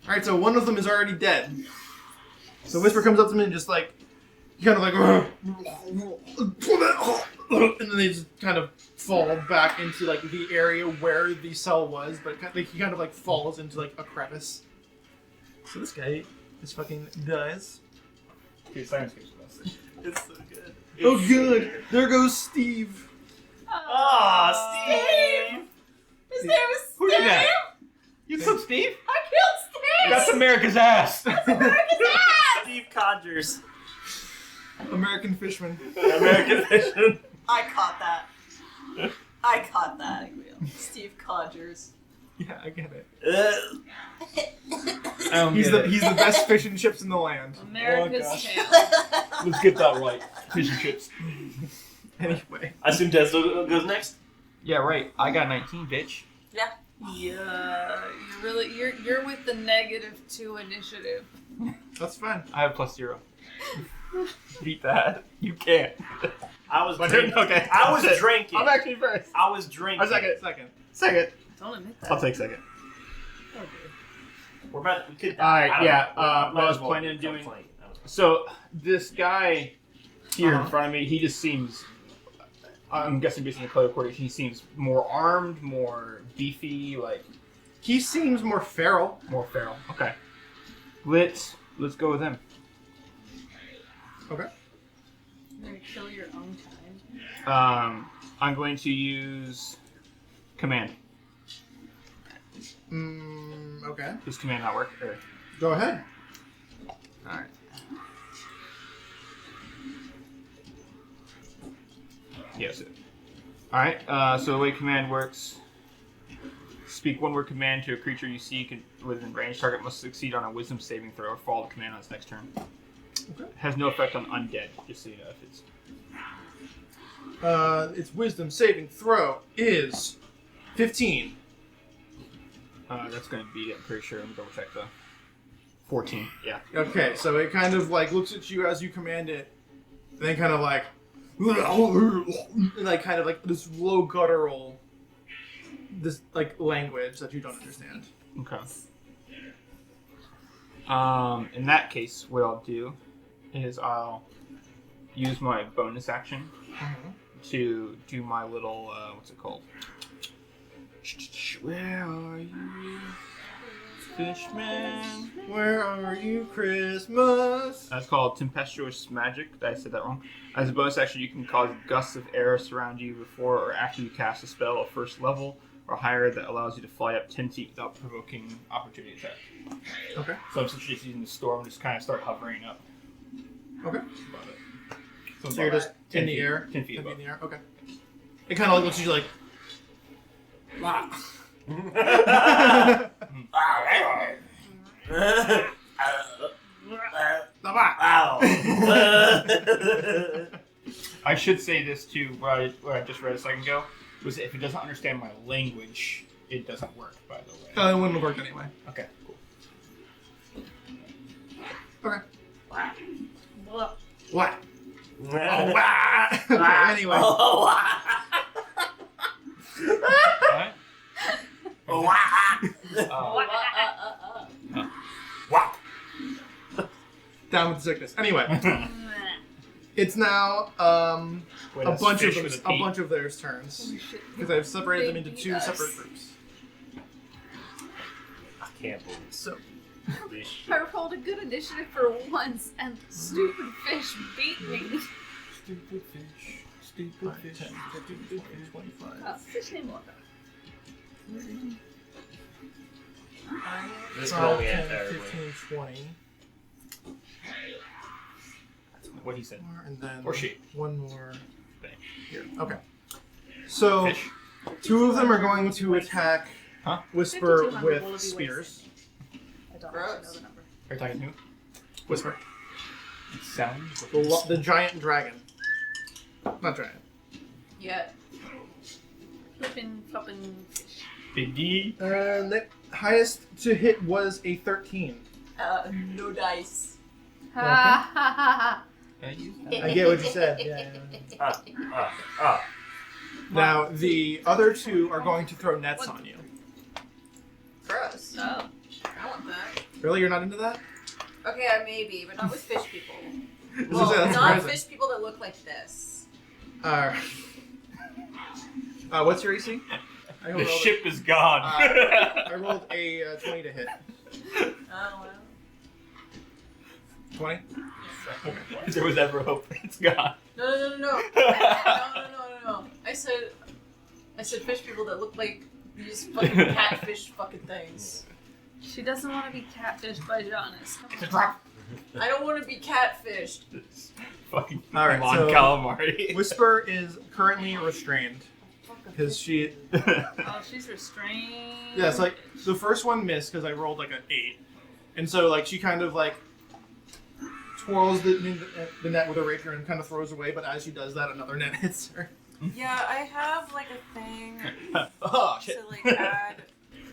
Alright, so one of them is already dead. So Whisper comes up to me and just like, he kind of like, and then they just kind of fall back into like the area where the cell was, but he kind of like falls into like a crevice. So this guy just fucking dies. Dude, Sirenscape's the best. It's so good. Oh good, there goes Steve. Aw, Steve! His name is Steve. Who did that? You killed Steve? I killed Steve. That's America's ass. Steve Codgers. American Fishman. American Vision. I caught that. I caught that. Steve Codgers. Yeah, I get it. I don't He's get it. the best fish and chips in the land. America's gosh. tail. Let's get that right. Fish and chips. Anyway. I assume Tesla goes next. Yeah, right. I got 19, bitch. Yeah, you're with the -2 initiative. That's fine. I have +0. Beat that. You can't. I was But drinking. okay. I was drinking. I'm actually first. I was drinking. Second. Don't admit that. I'll take second. We're about. We could. Alright, I don't yeah, know. what I was planning on doing- So this guy here in front of me, he just seems. I'm guessing based on the color coordination, he seems more armed, more beefy, like He seems more feral. more feral. Okay. Let's go with him. Okay. You're gonna kill your own kind. I'm going to use command. Okay. Does command not work? Or... Go ahead. All right. Yes. All right. So the way command works: speak one word command to a creature you see within range. Target must succeed on a Wisdom saving throw or follow the command on its next turn. Okay. Has no effect on undead. Just so you know, if it's Its wisdom saving throw is 15. that's going to be. I'm pretty sure. Let me double check though. 14. Yeah. Okay, so it kind of like looks at you as you command it, then kind of like, like kind of like this low guttural, this like language that you don't understand. Okay. In that case, what I'll do is I'll use my bonus action to do my little, what's it called? Where are you, Fishman? Where are you, Christmas? That's called Tempestuous Magic. I said that wrong. As a bonus action, you can cause gusts of air surround you before or after you cast a spell at first level or higher that allows you to fly up 10 feet without provoking opportunity attack. Okay. So I'm essentially just using the storm to just kind of start hovering up. Okay. Above it. So you're just 10 in the feet. air? 10 feet 10 feet above. in the air? Okay. It kind of like looks at you like, wow. I should say this too, what I just read a second ago, was if it doesn't understand my language, it doesn't work, by the way. It wouldn't have worked anyway. Okay, cool. Okay. Blah. What? Oh, wow. Okay, anyway. What? Down with the sickness. Anyway, it's now Wait, a that's bunch of fish with them, a P? a bunch of theirs turns because I've separated them into two separate groups. I can't believe So this shit. I rolled a good initiative for once, and stupid fish beat me. stupid fish, stupid fish, 10, 15, 20, 25. Oh, fish named Walker. This could only 10, end terribly. 15, 20. What he said. More, and then Or she. one more Thing. here. Okay. So Fish. two of them are going to attack Huh? Whisper 5200 will it be with wasted? spears. I don't Gross. actually know the number. Are you talking who? Whisper. Sounds. The giant dragon. Not giant. Yeah. Flippin' floppin' fish. Big D. And the highest to hit was a 13. No dice. Ha ha ha Can I use that? I get what you said. Yeah. Now the other two are going to throw nets on you. Gross. Oh. I want that. Really? You're not into that? Okay, I may be, but not with fish people. That's Well, not surprising. fish people that look like this. What's your AC? I The ship is gone. I rolled a 20 to hit. Oh, well. 20? If there was ever hope, it's gone. No. I said fish people that look like these fucking catfish fucking things. She doesn't want to be catfished by Jonas. It's a drop. I don't want to be catfished. Fucking All right, Mon so- Calamari. Whisper is currently restrained because she. Oh, she's restrained. Yeah, it's like the first one missed because I rolled like an 8, and so like she kind of like twirls the net with her rapier and kind of throws away. But as she does that, another net hits her. Yeah, I have like a thing Oh, shit. to like add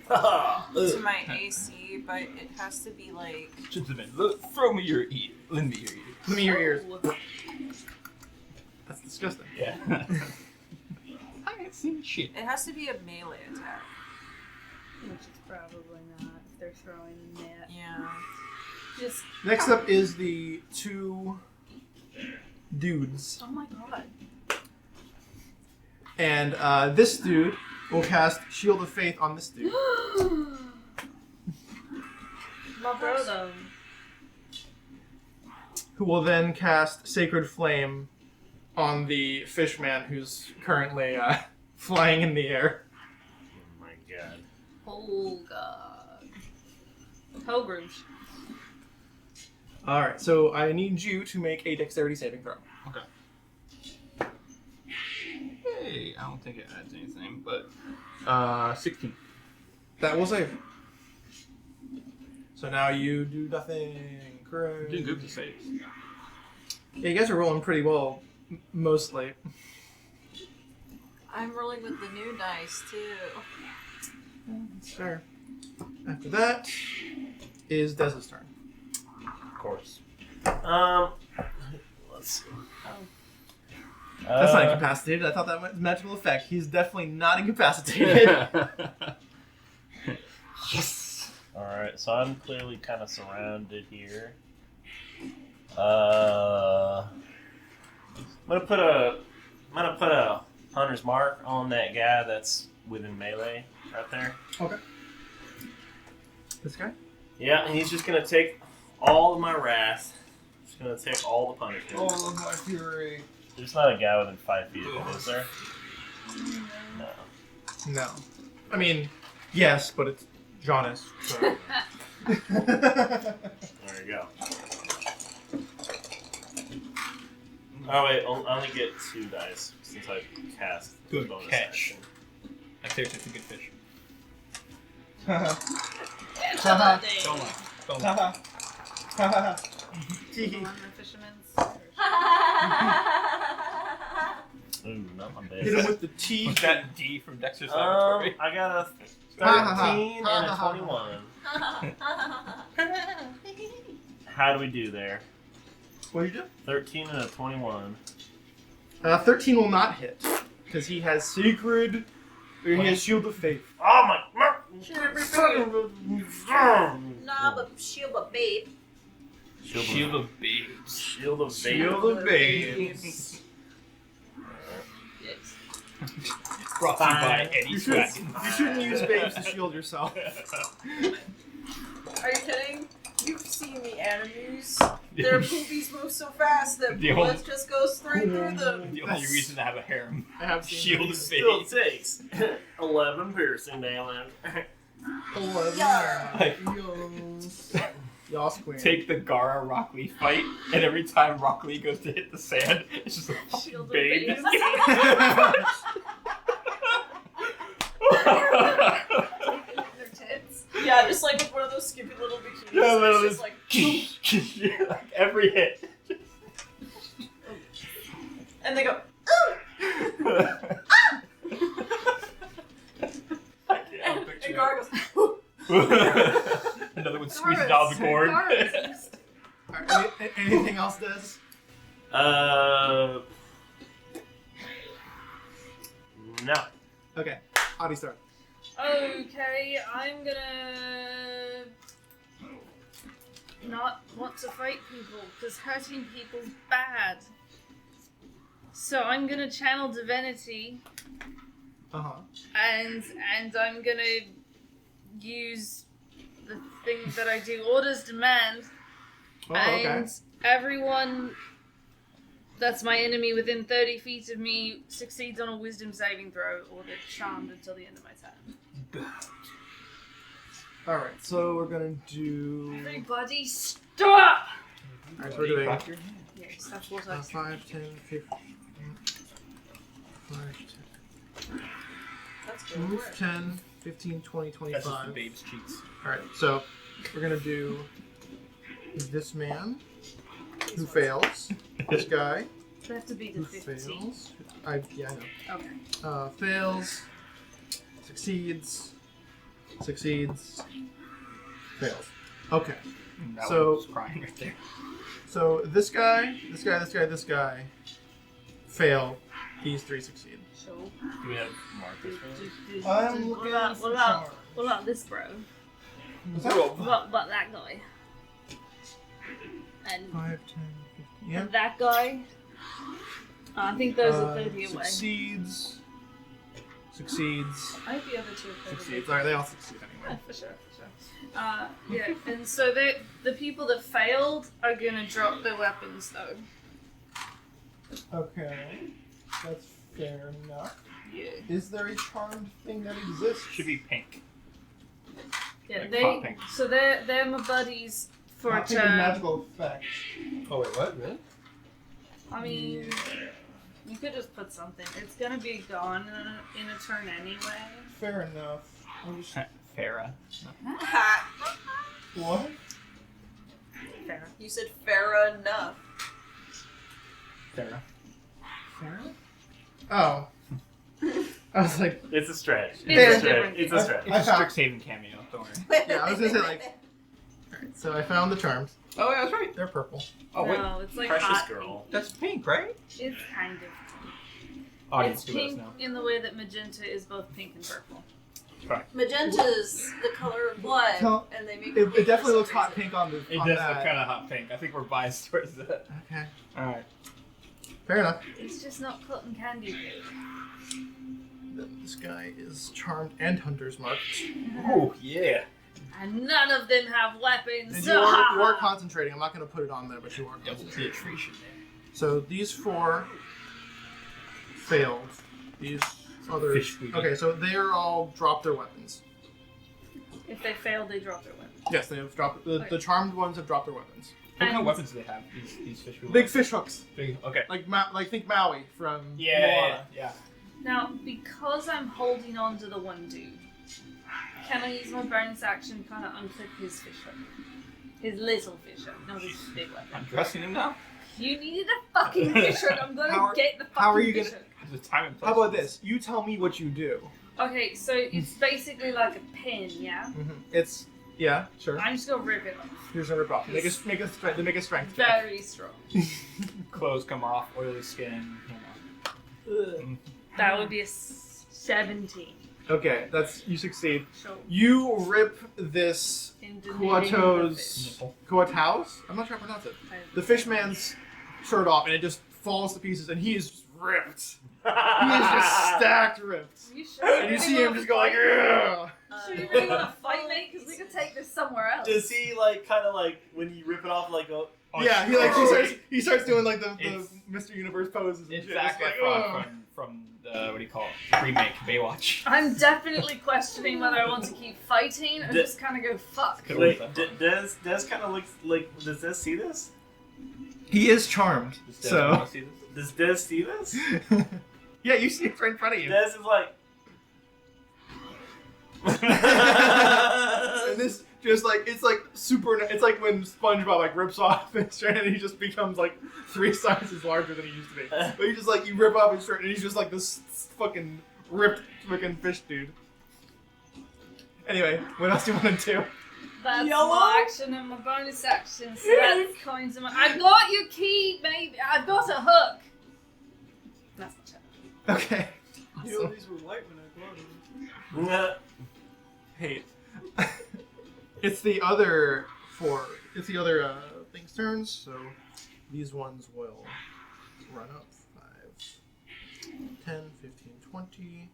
to my AC, but it has to be like. Gentlemen, throw me your ear. Lend me your ear. Give me your ears. Oh. That's disgusting. Yeah. I ain't seen shit. It has to be a melee attack. Which is probably not if they're throwing a net. Yeah. Just. Next up is the 2 dudes, Oh my god. and this dude will cast Shield of Faith on this dude. Throw them. Who will then cast Sacred Flame on the fishman who's currently flying in the air. Oh my god. Oh god. Pilgrims. Alright, so I need you to make a dexterity saving throw. Hey, I don't think it adds anything, but 16. That will save. So now you do nothing. Correct. Doing good to saves. Yeah, you guys are rolling pretty well, mostly. I'm rolling with the new dice too. Sure. After that is Dez's turn. Of course. Let's see. That's not incapacitated. I thought that was magical effect. He's definitely not incapacitated. Yes. Alright, so I'm clearly kind of surrounded here. I'm gonna put a hunter's mark on that guy that's within melee right there. Okay. This guy? Yeah, and he's just gonna take all of my wrath. Just gonna take all the punishment. All of my fury. There's not a guy within 5 feet of it, is there? No. No. I mean, yes, but it's Jonas. So. There you go. Oh wait, I only get 2 dice since I cast the Good bonus catch. action. I think it's a good fish. It's a day. Don't laugh. Don't Ha laugh. ha. Ha ha. On the fisherman's. Ooh, not my Hit him best. with the teeth. Was that D from Dexter's Laboratory? I got a Ha, ha, ha. 13 and Ha, a ha, ha. 21. How do we do there? What do you do? 13 and a 21. 13 will not hit because he has sacred. Or he has shield of faith. Oh my! Nah, but shield a babe. Shield of Babes. Shield of Faith. Shield of babes. Brought to you by Eddie You Swag. shouldn't use babes to shield yourself. Are you kidding? You've seen the animes. Their boobies move so fast that The bullets just go straight through them. The only reason to have a harem. I have seen Shield of Still Babes. takes 11 piercing damage. Like, Yas queen. take the Gara Rock Lee fight, and every time Rock Lee goes to hit the sand, it's just a fucking Shield of babe. babes. Their tits. Yeah, just like with one of those skimpy little bikinis. Yeah, and little it's just like, like every hit. and they go, I can't picture and it. Gar goes, Another one squeezes out of the cord. Alright, anything else, Des? No. Okay. Adi, start. Okay, I'm gonna not want to fight people because hurting people's bad. So I'm gonna channel divinity, and I'm gonna use the thing that I do, orders demand, and everyone that's my enemy within 30 feet of me succeeds on a wisdom saving throw, or they're charmed until the end of my turn. Alright, so we're gonna do... Everybody stop! Alright, so we're doing Yes, that's what I 5, 10, 15... 5, 10... That's good. Move 10, 15, 20, That's just the 25. babe's cheeks. Alright, so we're gonna do this man who fails, this guy They have to be who the 15. fails. I know. Okay. Fails, succeeds, fails. Okay, That So- one was crying right there. so this guy, fail. These 3 succeed. So, Do we have markers for this? I'm what looking about, for what about this bro? charm. What about that guy? And 5, 10, 15. Yeah. that guy? I think those are 30 away. Succeeds. I think the other two are probably. Succeeds. Alright, they all succeed Oh, anyway. for sure. Yeah, and so the people that failed are gonna drop their weapons though. Okay, that's fair enough. Yeah. Is there a charmed thing that exists? Should be pink. Yeah, Like they. hot pink. So they're my buddies for a Not taking turn. magical effect. Oh wait, what? Really? I mean, you could just put something. It's gonna be gone in a turn anyway. Fair enough. I'm just... Farah. What? Fair. You said fair enough. Farah. Fair? Oh. I was like, It's a stretch. It's a It's a stretch. different It's a stretch. It's a Strixhaven cameo, don't worry. yeah, I was gonna say like. Alright, so I found the charms. Oh, yeah, that's right. They're purple. Oh, wait. No, it's like Precious hot girl. That's pink, right? pink. It's kind of. Audience, It's do let us pink know. in the way that magenta is both pink and purple. Magenta's the color of blood, Tell- and they make It pink for definitely some looks hot reason. pink on the. It on does that. look kind of hot pink. I think we're biased towards that. Okay. Alright. Fair enough. It's just not cotton candy. Then this guy is charmed and hunter's marked. Oh, yeah. And none of them have weapons. And you are concentrating. I'm not going to put it on there, but you are Double concentrating. the attrition there. So these 4 failed. These others. Fish food. Okay, so they are all dropped their weapons. If they fail, they drop their weapons. Yes, they have dropped. The Okay. charmed ones have dropped their weapons. What kind of And- weapons do they have, these fish food? Big fish hooks, Big, okay. like think Maui from Yeah, Moana. yeah. Now, because I'm holding on to the one dude, can I use my bonus action to kind of unclip his fish hook? His little fish hook, not his big I'm weapon. dressing him now. You needed a fucking fish hook. I'm gonna How are- get the fucking how are you fish gonna- hook. There's a time and place. How about this? You tell me what you do. Okay, so it's basically like a pin, yeah? It's yeah, sure. I'm just gonna rip it off. Here's a rip off. Make a strength check. Very strong. Clothes come off, oily skin, you know. That would be a 17. Okay, you succeed. So, You rip this into the fish. Kuato's? I'm not sure how to pronounce it. The fishman's shirt off, and it just falls to pieces, and he is just ripped. He is just stacked ripped. You sure And you see him just go like, "Ugh." Sure you really want to fight, mate? Because we could take this somewhere else. Does he like kind of like when you rip it off like a? Yeah, he starts doing like the It's- Mr. Universe poses and It's shit. Zac It's like, Efron "Ugh." from the, what do you call it? Remake, Baywatch. I'm definitely questioning whether I want to keep fighting or just kind of go fuck. Could Like, work does kind of look like? Does Des see this? He is charmed. Does Des So wanna see this? Does Des see this? yeah, you see it right in front of you. Des is like. And this just like it's like super. It's like when SpongeBob like rips off his shirt and he just becomes like 3 sizes larger than he used to be. But he just like you rip off his shirt and he's just like this fucking ripped fucking fish dude. Anyway, what else do you want to do? That's Yellow? my action and my bonus action, so that's coins in my. I got your key, baby. I got a hook. That's not check. Okay. You know, these were white when I bought them. Hey, it's the other 4 it's the other thing's turns, so these ones will run up 5, 10, 15, 20.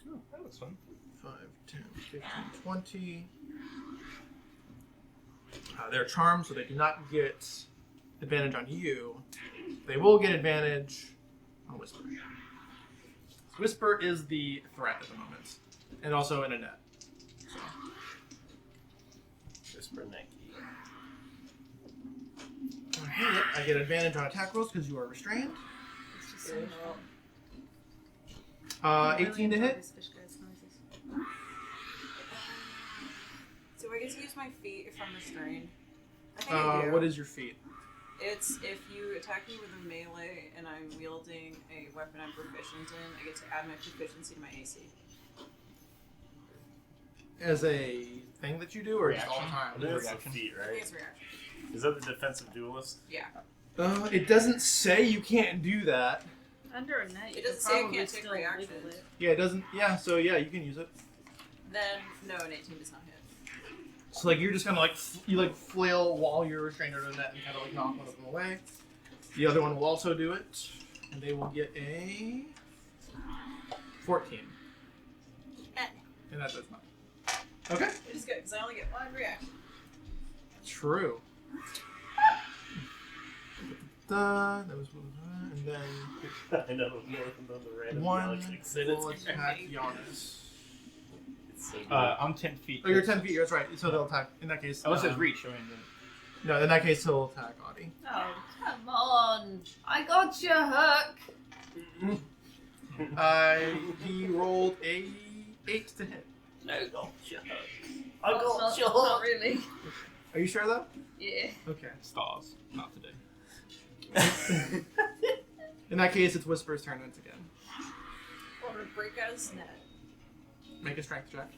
Oh, that looks fun. 5, 10, 15, 20. They're charmed, so they do not get advantage on you. They will get advantage on Whisper. Whisper is the threat at the moment, and also in a net. So. Whisper Necky. Okay, yep, I get advantage on attack rolls because you are restrained. It's just so I 18 to enjoy hit. these fish guys' noises. Do I get to use my feet if I'm restrained? I think I do. What is your feat? It's if you attack me with a melee and I'm wielding a weapon I'm proficient in, I get to add my proficiency to my AC. As a thing that you do, or just all the time? It is a Reaction. feat, I think right? it's reaction. Is that the defensive duelist? Yeah. It doesn't say you can't do that. Under a net, you It could doesn't say I probably can't take still reactions. wiggle it. Yeah, it doesn't. Yeah, so yeah, you can use it. Then, no, an 18 does not hit. So like you're just kind of like you like flail while you're restrained under the net and kind of like knock one of them away. The other one will also do it, and they will get a 14. And that does not. Okay. It is good, because I only get one reaction. True. That was and then I know, more than the random one Galaxy said will it's attack great. Giannis. It's so good. I'm 10 feet. Oh, you're 10 feet. That's right. So they'll attack. In that case, Unless it's reach. I mean, no. In that case, he'll attack Audie. Oh, come on. I got your hook. He rolled a 8 to hit. I got your hook. I got Not- your Not hook. really. Are you sure though? Yeah. Okay. stars. Not today. In that case, it's Whisper's turn once again. Or to break out his net. Make a strength check.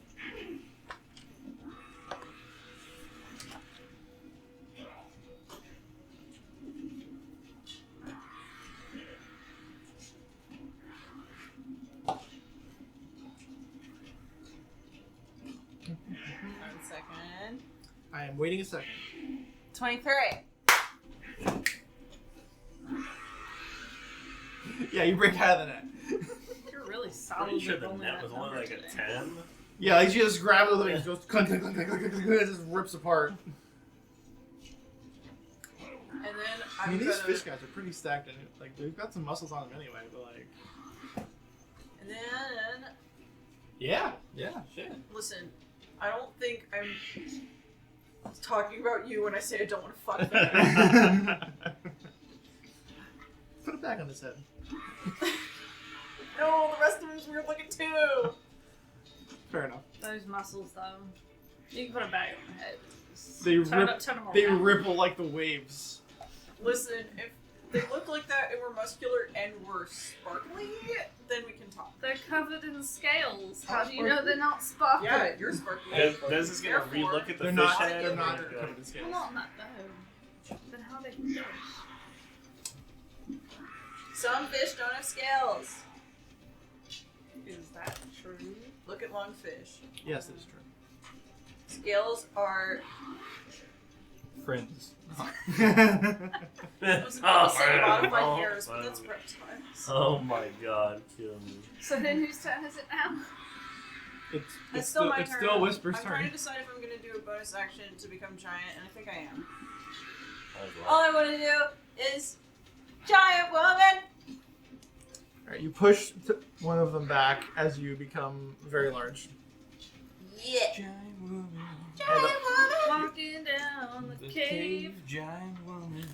One second. I am waiting a second. 23. Yeah, you break out of the net. You're really solid. Pretty sure with the only net that was only number like a today. 10. Yeah, like she just grabs it and it goes clunk, clunk, clunk, clunk, clunk, clunk, clunk, it just rips apart. And then I I'm mean, these gonna... fish guys are pretty stacked and like they've got some muscles on them anyway, but like. And then... Yeah. Shit. Listen, I don't think I'm talking about you when I say I don't want to fuck them. Put it back on his head. No, the rest of him's weird looking too. Fair enough. Those muscles, though. You can put a bag on my head. Just They turn rip- them They around. ripple like the waves. Listen, if they look like that and were muscular and were sparkly, then we can talk. They're covered in scales. How do you know they're not sparkly? Yeah, you're sparkly. Des is gonna Therefore, relook at the They're fish not. head. They're and not like, covered in Well, scales. not in that though. Then how they can fish? Some fish don't have scales. Is that true? Look at lungfish. Yes, it is true. Scales are... Friends. I was about to say modified hairs, but that's reptiles. Oh my god, kill me. So then whose turn is it now? It's still my it's turn. still Whisper's I'm trying to turn. decide if I'm going to do a bonus action to become giant, and I think I am. That was All wrong. I want to do is giant woman! Alright, you push one of them back as you become very large. Yeah! Giant woman. Giant woman! Walking down the cave. Giant woman.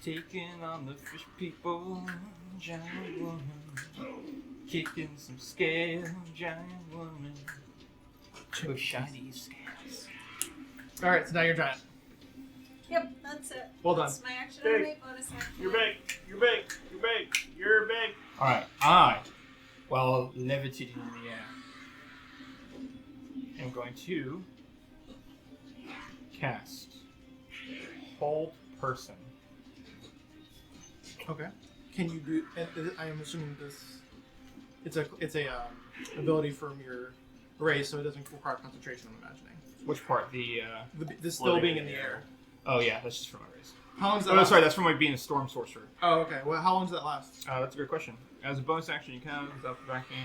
Taking on the fish people. Giant woman. Kicking some scale. Giant woman. With shiny scales. Alright, so now you're giant. Yep, that's it. Well done. That's my action. Big. I made bonus action. You're big. You're big. You're big. You're big. Alright, I, while levitating in the air, am going to cast Hold Person. Okay. Can you do? And I am assuming this. It's a ability from your race, so it doesn't require concentration. I'm imagining. Which part? The The still Floating being in in the the air. Oh yeah, that's just from my race. How long does that Oh, last? sorry, that's from my being a storm sorcerer. Oh, okay. Well, how long does that last? That's a good question. As a bonus action, you can without backing.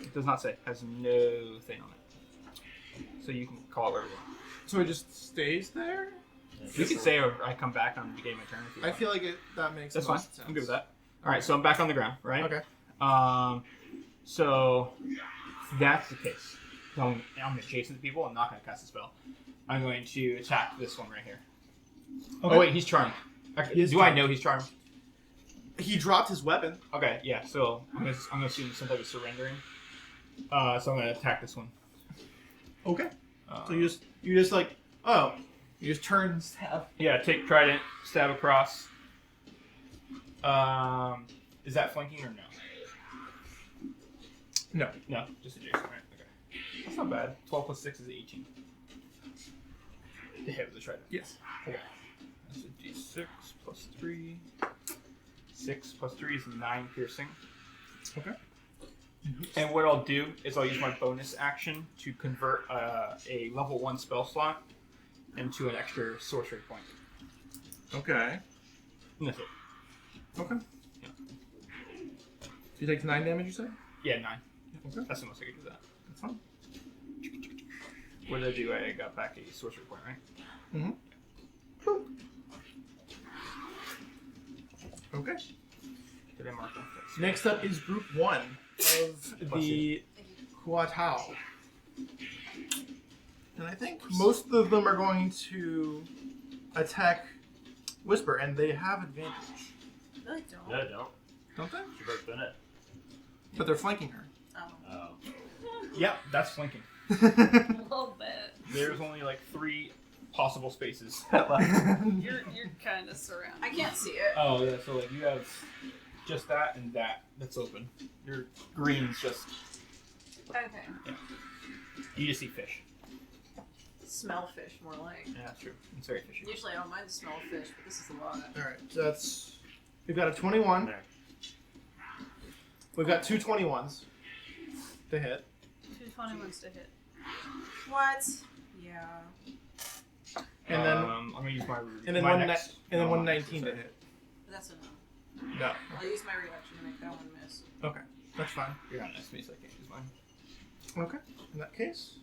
It does not say. Has no thing on it. So you can call it whatever you want. So it just stays there? You can say I come back on the beginning of my turn if you I want. feel like that makes That's the fine. most sense. I'm good with that. All right, so I'm back on the ground, right? Okay. So if that's the case. I'm adjacent to people. I'm not going to cast a spell. I'm going to attack this one right here. Okay. Oh wait, he's charmed. Okay. He is Do I charmed. know he's charmed? He dropped his weapon. Okay, yeah. So I'm gonna assume some type of surrendering. So I'm gonna attack this one. Okay. So you just like, oh, you just turn and stab. Yeah, take trident, stab across. Is that flanking or no? No. No, just adjacent. Right. Okay. That's not bad. 12 plus 6 is 18. To hit with the trident. Yes. Okay. That's a d6 plus 3. 6 plus 3 is 9 piercing. Okay. And what I'll do is I'll use my bonus action to convert a level 1 spell slot into an extra sorcery point. Okay. And that's it. Okay. Yeah. So you take 9 damage, you said? Yeah, 9. Okay. That's the most I can do that. That's fine. What did I do? I got back a sorcery point, right? Mm-hmm. Okay. Did I mark that? Next up is Group 1 of the Huatao. And I think most of them are going to attack Whisper, and they have advantage. No, I don't. No, don't. Don't they? She broke Bennett. But they're flanking her. Oh. Yep, that's flanking. A little bit. There's only like 3 possible spaces. You're kind of surrounded. I can't see it. Oh, yeah, so like you have just that and that's open. Your green's just, Okay. you just see fish. Smell fish, more like. Yeah, that's true. It's very fishy. Usually I don't mind the smell of fish, but this is a lot. Alright, so that's... We've got a 21. There. We've got 2 21s to hit. 221s to hit. What? Yeah. And then I'm gonna use my and then my one next. and then no, 119 to hit. That's a no. No. I'll use my reaction to make that one miss. Okay. That's fine. You're not next to me, so I can't use mine. Okay. In that case,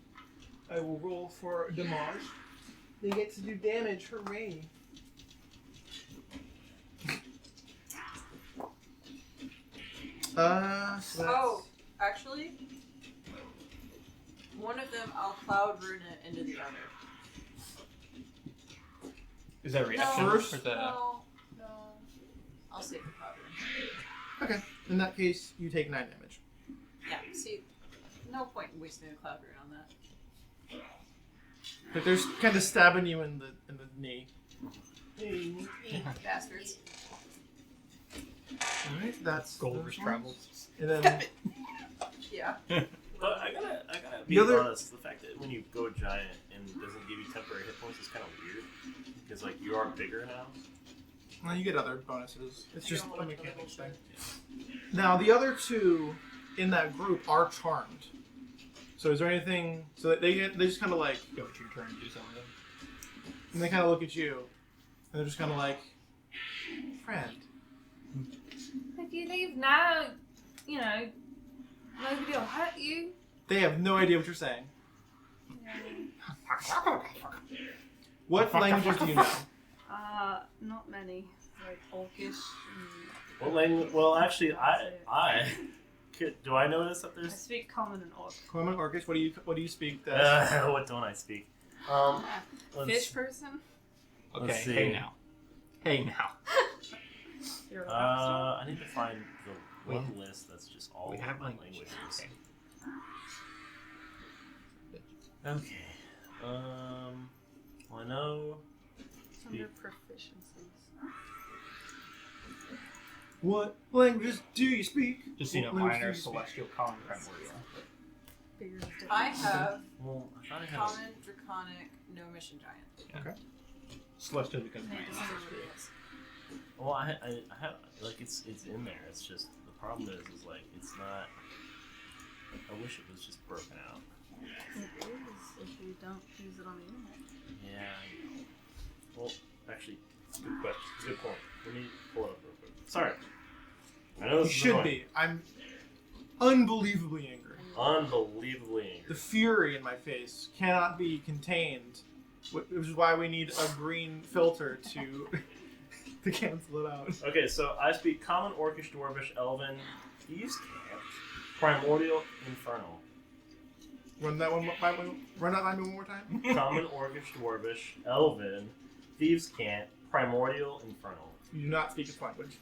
I will roll for damage. They get to do damage. Hooray. So Oh, actually, one of them I'll cloud rune it into the other. Is that a reaction? No, Or is that no. I'll save the cloud rune. Okay. In that case, you take 9 damage. Yeah, see, no point in wasting a cloud rune on that. But they're kind of stabbing you in the knee. Bastards. Alright, that's Gulliver's those ones. Travels? And then Yeah. But I gotta be The other- honest. The fact that when you go giant and it doesn't give you temporary hit points is kind of weird because like you are bigger now. well, you get other bonuses. It's You just don't a want mechanics to thing. Now, the other 2 in that group are charmed. So is there anything... So they just kind of like... Go to your turn and do something with them. And they kind of look at you. And they're just kind of like... Friend. If you leave now, nobody will hurt you. They have no idea what you're saying. What languages do you know? Not many. Like Orcish. What language? Well, actually, do I know this? That I there's speak Common and Orc. Common Orcish. What do you speak? That what don't I speak? Let's- Fish person. Okay, Let's see. hey now. Hey now. You're a lobster. I need to find the one list that's just all We of have my languages. languages. Okay. Okay. Well, I know. It's under proficiencies. What languages do you speak? Just so you know, What mine languages are do you speak? celestial, common, primordial. Figures different. I have Well, I thought I had. common, draconic, no mission giant. Celestial because Yeah, mine it is doesn't celestial. Well, I have like it's in there. It's just the problem is like it's not. I wish it was just broken out. It is if you don't use it on the internet. Yeah. I know. Well, actually, good question. Good point. Let me pull it up real quick. Sorry. I know You this is should annoying. be. I'm unbelievably angry. Unbelievably The angry. fury in my face cannot be contained, which is why we need a green filter to to cancel it out. Okay, so I speak Common, Orcish, Dwarvish, Elven, Thieves Cant, Primordial, Infernal. Run that one by me. Run that by me one more time. Common, Orcish, Dwarvish, Elven, Thieves Cant, Primordial, Infernal. You do not speak its language.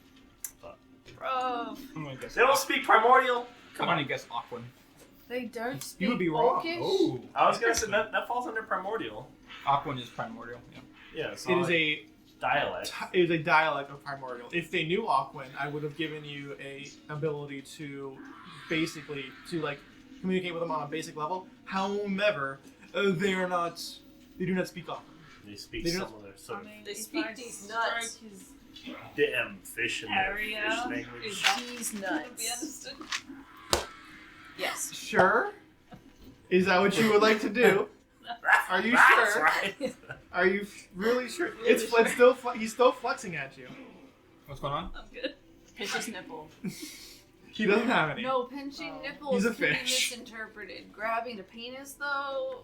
Bro, I'm gonna guess. They don't speak Primordial? I'm gonna guess Aquan. they don't speak You would be wrong. Orcish? Oh. I was gonna say that falls under Primordial. Aquan is primordial. Yeah. Yeah, so It is like a dialect. it is a dialect of Primordial. If they knew Aquan, I would have given you a ability to basically to like communicate with them on a basic level. However, they are not. They do not speak Aquan. They speak They some don't- of their sort of They if speak I these strike nuts. his damn fish in their area fish is language. These would be nuts. understood. Yes. Sure. Is that what you would like to do? Are you That's sure? right. Are you really sure? It's still he's still flexing at you. What's going on? I'm good. Pinch his nipple. He doesn't have any. No, pinching Oh. nipples He's a can be fish. misinterpreted. Grabbing the penis, though,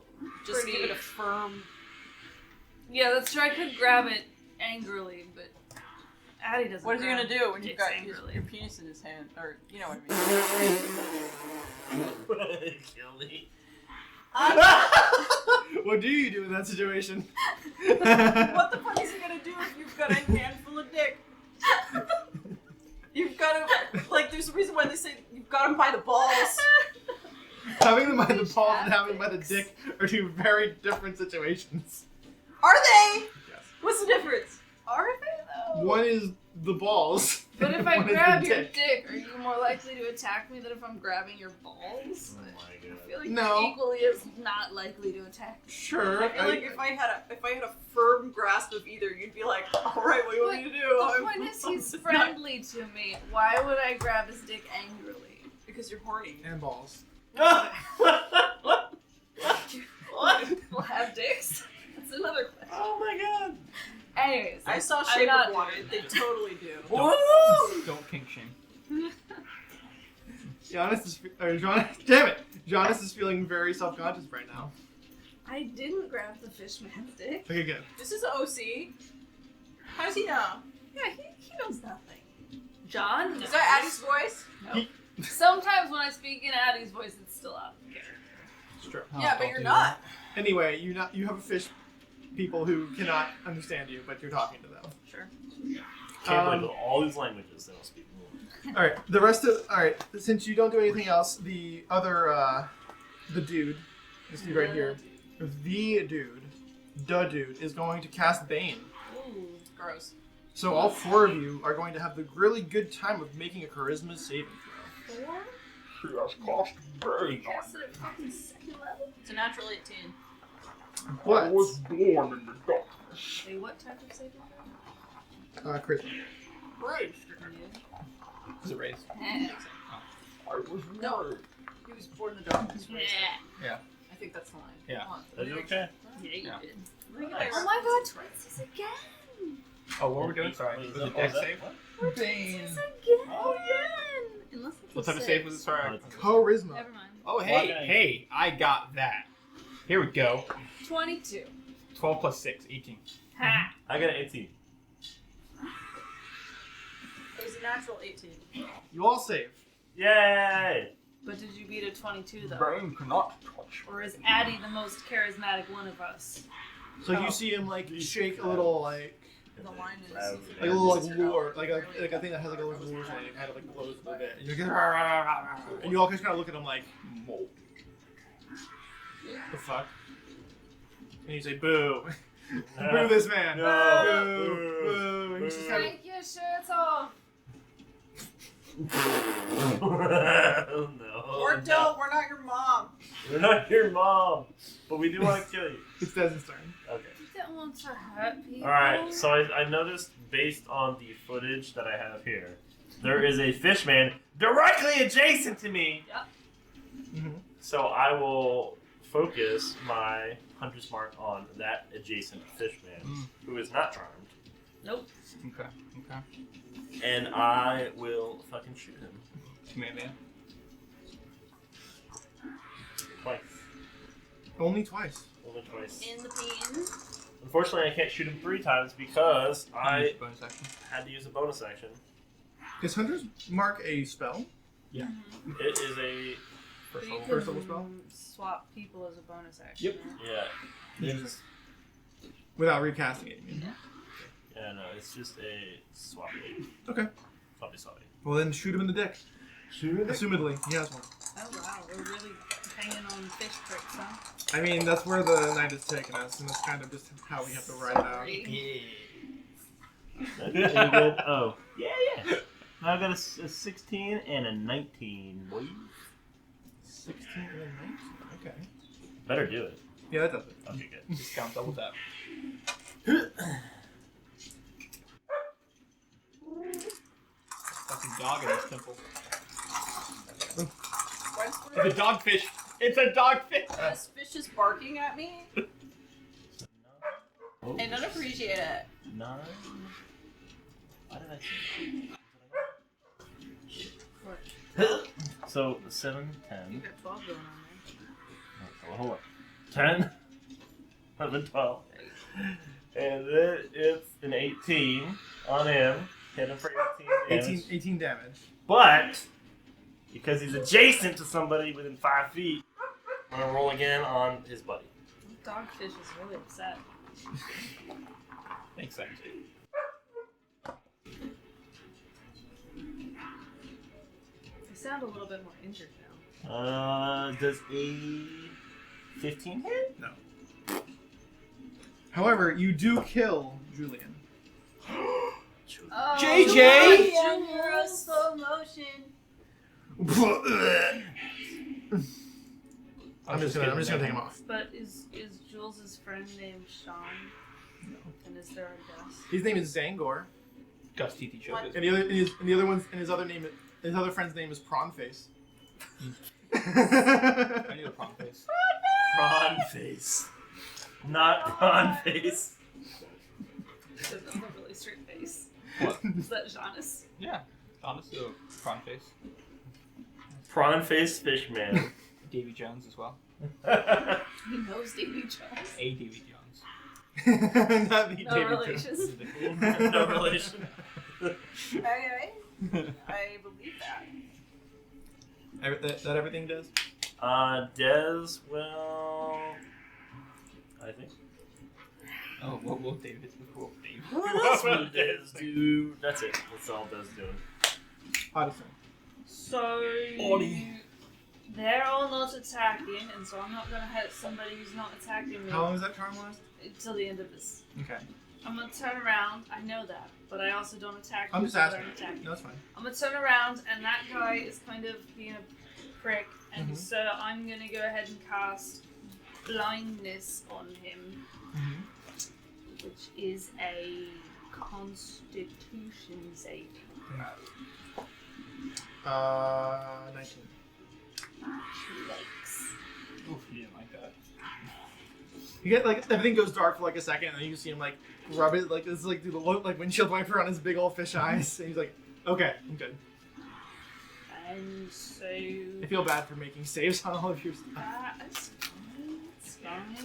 Just pretty... give it a firm. Yeah, that's true. I could grab it angrily, but Addie doesn't. What is he grab gonna do when you've dicks got angrily. your penis in his hand? Or, you know what I mean. Kill me. What do you do in that situation? What the fuck is he gonna do if you've got a handful of dick? You've got to, like, there's a reason why they say you've got him by the balls. Having them by the balls and having them by the dick are two very different situations. Are they? Yes. What's the difference? Are they though? One is the balls. But if I one is the grab your dick. dick, are you more likely to attack me than if I'm grabbing your balls? Oh my I god. feel like No. you're equally as not likely to attack me. Sure. I feel like if I had a firm grasp of either, you'd be like, all right, what do you want me to do? The point is, he's friendly to me. Why would I grab his dick angrily? Because you're horny. And balls. People have dicks? That's another question. Oh my god. Anyways, I saw I'm Shape not of Water. doing They that. totally do. Don't kink shame. Giannis is damn it. Giannis is feeling very self-conscious right now. I didn't grab the fishman's dick. Okay, good. This is OC. How does he know? Yeah, he knows nothing. John knows. Is that Addie's voice? No. Sometimes when I speak in Addie's voice, it's still out of character. It's true. Oh, Yeah, but don't you're do not. Anyway, you have a fish people who cannot understand you, but you're talking to them. Sure. Can't believe all these languages they don't speak. All right, the rest of since you don't do anything else, the other the dude, this dude right here, the dude is going to cast Bane. Ooh, gross. So all four of you are going to have the really good time of making a charisma saving throw. Four? She has cost very Cast it at fucking second level? It's a natural 18. What? born in the darkness. Wait, what type of saving throw? Charisma. Great. Is it raised? Yeah. I was No. He was born in the darkness. Yeah. I think that's the line. Yeah. Come on. Are you okay? Yeah, you Yeah. did. Nice. Oh my god, twinsies again! Oh, what were we doing? Sorry. What is Was that? it dex What is save? We're Bane. twinsies again! Oh, Unless it's What a type of save was it? Sorry. Charisma. Never mind. Oh, Why hey, not? hey, I got that. Here we go. 22. 12 plus 6, 18. Ha! I got an 18. It was a natural 18. You all save. Yay! But did you beat a 22 though? Brain cannot touch. Or is Addie the most charismatic one of us? So you see him like shake a little like The line is. a little like lure, like a thing that has like a little lure, and it kind of like glows a little bit. And, and you all just kind of look at him like, "Whoa, the fuck?" And you say, "Boo, boo this man, No. boo, boo." And he's just kind of, Take your shirts off! Oh no. Or don't, we're not your mom. We're not your mom, but we do want to kill you. it's Desmond's turn. Okay. You don't want to hurt people. Alright, so I noticed based on the footage that I have here, there is a fishman directly adjacent to me. Yep. Mm-hmm. So I will focus my Hunter's Mark on that adjacent fishman who is not charmed. Nope. Okay. And I will fucking shoot him. Command. Twice. Only twice. Only twice. In the pin. Unfortunately, I can't shoot him 3 times because I Bonus action. had to use a bonus action. Is Hunter's Mark a spell? Yeah. It is a... First You level. First level spell? can swap people as a bonus action. Yep. right? Yeah. It's, Without recasting it, you mean? yeah, no, it's just a swap. Okay. Swap. Well, then shoot him in the dick. Shoot him? Assumedly, he has one. Oh wow, we're really hanging on fish tricks, huh? I mean, that's where the night has taken us, and that's kind of just how we have to ride it out. Sorry. That's pretty good. Oh. Yeah. Now I got a 16 and a 19, boy. 16 and a 19? Okay. Better do it. Yeah, that does it. Okay, good. Discount double tap. Fucking dog in this temple. It's a dogfish. It's a dogfish. This fish is barking at me. Oh, I don't appreciate it. 9. Why did I say What? So 7, 10. You got 12 going on there. Hold on. 10, 11, 12. And then it's an 18 on him. Hit him for 18 damage. 18 damage. But, because he's adjacent to somebody within 5 feet, I'm going to roll again on his buddy. Dogfish is really upset. Makes sense. They sound a little bit more injured now. Does a 15 hit? No. However, you do kill Julian. Oh, JJ! Junior slow motion. I'm just gonna take him off. But is Jules' friend named Sean? No. And is there a Gus? His name is Zangor, Gus TT showed What? this. and the other one's and his other friend's name is Prawnface. I knew a prawn face. Prawn face. Not prawn face. Doesn't have a really straight face. What? Is that Jonas? Yeah. Honestly, a prawn face. Prawn face fishman. Davy Jones as well. He knows Davy Jones. A Davy Jones. Not the No David relations. No relation. Okay. I believe that. That everything does? Des will... I think. Oh, what will David? What will David? What else will Des do? That's it. That's all Des doing. Odyssey. So they're all not attacking, and so I'm not gonna hit somebody who's not attacking me How long does that charm last? until the end of this. Okay. I'm gonna turn around. I know that, but I also don't attack. I'm just people that asking. aren't attacking. No, it's fine. I'm gonna turn around, and that guy is kind of being a prick, and Mhm. so I'm gonna go ahead and cast blindness on him, which is a Constitution saving throw. 19. Yikes. Oof, he didn't like that. You get like everything goes dark for like a second, and then you can see him like rub it like this, like do the look like windshield wiper on his big old fish eyes, and he's like, "Okay, I'm good." And so I feel bad for making saves on all of your stuff. it's fine. It's fine.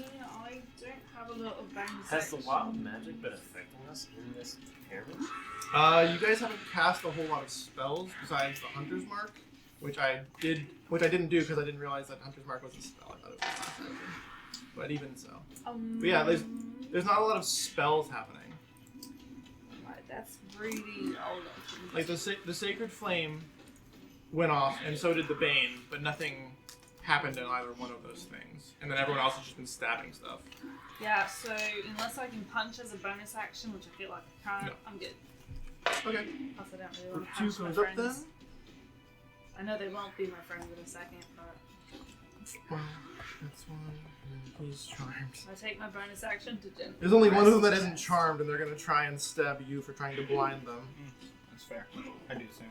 I don't have a lot of bonus Has the action. wild magic been affecting us in this pyramid? You guys haven't cast a whole lot of spells besides the Hunter's Mark, which I didn't do because I didn't realize that Hunter's Mark was a spell. I thought it was a spell. But even so, but yeah, there's not a lot of spells happening. Right, that's really all Like the Sacred Flame went off, and so did the Bane, but nothing happened in either one of those things. And then everyone else has just been stabbing stuff. Yeah, so unless I can punch as a bonus action, which I feel like I can't, No. I'm good. Okay. Plus I don't really want to Two punch my goes up friends. then. I know they won't be my friends in a second, but Well, that's one. He's charmed. I take my bonus action to gently There's only one of them that press isn't charmed, and they're gonna try and stab you for trying to blind them. That's fair. I do the same.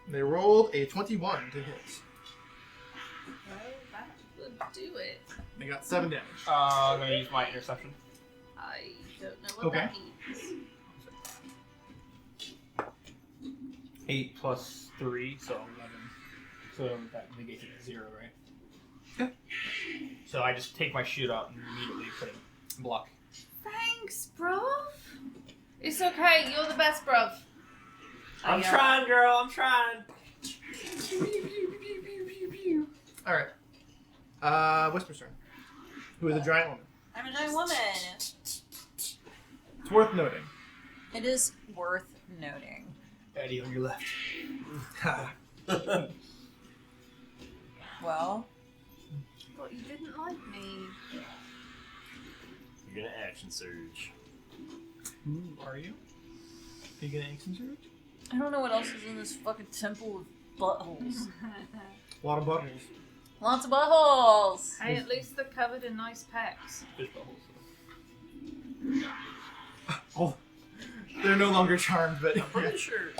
They rolled a 21 to hit. Well, that would do it. They got 7 damage. I'm gonna use my interception. I don't know what Okay. that means. 8 plus 3, so 11. So that negates it to 0, right? Yeah. So I just take my shield out and immediately put it in block. Thanks, bruv. It's okay. You're the best, bruv. I'm trying, girl. I'm trying. All right. Whisper's turn. Who is a giant woman? I'm a giant woman. It's worth noting. It is worth noting. Eddie on your left. Well, But you didn't like me. You're gonna action surge. Who are you? Are you gonna action surge? I don't know what else is in this fucking temple of buttholes. A lot of buttholes. Lots of buttholes. Hey, at least they're covered in nice packs. Fish buttholes. Oh, they're no longer charmed, but I'm pretty sure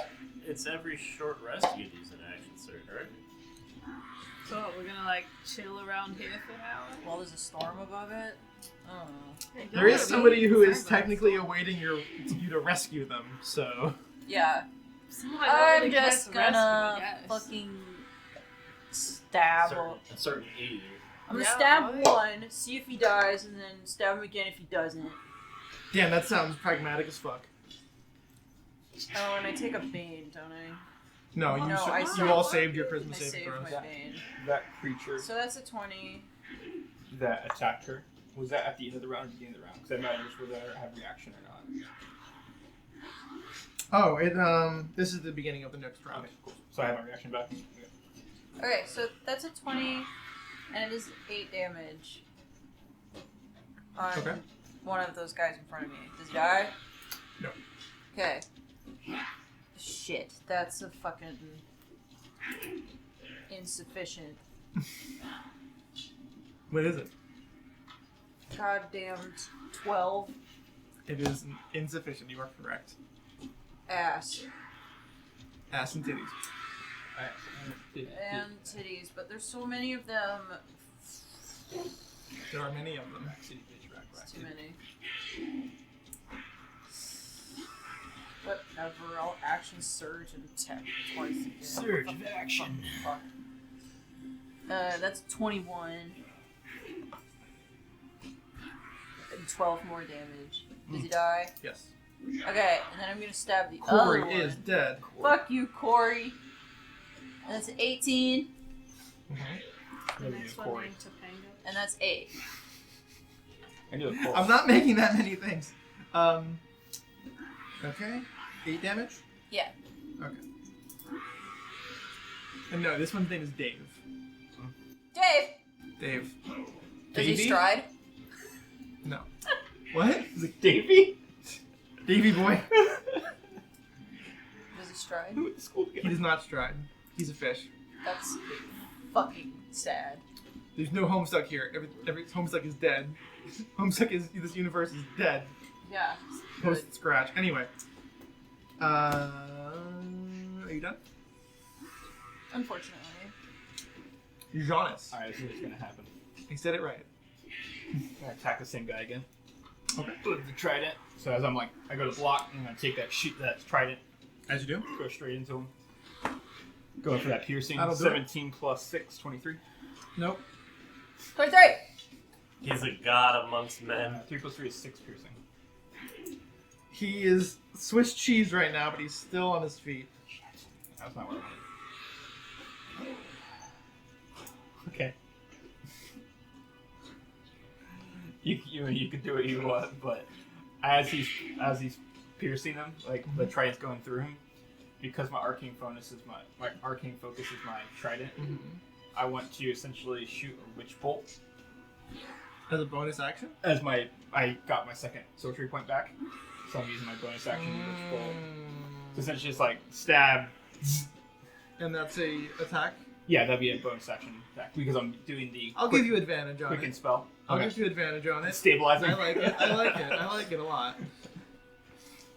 it's every short rest you use an action surge, right? So what, we're gonna like chill around here for an hour? Well, there's a storm above it. I don't know. Hey, there is don't somebody who is be technically awaiting you to rescue them. So Yeah. Someone I don't I'm really care just to rescue, I gonna guess. fucking stab. A certain E. I'm gonna Yeah, stab right. one, see if he dies, and then stab him again if he doesn't. damn, that sounds pragmatic as fuck. Oh, and I take a bane, don't I? No, you, No, I you saved- all saved your charisma I saving saved throws. my bane. That creature So that's a 20. that attacked her, was that at the end of the round or the beginning of the round? Because that matters whether I have reaction or not. Oh, this is the beginning of the next round. Okay, cool. So I have my reaction back. Okay. Okay, so that's a 20, and it is 8 damage on Okay. one of those guys in front of me. Does he die? No. Okay. Shit, that's a fucking insufficient. What is it? Goddamn 12 It is insufficient. You are correct. ass Ass and titties. and titties, but there's so many of them. There are many of them. It's too many. Whatever, I'll action surge and attack twice again. Surge of action. Fuck. That's 21. And 12 more damage. Does he die? Yes. Okay, and then I'm gonna stab the Corey other one. is dead. Fuck you, Corey. And that's 18, The next one Corey. named Topanga. and that's 8. I knew it. I'm not making that many things. Okay. 8 damage? Yeah. Okay. And no, this one's name is Dave. Dave! Dave. Does he Davey? stride? No. What? Is it Davey? Davey boy. Does he stride? Who went to school He together? does not stride. He's a fish. That's fucking sad. There's no Homestuck here. Every Homestuck is dead. Homestuck is this universe is dead. Yeah. Post scratch. Anyway. Are you done? Unfortunately. Jonas. Alright, this is what's gonna happen. He said it right. I attack the same guy again. Okay. With the trident. So as I'm like, I go to block, I'm gonna take that that trident, As you do. go straight into him. Going for that piercing. That'll do 17 plus 6, 23. Nope. 23! He's a god amongst men. 3 plus 3 is 6 piercing. He is Swiss cheese right now, but he's still on his feet. That's not what I wanted. Okay. You could do what you want, but as he's piercing him, like the trident's going through him, because my arcane focus is my trident. Mm-hmm. I want to essentially shoot a witch bolt As a bonus action? as I got my second sorcery point back, so I'm using my bonus action witch bolt. So essentially, just like stab. And that's a attack? Yeah, that'd be a bonus action attack because I'm doing the. I'll give you advantage on quicken it. spell. I'll give you advantage on it. Stabilizing. I like it. I like it. I like it a lot.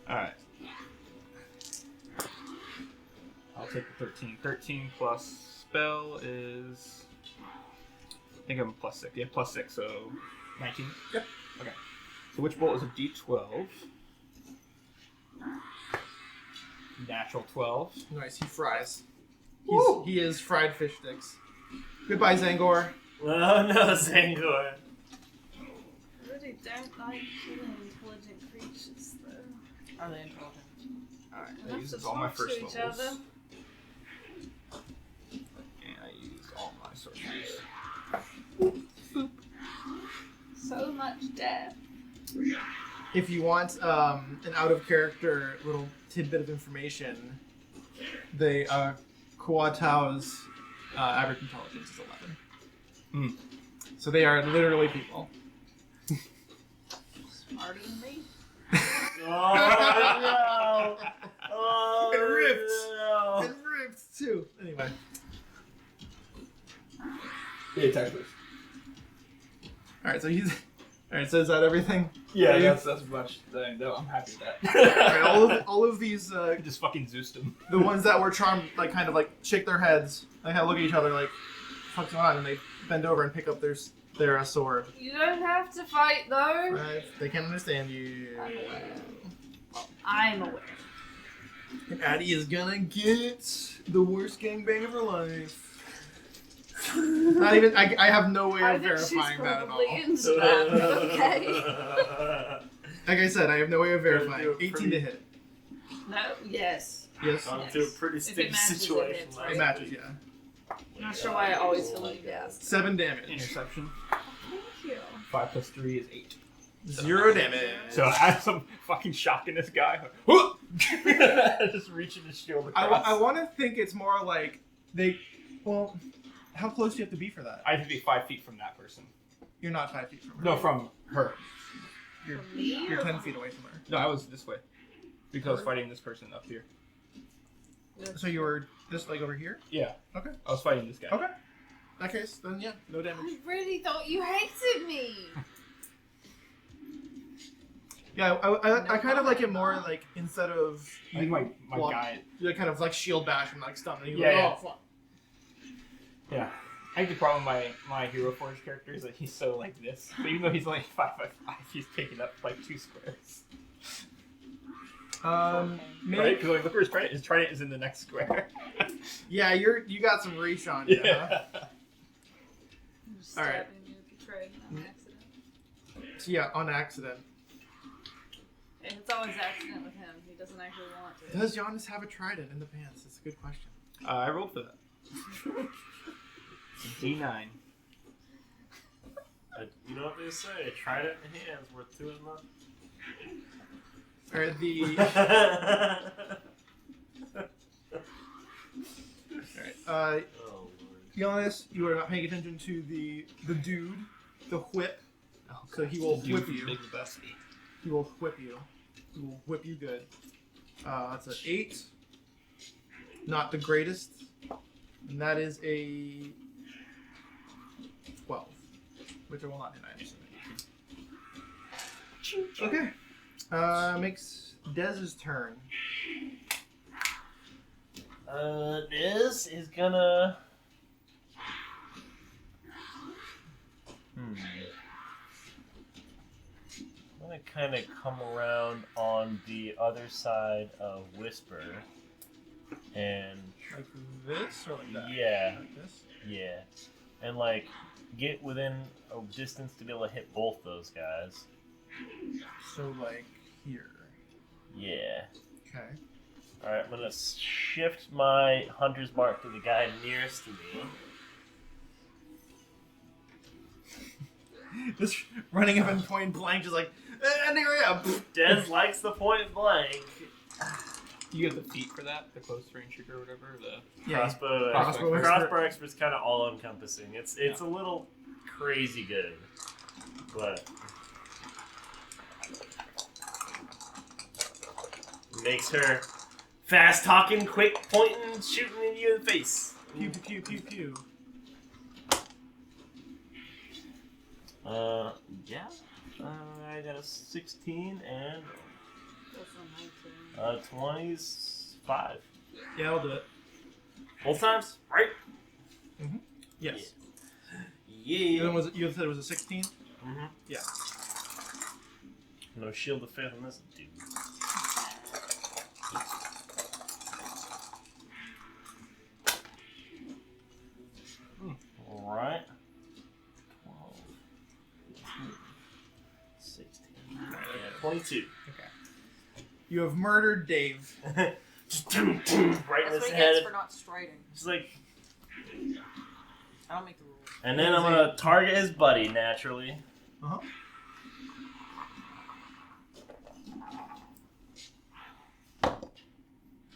Alright. I'll take the 13. 13 plus spell is think I'm +6. Yeah, +6, so 19? Yep. Okay. So which bolt is a D12? Natural 12. Nice, he fries. Woo! He is fried fish sticks. Goodbye, Zangor. Oh no, Zangor. I really don't like killing intelligent creatures, though. Are they intelligent? Alright, We'll I have to used all my talk first to each levels. other. And I used all my sorceries. So much death. If you want an out-of-character little tidbit of information, the Kuatao's average intelligence is 11. So they are literally people. Smarter than me. Oh no! Oh, It ripped. no. It ripped too. Anyway. Yeah, attack first. Alright, so he's... Alright, so is that everything? Yeah, Yeah. that's much. No, I'm happy with Alright, that. all of these, I just fucking Zeused him. the ones that were charmed, like, kind of, like, shake their heads, like, look at each other, like, what's going on? And they bend over and pick up their sword. You don't have to fight, though. Right? They can understand you. I'm aware. I'm aware. And Addie is gonna get the worst gangbang of her life. Not even. I have no way I of think she's verifying that at all. probably into that, but okay. Like I said, I have no way of verifying. do a 18 pretty- to hit. No, yes. Yes. Onto a pretty If it sticky matches, it situation. hits, like It matches. Yeah. I'm not sure why I always feel like that. 7 damage. Interception. Thank you. 5 plus 3 is 8. 0 damage. So as I'm fucking shocking this guy, just reaching his shield across. I want to think it's more like they. Well, how close do you have to be for that? I have to be 5 feet from that person. You're not 5 feet from her. No, from her. You're, From me you're or 10 from- feet away from her. No, I was this way. Because I was fighting this person up here. So you were just like over here? Yeah. Okay. I was fighting this guy. Okay. In that case, then yeah, no damage. I really thought you hated me. Yeah, I kind of like it more like instead of I think my block, guy. you kind of like shield bash and like stun and you're Yeah, yeah. like, oh fuck. Yeah. I think the problem with my Hero Forge character is that he's so like this. But even though he's only 5 by 5, he's taking up like 2 squares. Maybe. Right? Because like, look where his trident is. His trident is in the next square. Yeah, you got some reach on you. Huh? Yeah. I'm just All right. stabbing you with your tray on accident. So yeah, on accident. And it's always accident with him. He doesn't actually want to. Does Giannis have a trident in the pants? That's a good question. I rolled for that. D9. You know what they say? A trident in hands worth 2 in the. Alright, the alright, Oh lord. Giannis, you are not paying attention to the dude, the whip. So he will whip you. Big bestie. He will whip you. He will whip you good. That's an 8. Not the greatest. And that is a 12. Which I will not deny. Okay. Makes Dez's turn. This is gonna. I'm gonna kind of come around on the other side of Whisper, and Like this or like that? yeah, Like this? yeah, and like get within a distance to be able to hit both those guys. So like here. Yeah. Okay. All right, I'm gonna shift my hunter's mark to the guy nearest to me. Just running up and point blank, just like, and there I am. Dez likes the point blank. You get the feat for that? The close range shooter or whatever? Yeah. Crossbow Crossbow expert's kind of all encompassing. It's a little crazy good, but makes her fast talking, quick pointing, shooting in you in the face. Pew pew pew pew pew. Yeah. I got a 16 and That's a 19. 20's 5. Yeah, I'll do it. Both times, right? Yes. Yeah. And then you said it was a 16? Mm-hmm. Yeah. No shield of faith on this dude. Alright. 12, 15, 16. Yeah, 22. Okay. You have murdered Dave. Just right in That's his what he gets head. for not striding. Just like. I don't make the rules. And then I'm gonna target his buddy naturally. Uh-huh.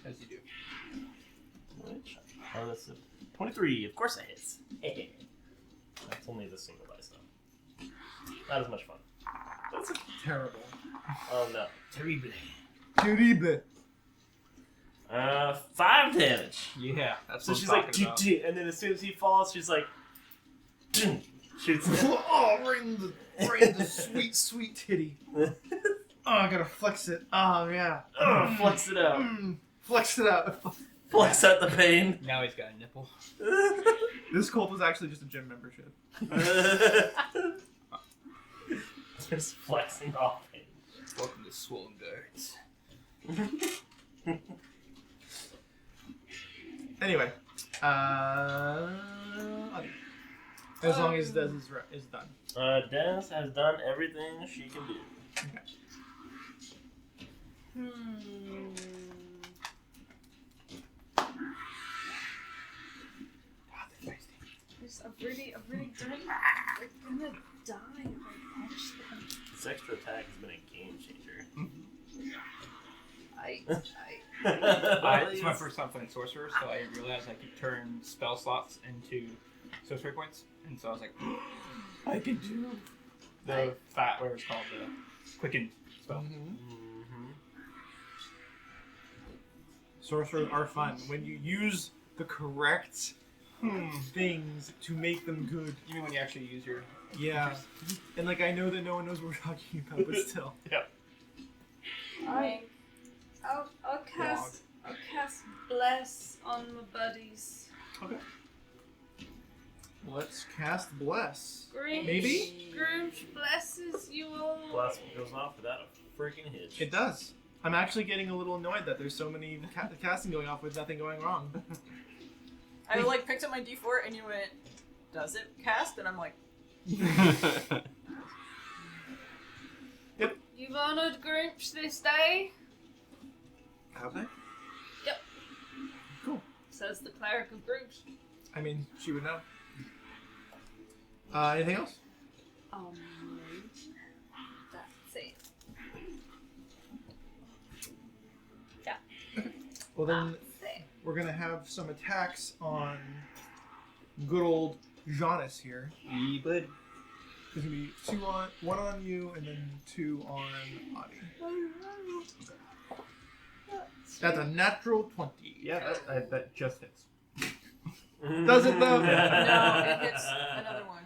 As you do. Which? Oh, that's a 23. Of course it hits. That's only the single dice though. Not as much fun. That's Terrible. oh no. Terrible. Terrible. 5 damage. Yeah, that's So what she's I'm like, talking about. and then as soon as he falls, she's like, shoots him. Oh, right in the sweet, sweet titty. Oh, I gotta flex it. Oh, yeah. Flex it out. Flex it out. Flex out the pain. Now he's got a nipple. This cult was actually just a gym membership. Just flexing off pain. Welcome to Swollen Guards. Anyway. As long as Des is done. Des has done everything she can do. I've really done. They're gonna die if I punch them. This extra attack has been a game changer. It's my first time playing Sorcerer, so I didn't realize I could turn spell slots into sorcery points. And so I was like, I can do the whatever it's called, the quicken spell. Sorcerers are fun when you use the correct things to make them good. You mean when you actually use your... Yeah. And like I know that no one knows what we're talking about, but still. I'll cast Bless on my buddies. Okay. Let's cast Bless. Grinch, Maybe? Grinch blesses you all. Blast goes off without a freaking hitch. It does. I'm actually getting a little annoyed that there's so many casting going off with nothing going wrong. I like picked up my D4 and you went, does it cast? And I'm like, Yep. You've honored Grinch this day, Have they? Yep. Cool. says the cleric of Grinch. I mean, she would know. Anything else? No. That's it. Well then, That's it. we're gonna have some attacks on good old Jonas here. But There's gonna be one on you, and then 2 on Adi. That's a natural 20. yeah, that just hits. Does it though? no, it hits another one.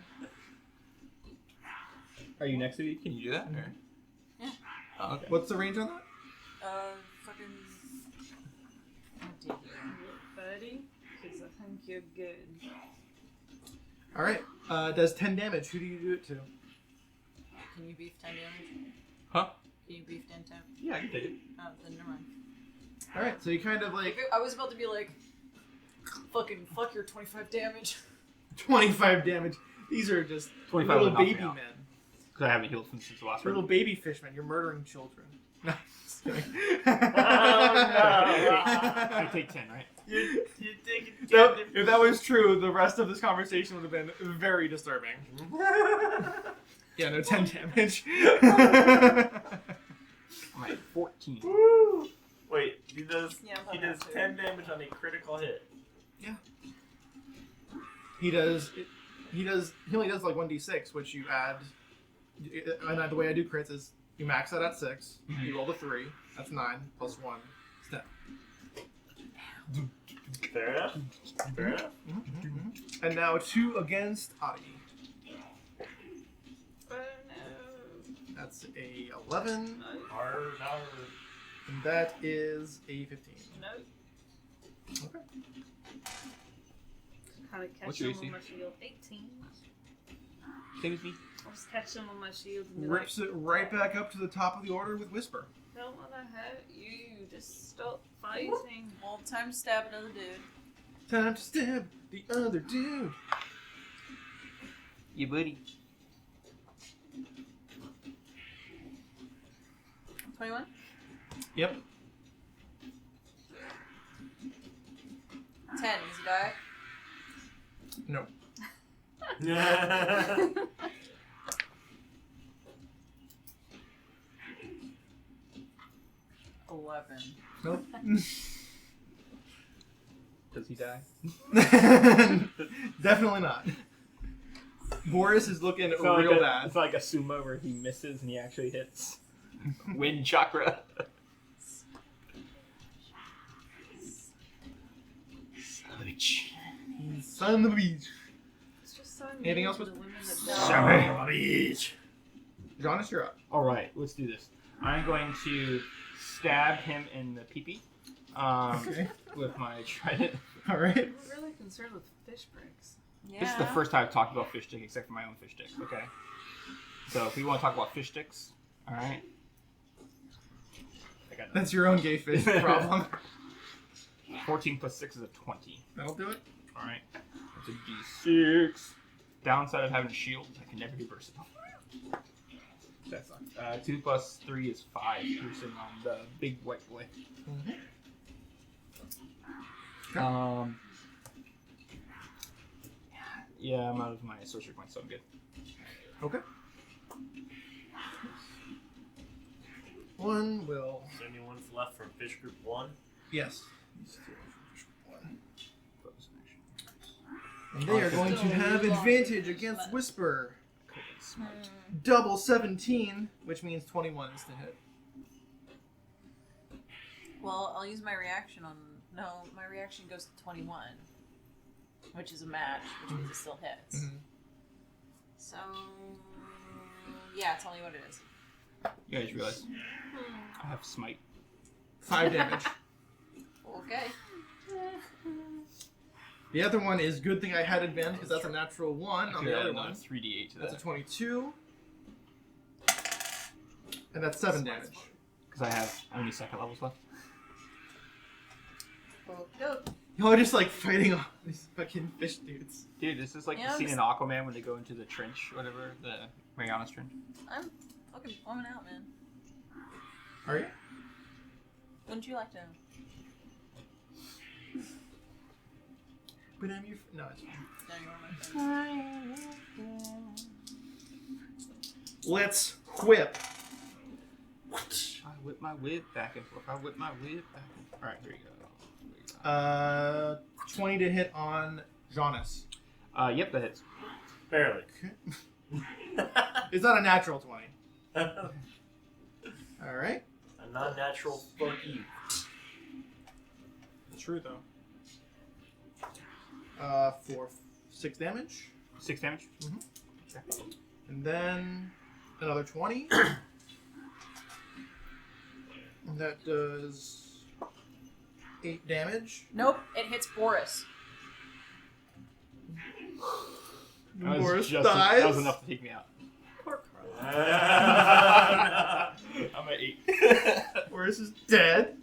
Are you next to me? Can you do that? Or? Yeah. Oh, okay. What's the range on that? Fucking... 30? Because I think you're good. All right. Does 10 damage. Who do you do it to? Can you beef 10 damage? Huh? Can you beef 10 10? Yeah, I can take it. Oh, then never mind. All right. So you kind of like I was about to be like, fucking fuck your 25 damage. 25 damage. These are just 25 little would knock me baby out. men. Because I haven't healed since the last Little round. baby fishmen. You're murdering children. No, just kidding. I take 10, right? You take it. So, if that was true, the rest of this conversation would have been very disturbing. Yeah, no, 10 damage. I'm at 14. Woo! Wait, he does. Yeah, I'm He probably does not 10 damage on a critical hit. He only does like 1d6, which you add. And the way I do crits is you max that at 6, you roll the 3, that's 9, plus 1, it's 10. Fair enough. Fair enough. And now 2 against Adi. Oh no. That's a 11, Arr. and that is a 15. No. Okay. Kind of catch What's your them AC? unless you're 18. Same as me. I'll just catch him on my shield and be Rips it right back up to the top of the order with Whisper. like, don't want to hurt you. Just stop fighting. Well, time to stab another dude. Time to stab the other dude. You buddy. 21? Yep. 10. Does he die? No. 11. Nope. Does he die? Definitely not. Boris is looking It's real like bad. It's like a sumo where he misses and he actually hits. Wind chakra. Savage. Son of a beach. It's just so Anything mean else to with- the women that Sorry. die. Bitch. Jonas, you're up. Alright, let's do this. I'm going to stab him in the pee-pee. Okay. With my trident. Alright. We're really concerned with fish bricks. Yeah. This is the first time I've talked about fish stick except for my own fish stick, okay? So if we want to talk about fish sticks, alright? I got That's your own gay fish problem. 14 plus 6 is a 20. That'll do it. Alright. That's a d6. Downside of having a shield, I can never be versatile. That sucks. 2 plus 3 is 5. Piercing on the big white boy. Yeah, I'm out of my sorcery points, so I'm good. Okay. One will. Is there anyone left from Fish Group 1? Yes. And they are going to have advantage against Whisper. Double 17, which means 21 is to hit. Well, I'll use my reaction on. No, my reaction goes to 21, which is a match, which means it still hits. Mhm. So, yeah, tell me what it is. You guys realize I have smite. 5 damage. Okay. The other one is good thing I had advantage because that's a natural 1 on the other one. 3d8 to That's a that. 22. And that's 7 damage. Because I have how many second levels left? Y'all are just like fighting all these fucking fish dudes. Dude, this is like Yeah, the I'm scene just- in Aquaman when they go into the trench, whatever, the Marianas Trench. I'm fucking bumming out, man. Are you? Wouldn't you like to? But I'm your. No, it's fine. No, you are my friend. Let's whip. I whip my whip back and forth. I whip my whip back and forth. Alright, here you go. 20 to hit on Jonas. Yep, that hits. Barely. It's not a natural 20. Alright. A non-natural fuck you. True though. For 6 damage. 6 damage? And then another 20. And that does 8 damage. Nope, it hits Boris. Boris That dies. was enough to take me out. Poor Carl. I'm at 8. Boris is dead.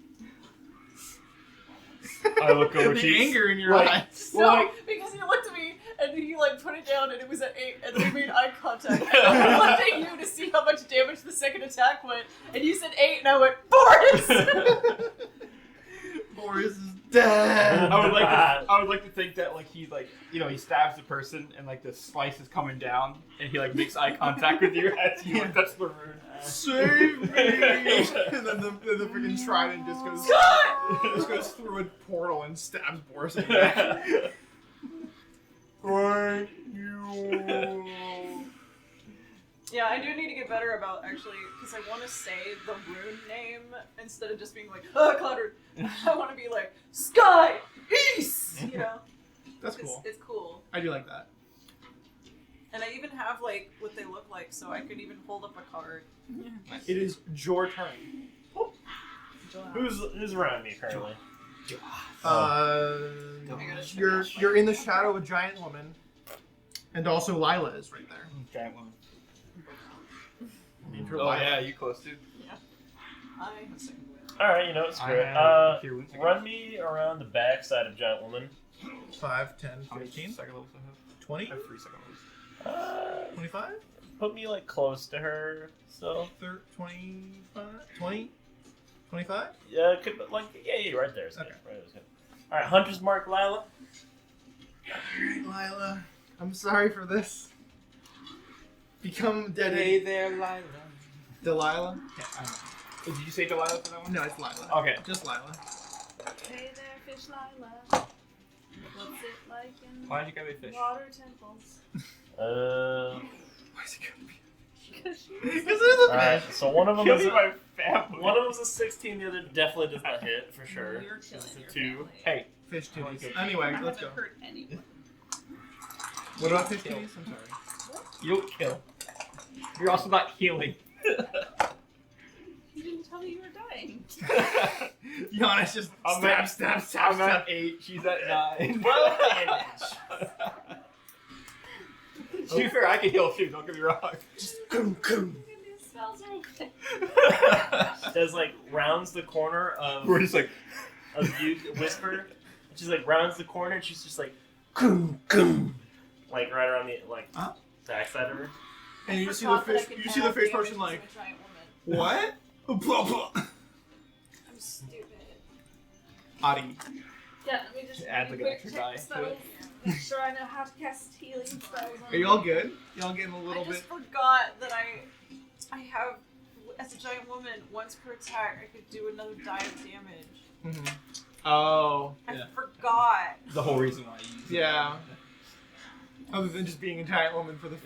I look over The to you. anger in your Like- eyes. No, Well, because he looked at me and he like put it down and it was at 8 and we made eye contact. And I looked at you to see how much damage the second attack went and you said 8 and I went, Boris! Boris is dead. I would like to think that like he like he stabs the person and like the slice is coming down and he like makes eye contact with you as you touch the rune. Save me! And then the freaking trident just goes through a portal and stabs Boris in the back. Thank you. Yeah, I do need to get better about actually, because I want to say the rune name instead of just being like, Cloudred. I want to be like, Sky! East! You know? That's cool. It's cool. I do like that. And I even have like what they look like, so I could even hold up a card. It is your turn. Who's around me currently? You're in the shadow of a giant woman, And also Lila is right there. Giant woman. Named her Oh Lila. yeah, you close too. I have a second win. Alright, you know, it's I great. have fear wounds again. Run me around the back side of Giant Woman. 5, 10, How many 15, second levels I have? 20, I have 3 second levels. 25, Put me like close to her, so 25, 20, 25? yeah, could like yeah, right there. Okay. Right there's good. All right, Hunter's Mark, Lila. Alright, Lila. I'm sorry for this. Become dead. Hey there, Lila. Delilah? Yeah, I know. Did you say Delilah for that one? No, it's Lila. Okay. Just Lila. Hey there, fish Lila. What's it like in Why did you go with fish? water temples? Why is it gonna be? Because Because it is a Alright, fish. so one of them Kill is me a, my family. one of them's a 16, the other definitely does not hit for sure. You're It's killing a your 2. family. Hey, Fish I wanna titties. go. Anyway, I let's haven't go. hurt anyone. What about fish titties? I'm sorry. you don't kill. You're also not healing. You didn't tell me you were dying. Giannis just I'm stab, at- stab, stab, I'm stab. at 8. She's at 9. Well, damage. To be fair, I can heal too. Don't get me wrong. Coom, coom. these spells are okay. Does like rounds the corner of We're just like. you whisper. She's like rounds the corner and she's just like Coom, coom. like right around the like Huh? backside of her. And you I just see the forgot that I fish. could You see the add fish damage person to like, a giant woman. what? Blah, blah. I'm stupid. Adi. Yeah, let me just Add, like, an quick extra check die to spells. it. Make sure I know how to cast healing spells. On Are you all good? Y'all getting a I little just bit? forgot that I have, as a giant woman, once per attack, I could do another die of damage. Mm-hmm. Oh. I Yeah. forgot. The whole reason why you use it. Yeah. Other than just being a giant woman for the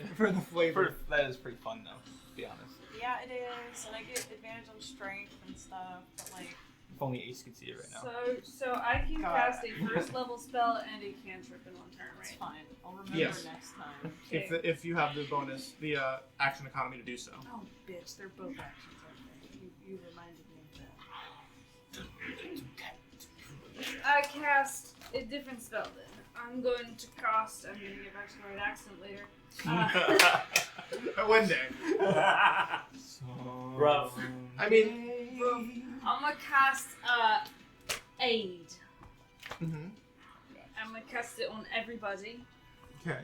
flavor. That is pretty fun though, to be honest. Yeah, it is, and I get advantage on strength and stuff, but like, If only Ace could see it right now. So I can God. cast a first level spell and a cantrip in one turn, it's right? fine. I'll remember Yes. next time. If you have the bonus, the action economy to do so. Oh, bitch, they're both actions, aren't they? You reminded me of that. I cast a different spell then. I'm going to cast. I'm going to get back to the right accent later. One day. Rough. I mean. I'm gonna cast aid. Mm-hmm. I'm gonna cast it on everybody. Okay.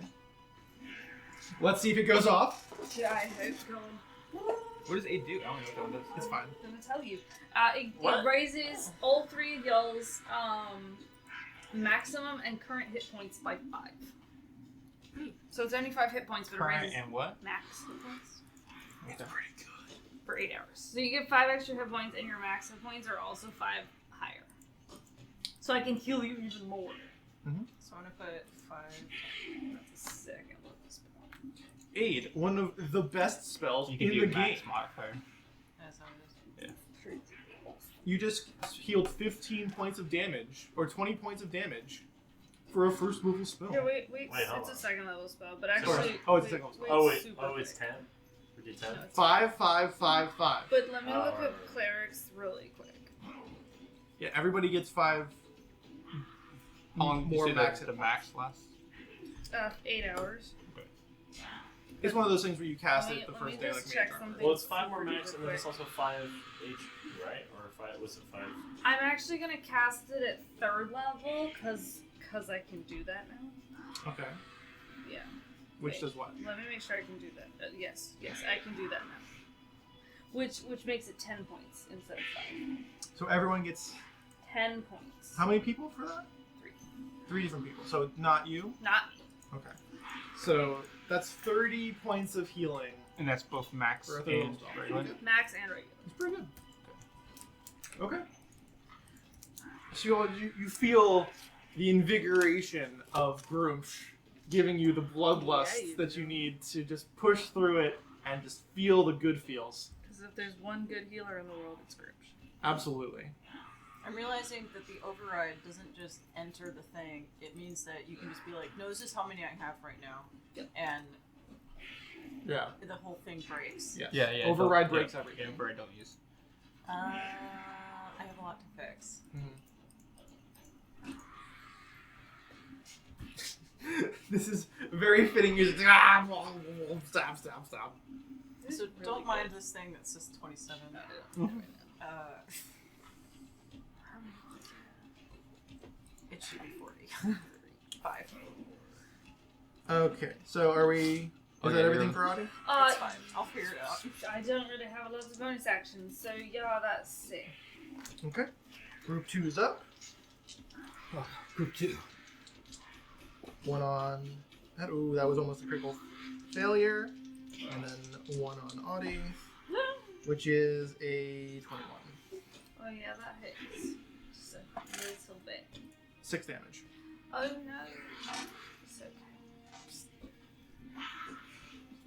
Let's see if it goes off. Yeah, I hope going. What does A do? I don't know what that one does. It's fine. I'm gonna tell you. It What? raises all three of y'all's maximum and current hit points by 5. So it's only 5 hit points, but it Current raises and what? max hit points It's pretty good. for 8 hours. So you get 5 extra hit points, and your max hit points are also 5 higher. So I can heal you even more. So I'm gonna put 5. That's a second level spell. Aid, one of the best spells You can in do the a max game. modifier. That's how it is. You just healed 15 points of damage, or 20 points of damage, for a first level spell. Yeah, wait, Wait, hold it's a on. second level spell, but Sorry. actually. Oh, it's a wait, second level spell. wait, Oh wait, super oh it's quick. 10. We did 10. No, it's 5, 5, 5, 5. But let me look Alright. up clerics really quick. Yeah, everybody gets 5 How long did you more say max. the max lasts? 8 hours. It's one of those things where you cast Let me- it the let me first day, just like check me. something. Well, it's 5 more super max, and then it's quick. also 5 HP, right? Or 5? Was it 5? I'm actually gonna cast it at 3rd level because I can do that now. Okay. Yeah. Which Wait. does what? Let me make sure I can do that. Yes, I can do that now. Which makes it 10 points instead of 5. So everyone gets 10 points. how many people for that? 3. 3 different people. So not you? Not me. Okay. So that's 30 points of healing. And that's both max For a third level and spell. regular. Max and regular. It's pretty good. Okay. So you feel the invigoration of Groomsh giving you the bloodlust Yeah, you that do. you need to just push through it and just feel the good feels. Because if there's one good healer in the world, it's Grouch. Absolutely. I'm realizing that the override doesn't just enter the thing. It means that you can just be like, no, this is how many I have right now. Yep. And Yeah. the whole thing breaks. Yes. Yeah, yeah. Override don't- breaks yeah, everything. Yeah, override don't use. I have a lot to fix. Mhm. This is very fitting music. Stop. So don't mind this thing that says 27. It should be 40. 5. Okay, so are we... Is that everything for Audie? It's fine. I'll figure it out. I don't really have a lot of bonus actions, so yeah, that's sick. Okay. Group 2 is up. Group 2. One on... Ooh, that was almost a critical failure. And then one on Audie, which is a 21. Oh yeah, that hits. Just a little bit. 6 damage. Oh no. It's okay.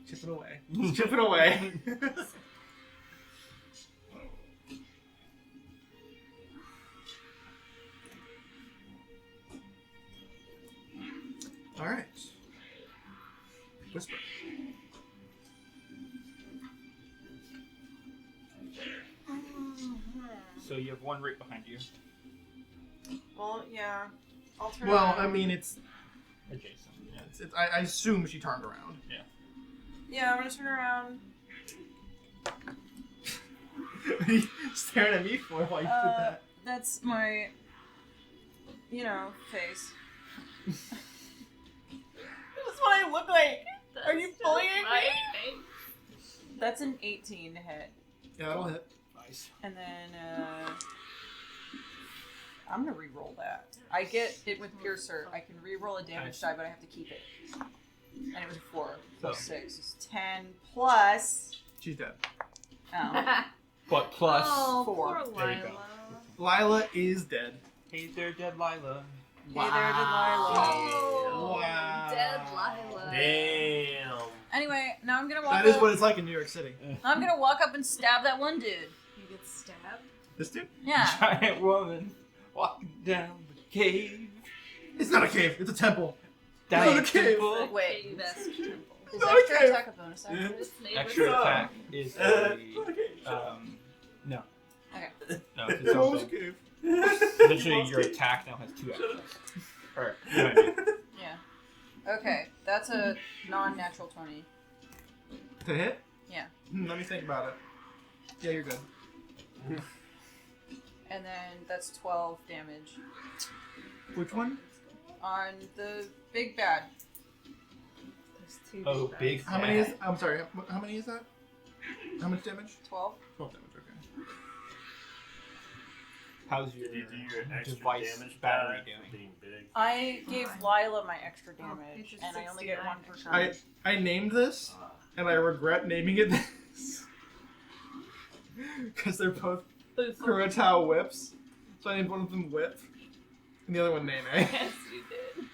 Chip it away. Chip it away. Alright. Whisper. So you have one right behind you. Well, yeah. I'll turn Well, around. I mean, it's... Adjacent. Yeah. I assume she turned around. Yeah, I'm gonna turn around. What are you staring at me for while you did that? That's my, face. That's what I look like. Are you bullying me? That's an 18 to hit. Yeah, that'll hit. Nice. And then, I'm gonna re-roll that. I get it with Piercer. I can re-roll a damage die, but I have to keep it. And it was a 4 plus 6. It's 10 plus... She's dead. Oh. But plus... Oh, 4. poor There you go. Lila. Lila is dead. Hey there, dead Lila. Hey there, Delilah. Oh, Wow. dead Lila. Damn. Anyway, now I'm gonna walk That is up. what it's like in New York City. I'm gonna walk up and stab that one dude. You get stabbed? This dude? Yeah. Giant woman walking down the cave. It's not a cave. It's a temple. Down Not a the cave. temple. Wait. Cave-esque temple. Is Not a extra cave. attack a bonus action? This neighbor's Extra son. attack is Not a... a cave. No. Okay. No, it's its It's own almost a thing. cave. Literally, your attack now has 2 actions. Or, you know what I mean. Yeah. Okay, that's a non-natural 20. To hit? Yeah. Let me think about it. Yeah, you're good. And then that's 12 damage Which one? on the big bad. There's 2 Oh, big. How many is... I'm sorry. How many is that? How much damage? 12. 12 damage, okay. How's your Did you do your extra device damage battery die doing? for being big? I gave Lila my extra damage, it's and I only 69 get 1 per turn. I named this, and I regret naming it this. Because they're both Kurotawa whips. So I named one of them Whip, and the other one Nene. Yes, you did.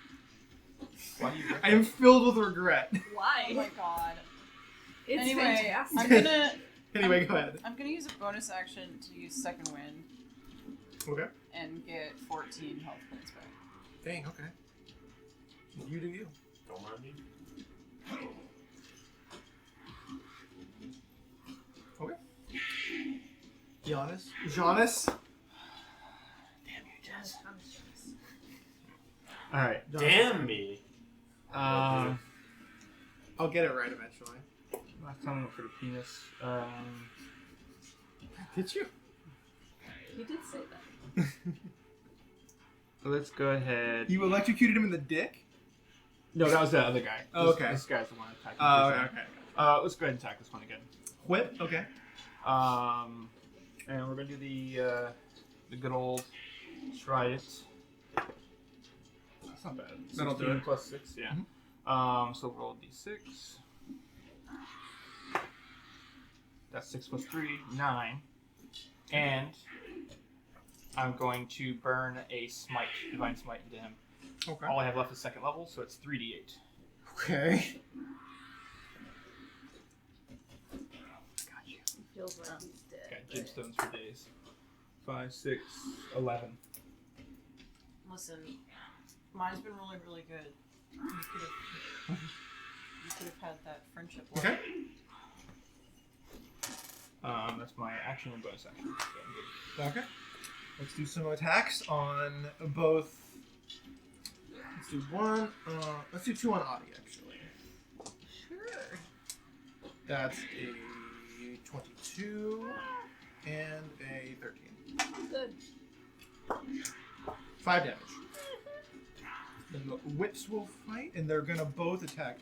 Why do you I am filled with regret. Oh Why? my god. It's Anyway, fantastic. I'm gonna Anyway, go ahead. I'm gonna use a bonus action to use Second Wind Okay. and get 14 health points back. Dang, okay. You do you. Don't mind me. Giannis? Giannis? Alright. Damn me. I'll get it right eventually. Last time I went for the penis. Did you? You did say that. Let's go ahead. You electrocuted him in the dick? No, that was the other guy. Oh, This- okay. This guy's the one attacking. Oh, the okay. person. Let's go ahead and attack this one again. Whip? Okay. And we're gonna do the good old try it. That's not bad. That'll do 16 it. plus 6, yeah. So roll d6. That's 6 plus 3, 9. And I'm going to burn a smite, divine smite into him. Okay. All I have left is 2nd level, so it's 3d8. Okay. Got you. He feels like he's dead. Got gemstones for days. 5, 6, 11. Listen, mine's been really, really good. You could have had that friendship. one. Okay. That's my action and bonus action. So I'm good. Okay. Let's do some attacks on both. Let's Let's do one. Let's do 2 on Audie, actually. Sure. That's a 22 and a 13. Good. 5 damage. Then the whips will fight, and they're gonna both attack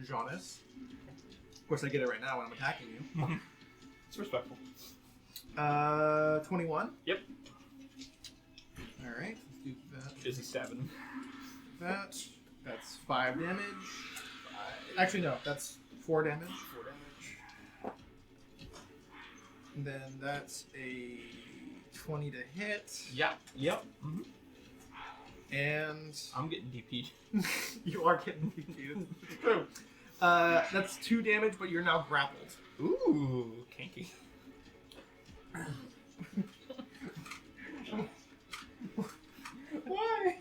Jonas. Of course, I get it right now when I'm attacking you. It's respectful. 21. Yep. All right, let's do that. Is he stabbing him? That's 5 damage. Actually, no, that's 4 damage. 4 damage. And then that's a 20 to hit. Yep. Mm-hmm. And I'm getting DP'd. you are getting defeated. It's true. That's 2 damage, but you're now grappled. Ooh, kinky. Why?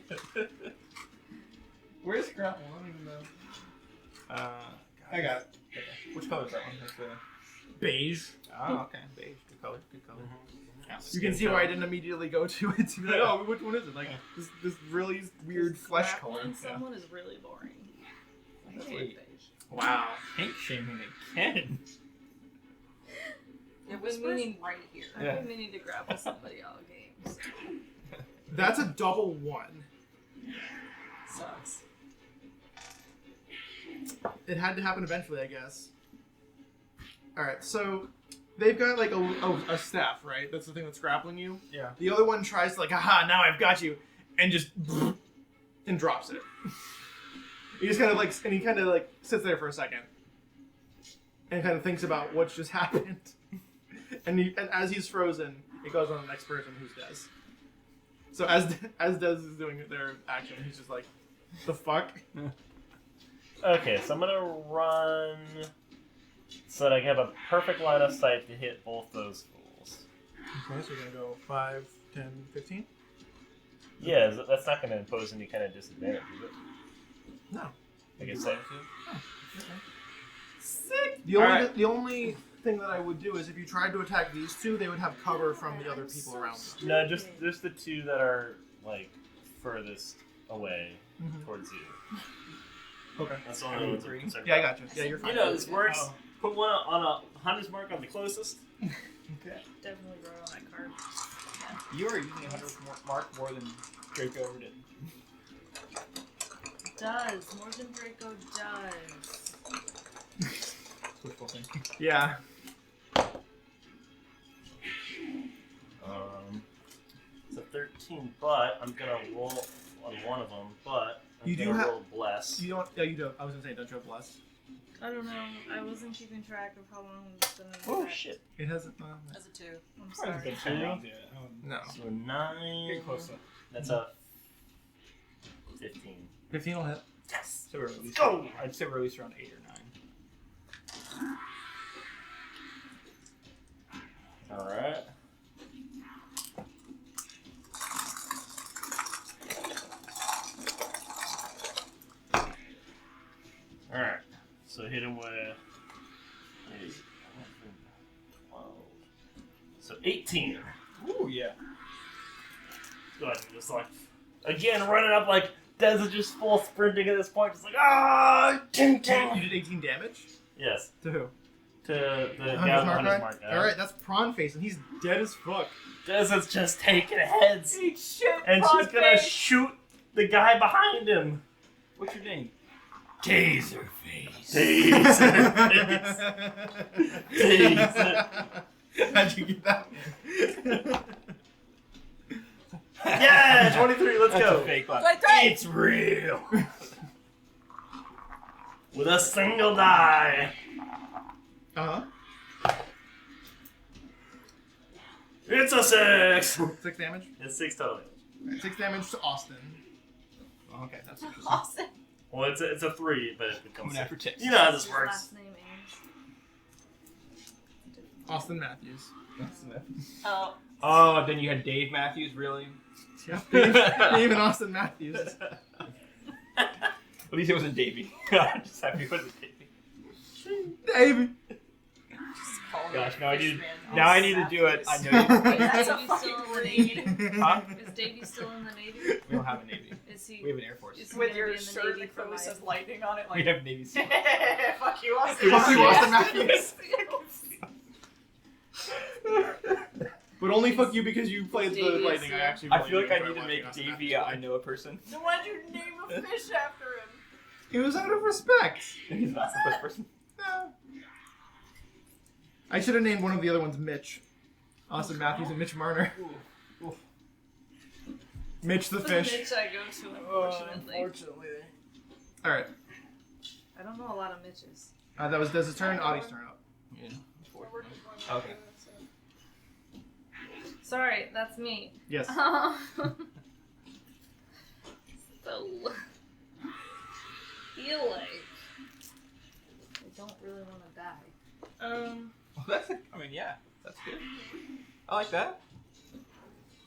Where's grapple? I don't even know. I got it. Okay. Which color is that one? That's the... Beige. Oh, okay. Beige. Good color. Good color. Yeah, You can see why I didn't immediately go to it. To be like, oh, which one is it? Like this really weird flesh color. Grappling someone is really boring. That's Hey. like beige. Wow. Pink shaming again. It was meaning right here. I've Yeah. been meaning to grapple somebody all game. So. That's a double 1. Sucks. It had to happen eventually, I guess. Alright, so they've got like a staff, right? That's the thing that's grappling you. Yeah. The other one tries to like, aha, now I've got you, and just and drops it. He just kind of like, and he kind of like sits there for a second, and kind of thinks about what just happened. And as he's frozen, it goes on the next person, who's Des. So as Des is doing their action, he's just like, the fuck? Okay, so I'm gonna run so that I have a perfect line of sight to hit both those fools. Okay, so you're gonna go 5, 10, 15? Yeah, that's not gonna impose any kind of disadvantage, is it? No. I guess so. Sick. The only thing that I would do is if you tried to attack these two, they would have cover from the other people around them. No, just the 2 that are like furthest away Mhm. towards you. Okay. That's the only ones I'm concerned Yeah, I about. got you. Yeah, you're fine. You know this works. Oh. Put one on a hunter's mark on the closest. Okay. Definitely wrote on that card. You are using 100 mark more than Draco ever did. Does. More than Draco does. Wishful thinking. Yeah. It's a 13, but I'm gonna roll on one of them. But I'm You do gonna have- roll bless. You don't. Yeah, you do. I was gonna say, don't you have bless? I don't know. I wasn't keeping track of how long it's been in Oh effect. shit! It hasn't. As a 2. I'm Probably sorry. been 10 rounds yet. No. So 9. Get closer. That's a 15. 15 will hit. Yes. So we're at least. Go! I'd say we're at least around 8 or 9. All right. All right. So hit him with 8, 12. So 18. Ooh, yeah. Go ahead and just like again running up like Des is just full sprinting at this point, just like ah, ting You ting. did 18 damage? Yes, To who? to the guy Hunter's with the Mark hunter's guy? mark guy. Alright, that's Prawn Face, and he's dead as fuck. Des is just taking heads, Eat shit, and she's gonna Broadway. shoot the guy behind him. What's your name? Taser face. Taser face. Taser. How'd you get that? Yeah, 23. Let's That's go. a fake laugh. It's real. With a single die. Uh-huh. It's a 6. 6 damage? It's 6 total. Alright, 6 damage to Austin. Oh, okay, that's interesting. Austin. Well, it's a 3, but it becomes Coming 6. after Tix. You know how this His works. last name Ames. Austin Matthews. Oh. Oh, then you had Dave Matthews, really? Yeah. Dave and Austin Matthews. At least it wasn't Davey. I'm just happy it wasn't Davey. Davey. Call Gosh, him now I fish need- man. Now I need to do it. I know Is That's a Davey fucking still in the great Navy? Huh? Is Davey still in the Navy? We don't have a Navy. Is he? We have an Air Force. Is he With gonna your be in the shirt Navy that for clearly life? says lightning on it, We like have Navy SEAL. fuck you, Austin. Fuck you, Austin Matthews. But only fuck you because you played the Davies, lightning. I yeah. actually. I really feel like I enjoy need to watching make Austin Davey Matthews I know a person. So why'd you name a fish after him? play. It was out of respect. He's not the first person. I should have named one of the other ones Mitch. Austin Matthews and Mitch Marner. Mitch the fish. Mitch I go to, unfortunately. Unfortunately. Alright. I don't know a lot of Mitches. That was Dez's turn. Audie's turn up. Yeah. Okay. Sorry, that's me. Yes. So feel like I don't really want to die. Well, that's. I mean, yeah, that's good. I like that.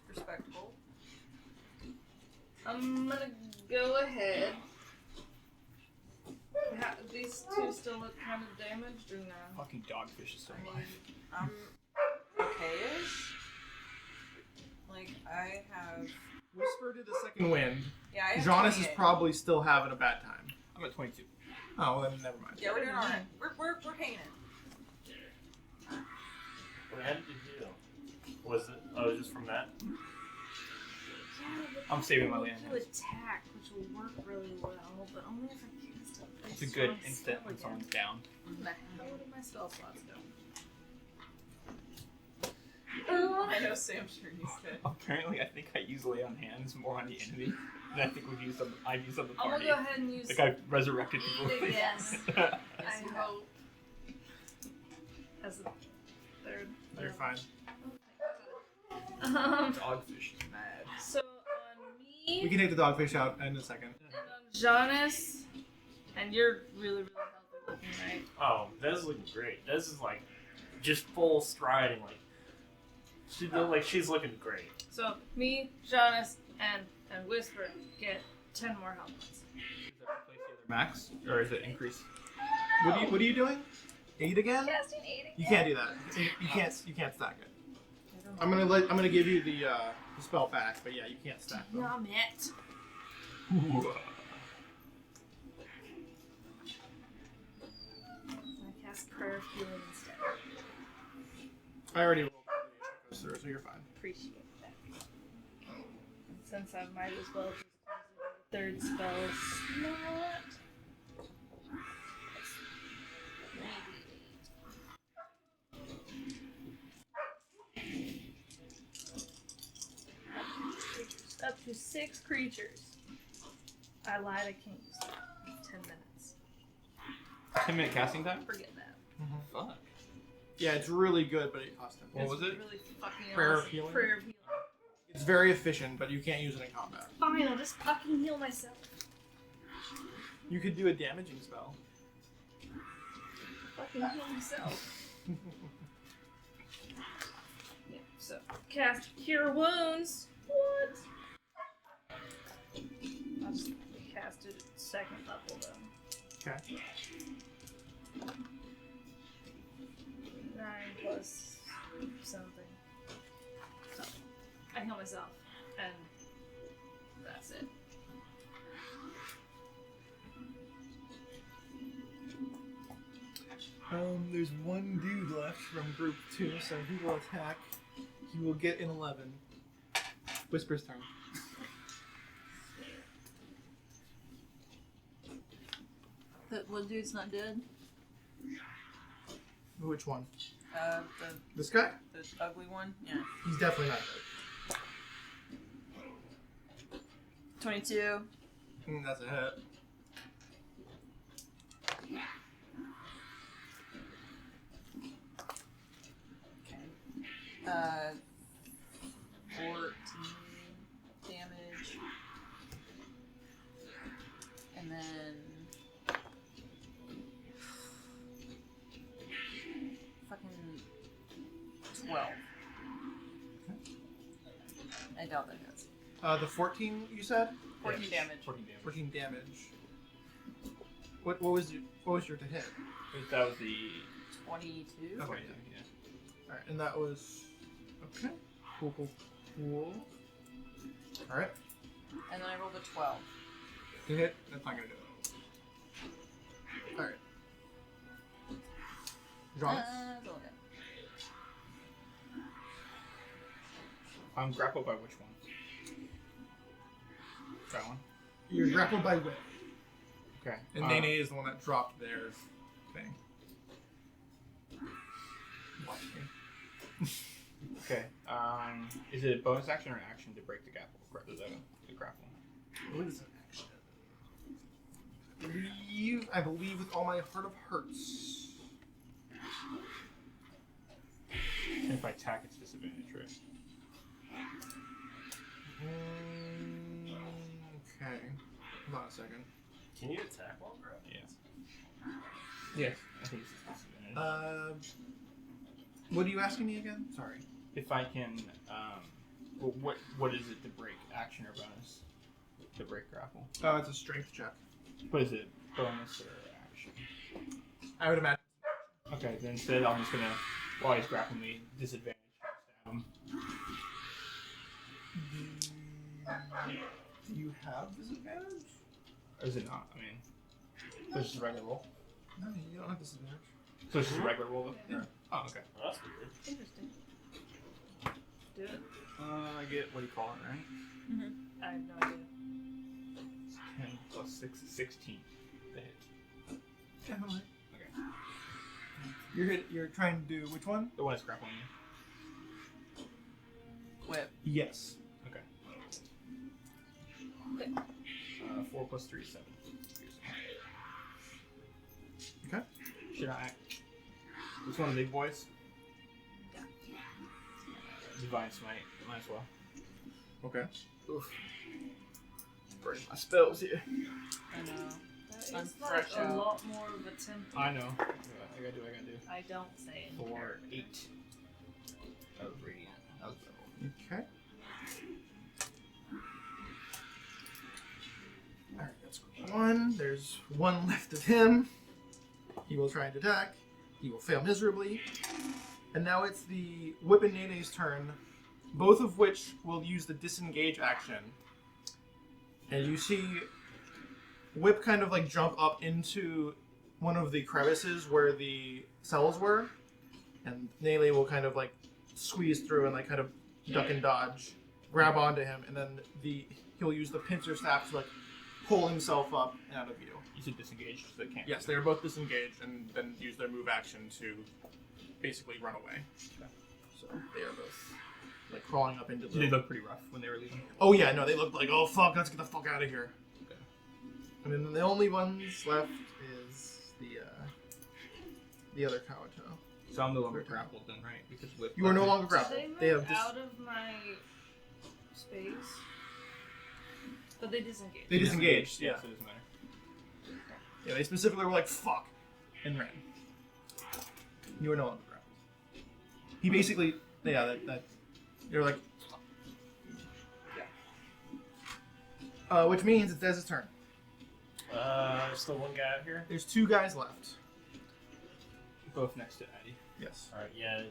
Respectable. I'm gonna go ahead. These two still look kind of damaged or no? Fucking dogfish is still alive. I'm okay-ish. Like, I have... Whisper did the second wind. Yeah, I have Jonas is 28. probably still having a bad time. I'm at 22. Oh, well, then never mind. Yeah, we're doing alright. We're hanging. What did you do? Was it? Oh, just from that? I'm saving my land. To attack, which will work really well, but only if I cast it. It's a good instant when someone's down. Where did my spell slots go? I know Sam's turn used it. Apparently, I think I use lay on hands more on the enemy than I think I've used on the I'm party. gonna go ahead and use Like I've resurrected people. Yes. I I hope. As a third. You're fine. Dogfish is mad. So on We me can take the dogfish out in a second. and on Jonas, and you're really, really healthy looking, right? Oh, Des is looking great. Des is like just full striding, like she look like she's looking great. So me, Jonas, and Whisper get 10 more health points. Does that replace the other max, or is it increase? What are you doing? 8 again? Casting 8 You can't do that. You can't stack it. I'm gonna give you the spell back, but yeah, you can't stack them. Yum it. I cast Prayer of Healing instead. I already rolled the through, so you're fine. Appreciate that. And since I might as well just close the third spell slot. Up to 6 creatures. I lied, I can't use that. It's 10 minutes. 10-minute casting time? Forget that. Fuck. Yeah, it's really good, but it costs 10. What was it? Really fucking Prayer of awesome. Healing? Prayer of Healing. It's very efficient, but you can't use it in combat. Fine, I'll just fucking heal myself. You could do a damaging spell. Fucking heal myself. Yeah, so cast Cure Wounds. What? I'll just cast it at 2nd level though. Okay. 9 plus something. So I heal myself, and that's it. There's one dude left from group 2, so he will attack. He will get an 11. Whisper's turn. That one dude's not dead. Which one? The This guy? ugly one? Yeah. He's definitely not 22. dead. That's a hit. Okay. 14 damage. And then... fucking 12. I doubt that hits. The 14 you said? 14 damage. 14 damage. 14 damage. What was your to hit? That was the 22. Okay, yeah. yeah. Alright, and that was... Okay. Cool. Alright. And then I rolled a 12. To hit, that's not gonna do it. Alright. John? It's all good. I'm grappled by which one? That one? You're grappled by whip. Okay. And Nene is the one that dropped their thing. Watch me. Okay. Is it a bonus action or an action to break the grapple? The grapple. I believe it's an action. I believe with all my heart of hearts. And if I attack, it's disadvantage, right? Okay. Hold on a second. Can you attack while grab? Yeah. Yes. I think it's just disadvantage. What are you asking me again? Sorry. If I can, what is it to break? Action or bonus? To break grapple. It's a strength check. But is it bonus or action? I would imagine. Okay, then instead I'm just gonna, while he's grappling me, disadvantage stab him. Do you have disadvantage? Or is it not? I mean, so it's just a regular roll. No, you don't have disadvantage. So it's just a regular roll. Though? Yeah. Oh, okay. Oh, that's weird. Interesting. Do it. I get what do you call it, right? Mm-hmm. I have no idea. It's 10 plus 6 is 16. The hit. Definitely. Okay. You're trying to do which one? The one that's grappling you. Whip. Yes. Okay. Okay. 4 plus 3 is 7. Okay. Should I? Which one of the big boys? Yeah. Divine Smite. Might as well. Okay. Oof. Burning my spells here. I know. That I'm is like fresh a out. lot more of a tempo. I know. I gotta do. I don't say it. 4, 8 of radiant. That was level. Okay. Alright, that's one. There's one left of him. He will try and attack. He will fail miserably. And now it's the Whip and Nene's turn, both of which will use the disengage action. And you see Whip kind of like jump up into one of the crevices where the cells were. And Nene will kind of like squeeze through and like kind of duck and dodge, grab onto him, and then he'll use the pincer staff to like pull himself up and out of view. You said disengaged, so they can't. Yes, they are both disengaged and then use their move action to basically run away. Okay. So they are both like crawling up into So they the. look pretty rough when they were leaving. Oh yeah, no, they look like oh fuck, let's get the fuck out of here. Okay. And then the only ones left is the other Kawato. So I'm no longer grappled then, right? Because with You are no longer Did grappled. they move They have out of my space? But they disengaged. They disengaged. Yeah, Yeah. so it doesn't matter. Yeah, they specifically were like fuck and ran. You are no longer grappled. He basically that you're like which means it's Dez's turn. There's still one guy out here. There's two guys left. Both next to Addy. Yes. Alright, yeah.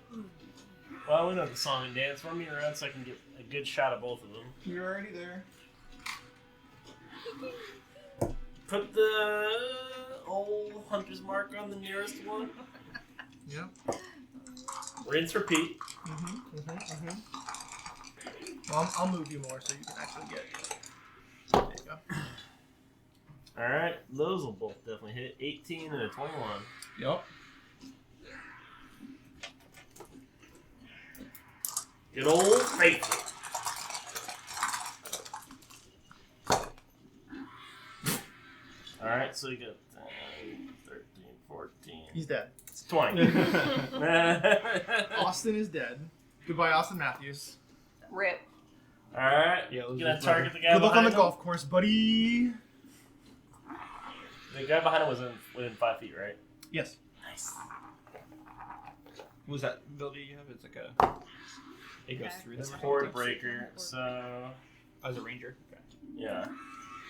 Well, we know the song and dance. Run me around so I can get a good shot of both of them. You're already there. Put the old hunter's mark on the nearest one. Yep. Rinse, repeat. Well, I'll move you more so you can actually get. There you go. Alright, those will both definitely hit. 18 and a 21. Yep. Good old faithful. Alright, so you got 13, 14. He's dead. It's 20. Austin is dead. Goodbye, Austin Matthews. Rip. Alright, Yeah, you those gonna are target the guy Good luck on behind the him? golf course, buddy. The guy behind him was within 5 feet, right? Yes. Nice. What was that ability you have? It's like a. It goes through It's them. Horde Breaker, so As a ranger. Okay. yeah.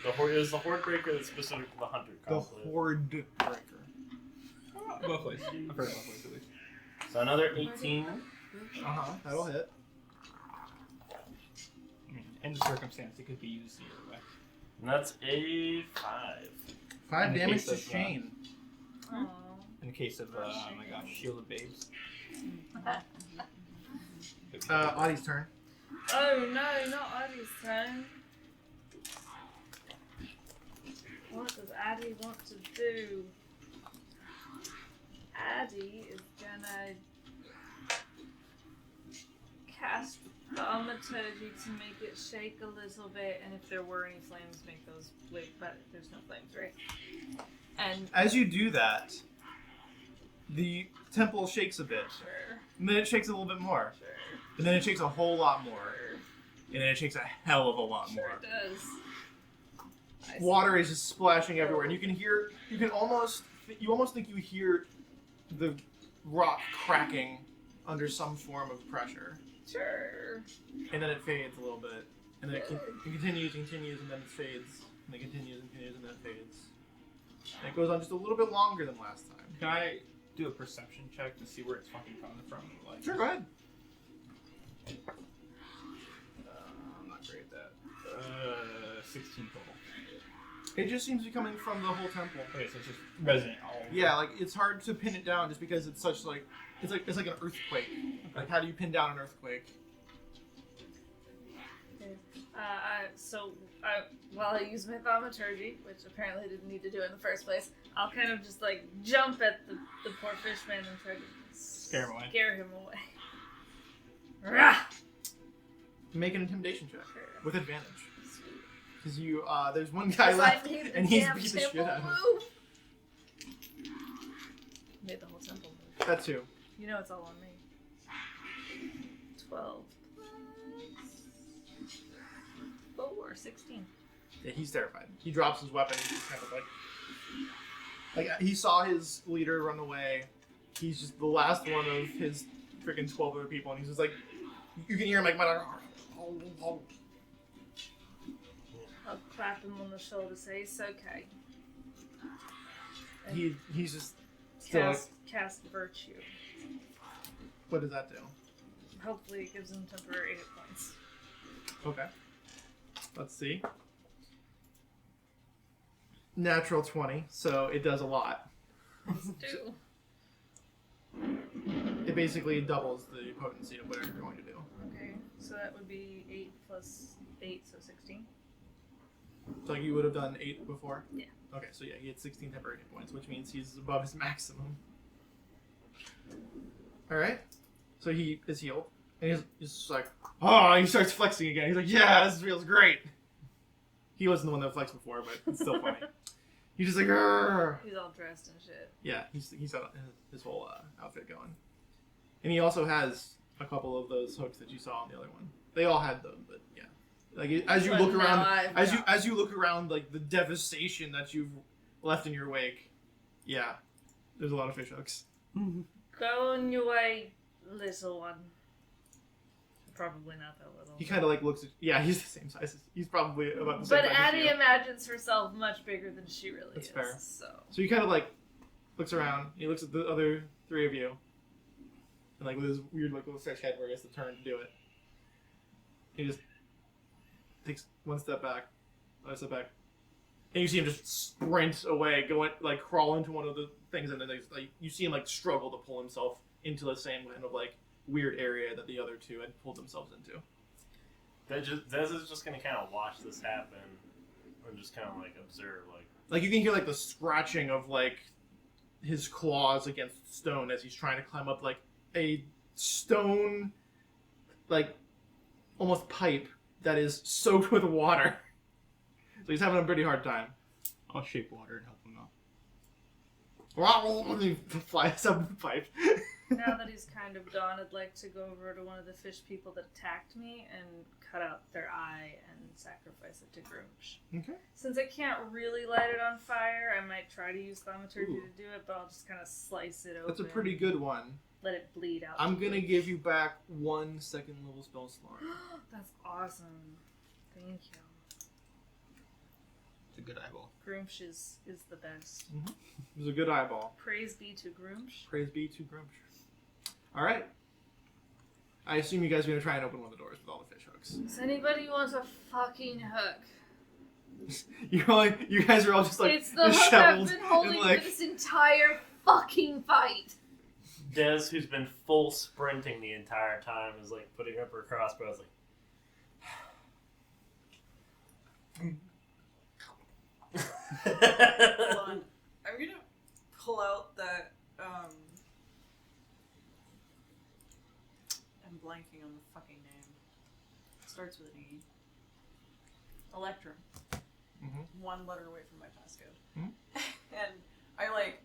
It was the Horde Breaker that's specific to the hunter The conflict. Horde Breaker. Both ways. I've heard both ways at least. So another 18. That'll hit. I mean, in the circumstance, it could be used either way. And that's a 5. 5 In the damage case to of, Shane. Aw. In the case of, oh my gosh, Shield of Babes. Audie's turn. Oh no, not Addie's turn. What does Addie want to do? Addie is gonna cast thaumaturgy to make it shake a little bit, and if there were any flames, make those wait. But there's no flames, right? And As you do that, the temple shakes a bit, sure, and then it shakes a little bit more, sure, and then it shakes a whole lot more, and then it shakes a hell of a lot sure more. it does. I see. Water is just splashing everywhere, and you almost think you hear the rock cracking under some form of pressure, Sure. and then it fades a little bit, and then it continues, and then it fades, and it continues, and then it fades. And it goes on just a little bit longer than last time. Can I do a perception check to see where it's fucking coming from? Like, Sure, go ahead. I'm not great at that. 16 total. It just seems to be coming from the whole temple. Okay, so it's just resonant all over. Yeah, like it's hard to pin it down just because it's such like it's like an earthquake. Like how do you pin down an earthquake? While I use my thaumaturgy, which apparently I didn't need to do in the first place, I'll kind of just like jump at the poor fishman and try to Scare him away. Scare him away. Rah! Make an intimidation check Sure. with advantage. Because you there's one guy left and he's beat the shit out of him. Made the whole temple move. That too. You know it's all on me. 12 plus 4, 16. Yeah, he's terrified. He drops his weapon. He's just kind of like he saw his leader run away. He's just the last one of his freaking 12 other people, and he's just like, you can hear him like, I'll clap him on the shoulder, say it's okay. And he's just still like, cast virtue. what does that do? Hopefully it gives him temporary hit points. Okay. Let's see. Natural 20, so it does a lot. Do. It basically doubles the potency of whatever you're going to do. Okay, so that would be 8 plus 8, so 16. So you would have done 8 before? Yeah. Okay, so yeah, he had 16 temporary hit points, which means he's above his maximum. Alright. So he is healed. And he's just like, oh, he starts flexing again. He's like, yeah, this feels great. He wasn't the one that flexed before, but it's still funny. He's just like, "Arr." He's all dressed and shit. Yeah, he's got his whole outfit going. And he also has a couple of those hooks that you saw on the other one. They all had them, but yeah. Like as you But look around, now as you look around, like the devastation that you've left in your wake, yeah, there's a lot of fish hooks. Go on your way, little one. Probably not that little. He kind of like looks at, yeah, he's the same size. He's probably about the same But size as Addie you. imagines herself much bigger than she really That's is. fair. So So he kind of like looks around. He looks at the other 3 of you, and like with his weird like little fish head where he has to turn to do it. He just takes one step back, another step back, and you see him just sprint away, going like crawl into one of the things, and then like you see him like struggle to pull himself into the same kind of like weird area that the other 2 had pulled themselves into. Dez is just gonna kind of watch this happen and just kind of like observe, Like you can hear like the scratching of like his claws against stone as he's trying to climb up like a stone, like almost pipe that is soaked with water. So he's having a pretty hard time. I'll shape water and help him out. And he flies up the pipe. now that he's kind of done, I'd like to go over to one of the fish people that attacked me and cut out their eye and sacrifice it to Groosh. Okay. Since I can't really light it on fire, I might try to use thaumaturgy to do it, but I'll just kind of slice it open. That's a pretty good one. Let it bleed out. I'm gonna give you back 1 second level spell slot. That's awesome. Thank you. To good eyeball. Groomsh is the best. It was a good eyeball. Praise be to Groomsh. Praise be to Grumsh. All right. I assume you guys are going to try and open one of the doors with all the fish hooks. Does anybody want a fucking hook? You guys are all just like It's the hook I've disheveled been holding and like, for this entire fucking fight. Des, who's been full sprinting the entire time, is like putting up her crossbow. Is like, Hold on. I'm gonna pull out that. I'm blanking on the fucking name. It starts with an E. Electrum. One letter away from my passcode. And I like.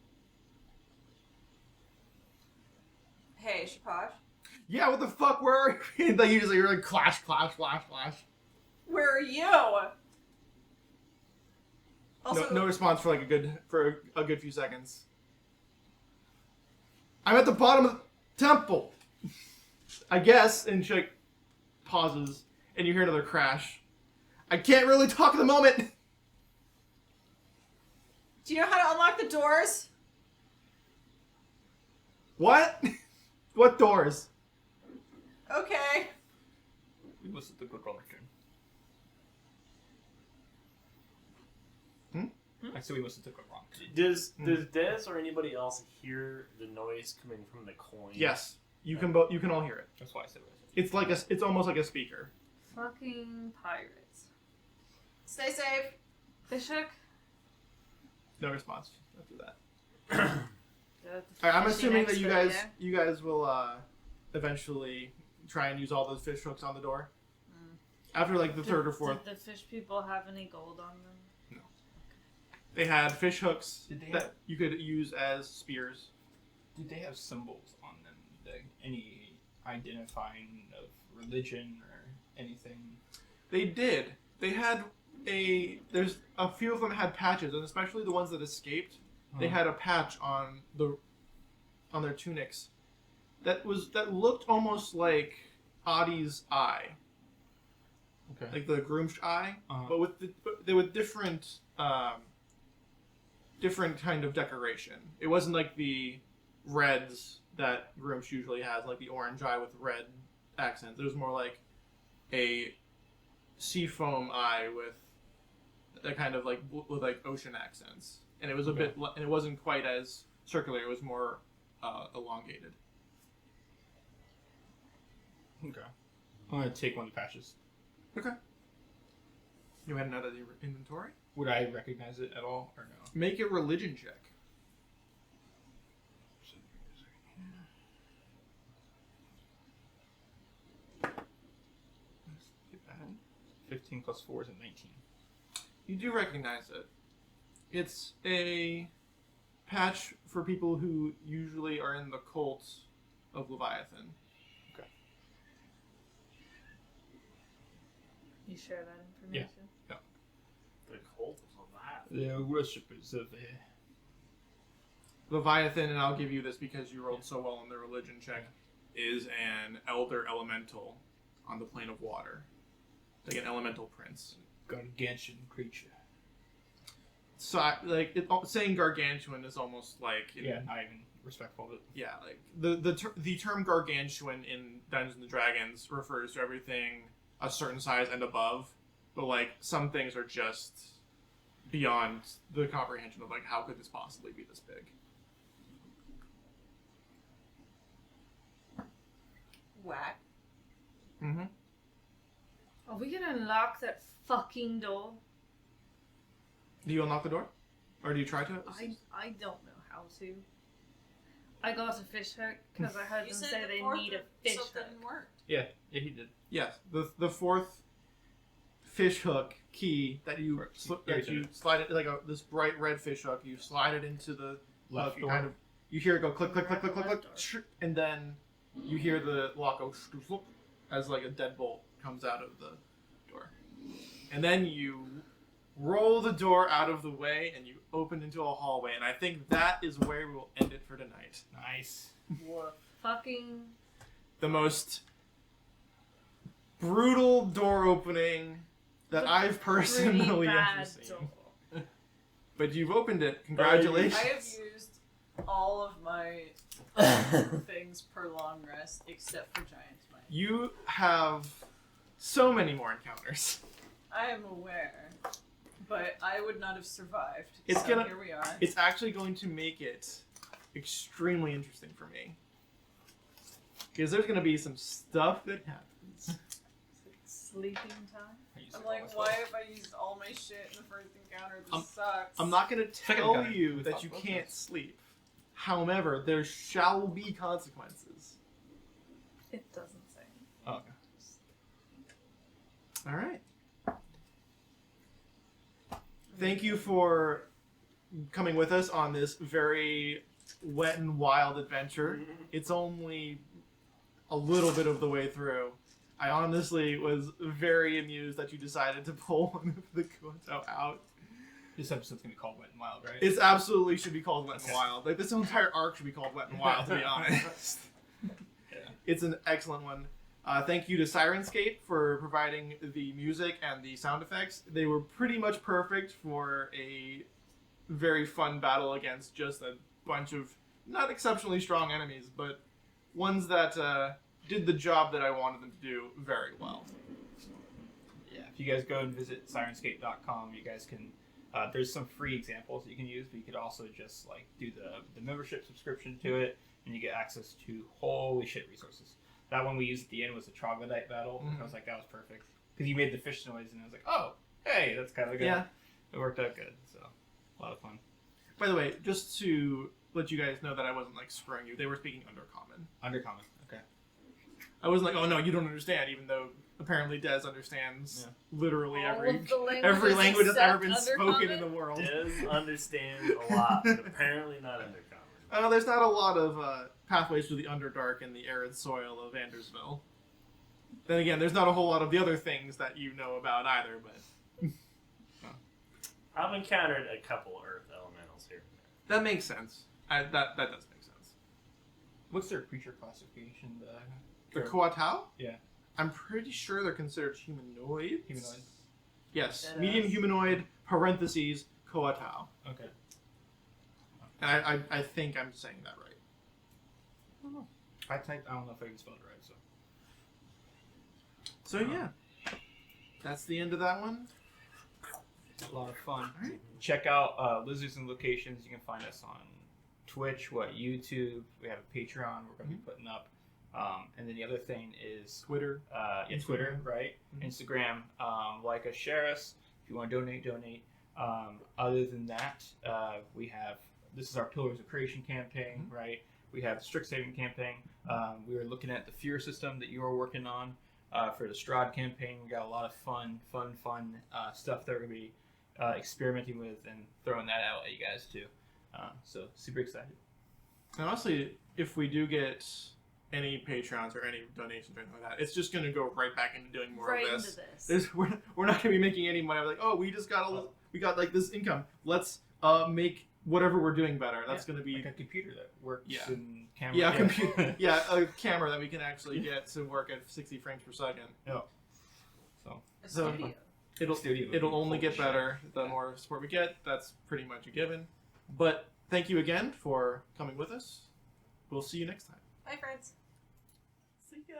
Hey, Shapash. yeah, what the fuck? Where are you? Like you just you're like clash, clash, clash, clash. Where are you? Also, No response for like a good few seconds. I'm at the bottom of the temple. I guess, and she like pauses, and you hear another crash. I can't really talk at the moment. do you know how to unlock the doors? What? What doors? Okay. We was the good roller turn. I said we must have took it wrong. does Des or anybody else hear the noise coming from the coin? Yes, you can all hear it. That's why I said it. It's almost like a speaker. Fucking pirates. Stay safe. Fish hook? No response after that. The All right, I'm fishing assuming that expert, you guys will eventually try and use all those fish hooks on the door. After like the third or fourth, Did the fish people have any gold on them? they had fish hooks Did they that you could use as spears. Did they have symbols on them? Any identifying of religion or anything? They did. They had there's a few of them had patches, and especially the ones that escaped, they had a patch on their tunics that looked almost like Adi's eye, Okay. like the Groom's eye, Uh-huh. but with different different kind of decoration. It wasn't like the reds that Groom's usually has, like the orange eye with red accents. It was more like a seafoam eye with a kind of like with like ocean accents, and it was a bit, and it wasn't quite as circular. It was more elongated. Okay. I'm gonna take one of the patches. Okay. You had another inventory. Would I recognize it at all or no? Make a religion check. Get that. 15 plus 4 is a 19. You do recognize it. It's a patch for people who usually are in the cult of Leviathan. You share that information? The cult of that. The worshippers of Leviathan, and I'll give you this because you rolled so well on the religion check, is an elder elemental on the plane of water. Like an elemental prince. gargantuan creature. So, saying gargantuan is almost like... Not even respectful of it. Yeah, like, the term gargantuan in Dungeons & Dragons refers to everything a certain size and above, but, like, some things are just beyond the comprehension of, like, how could this possibly be this big? Whack. Mm-hmm. Are we gonna unlock that fucking door? Do you unlock the door? Or do you try to? I don't know how to. I got a fish hook because I heard You them said say the they fourth need a fish something hook. worked. Yeah, he did. Yes, the fourth fish hook key that you slide it, like this bright red fish hook, you slide it into the Left you door. kind of, you hear it go click, click, click, click, click, click, and then you hear the lock go as like a deadbolt comes out of the door. And then you roll the door out of the way and you open into a hallway, and I think that is where we will end it for tonight. Nice. What fucking... The most brutal door opening that I've personally bad ever seen. door. but you've opened it. Congratulations. I have used all of my things per long rest except for Giant's Might. You have so many more encounters. I am aware, but I would not have survived. It's so gonna- here we are. It's actually going to make it extremely interesting for me. Because there's going to be some stuff that happens. Sleeping time? I used I'm it all like, myself. why have I used all my shit in the first encounter? This sucks. I'm not going to Second tell encounter. you We that talked you about can't this. sleep. However, there shall be consequences. It doesn't say. Oh, okay. All right. Thank you for coming with us on this very wet and wild adventure. It's only a little bit of the way through. I honestly was very amused that you decided to pull one of the Koto out. This episode's gonna be called Wet and Wild, right? It absolutely should be called Wet and Wild. Like, this entire arc should be called Wet and Wild, to be honest. Yeah. It's an excellent one. Thank you to Sirenscape for providing the music and the sound effects. They were pretty much perfect for a very fun battle against just a bunch of not exceptionally strong enemies, but ones that did the job that I wanted them to do very well. Yeah, if you guys go and visit Sirenscape.com, you guys can. There's some free examples that you can use, but you could also just like do the membership subscription to it, and you get access to holy shit resources. That one we used at the end was the troglodyte battle. Mhm. I was like, that was perfect because you made the fish noise, and I was like, oh, hey, that's kind of good. Yeah. It worked out good, so a lot of fun. By the way, just to let you guys know that I wasn't like screwing you, they were speaking Undercommon. Undercommon, okay. I wasn't like, oh no, you don't understand, even though apparently Des understands literally All every of the every language that's ever been except spoken Undercommon? in the world. Des understands a lot, but apparently not undercommon. There's not a lot of pathways through the Underdark and the arid soil of Andersville. Then again, there's not a whole lot of the other things that you know about either, but I've encountered a couple Earth elementals here. that makes sense. That does make sense. What's their creature classification? The Koatau? Yeah. I'm pretty sure they're considered humanoids. Humanoid. Yes, Deadass. medium humanoid, parentheses, Koatau. Okay. And I think I'm saying that right. I don't know if I can spell it right, so. So yeah, that's the end of that one. A lot of fun. Alright. Check out Lizards and Locations. You can find us on Twitch, YouTube. We have a Patreon we're going to be putting up. And then the other thing is Twitter. Twitter, right? Mhm. Instagram. Like us, share us. If you want to donate. Other than that, this is our Pillars of Creation campaign, right? We have the Strixhaven campaign. We were looking at the Fear system that you are working on for the Strahd campaign. We got a lot of fun stuff that we're going to be experimenting with and throwing that out at you guys too. So super excited. And honestly, if we do get any Patreons or any donations or anything like that, it's just going to go right back into doing more Right of into this. this. We're not going to be making any money. Like, oh, we just got we got like this income. Let's make whatever we're doing better. That's going to be Like a computer that works Yeah. in camera. yeah, computer. Yeah, a camera that we can actually get to work at 60 frames per second. So A So- studio. It'll only get better the more support we get. That's pretty much a given. But thank you again for coming with us. We'll see you next time. Bye, friends. See you.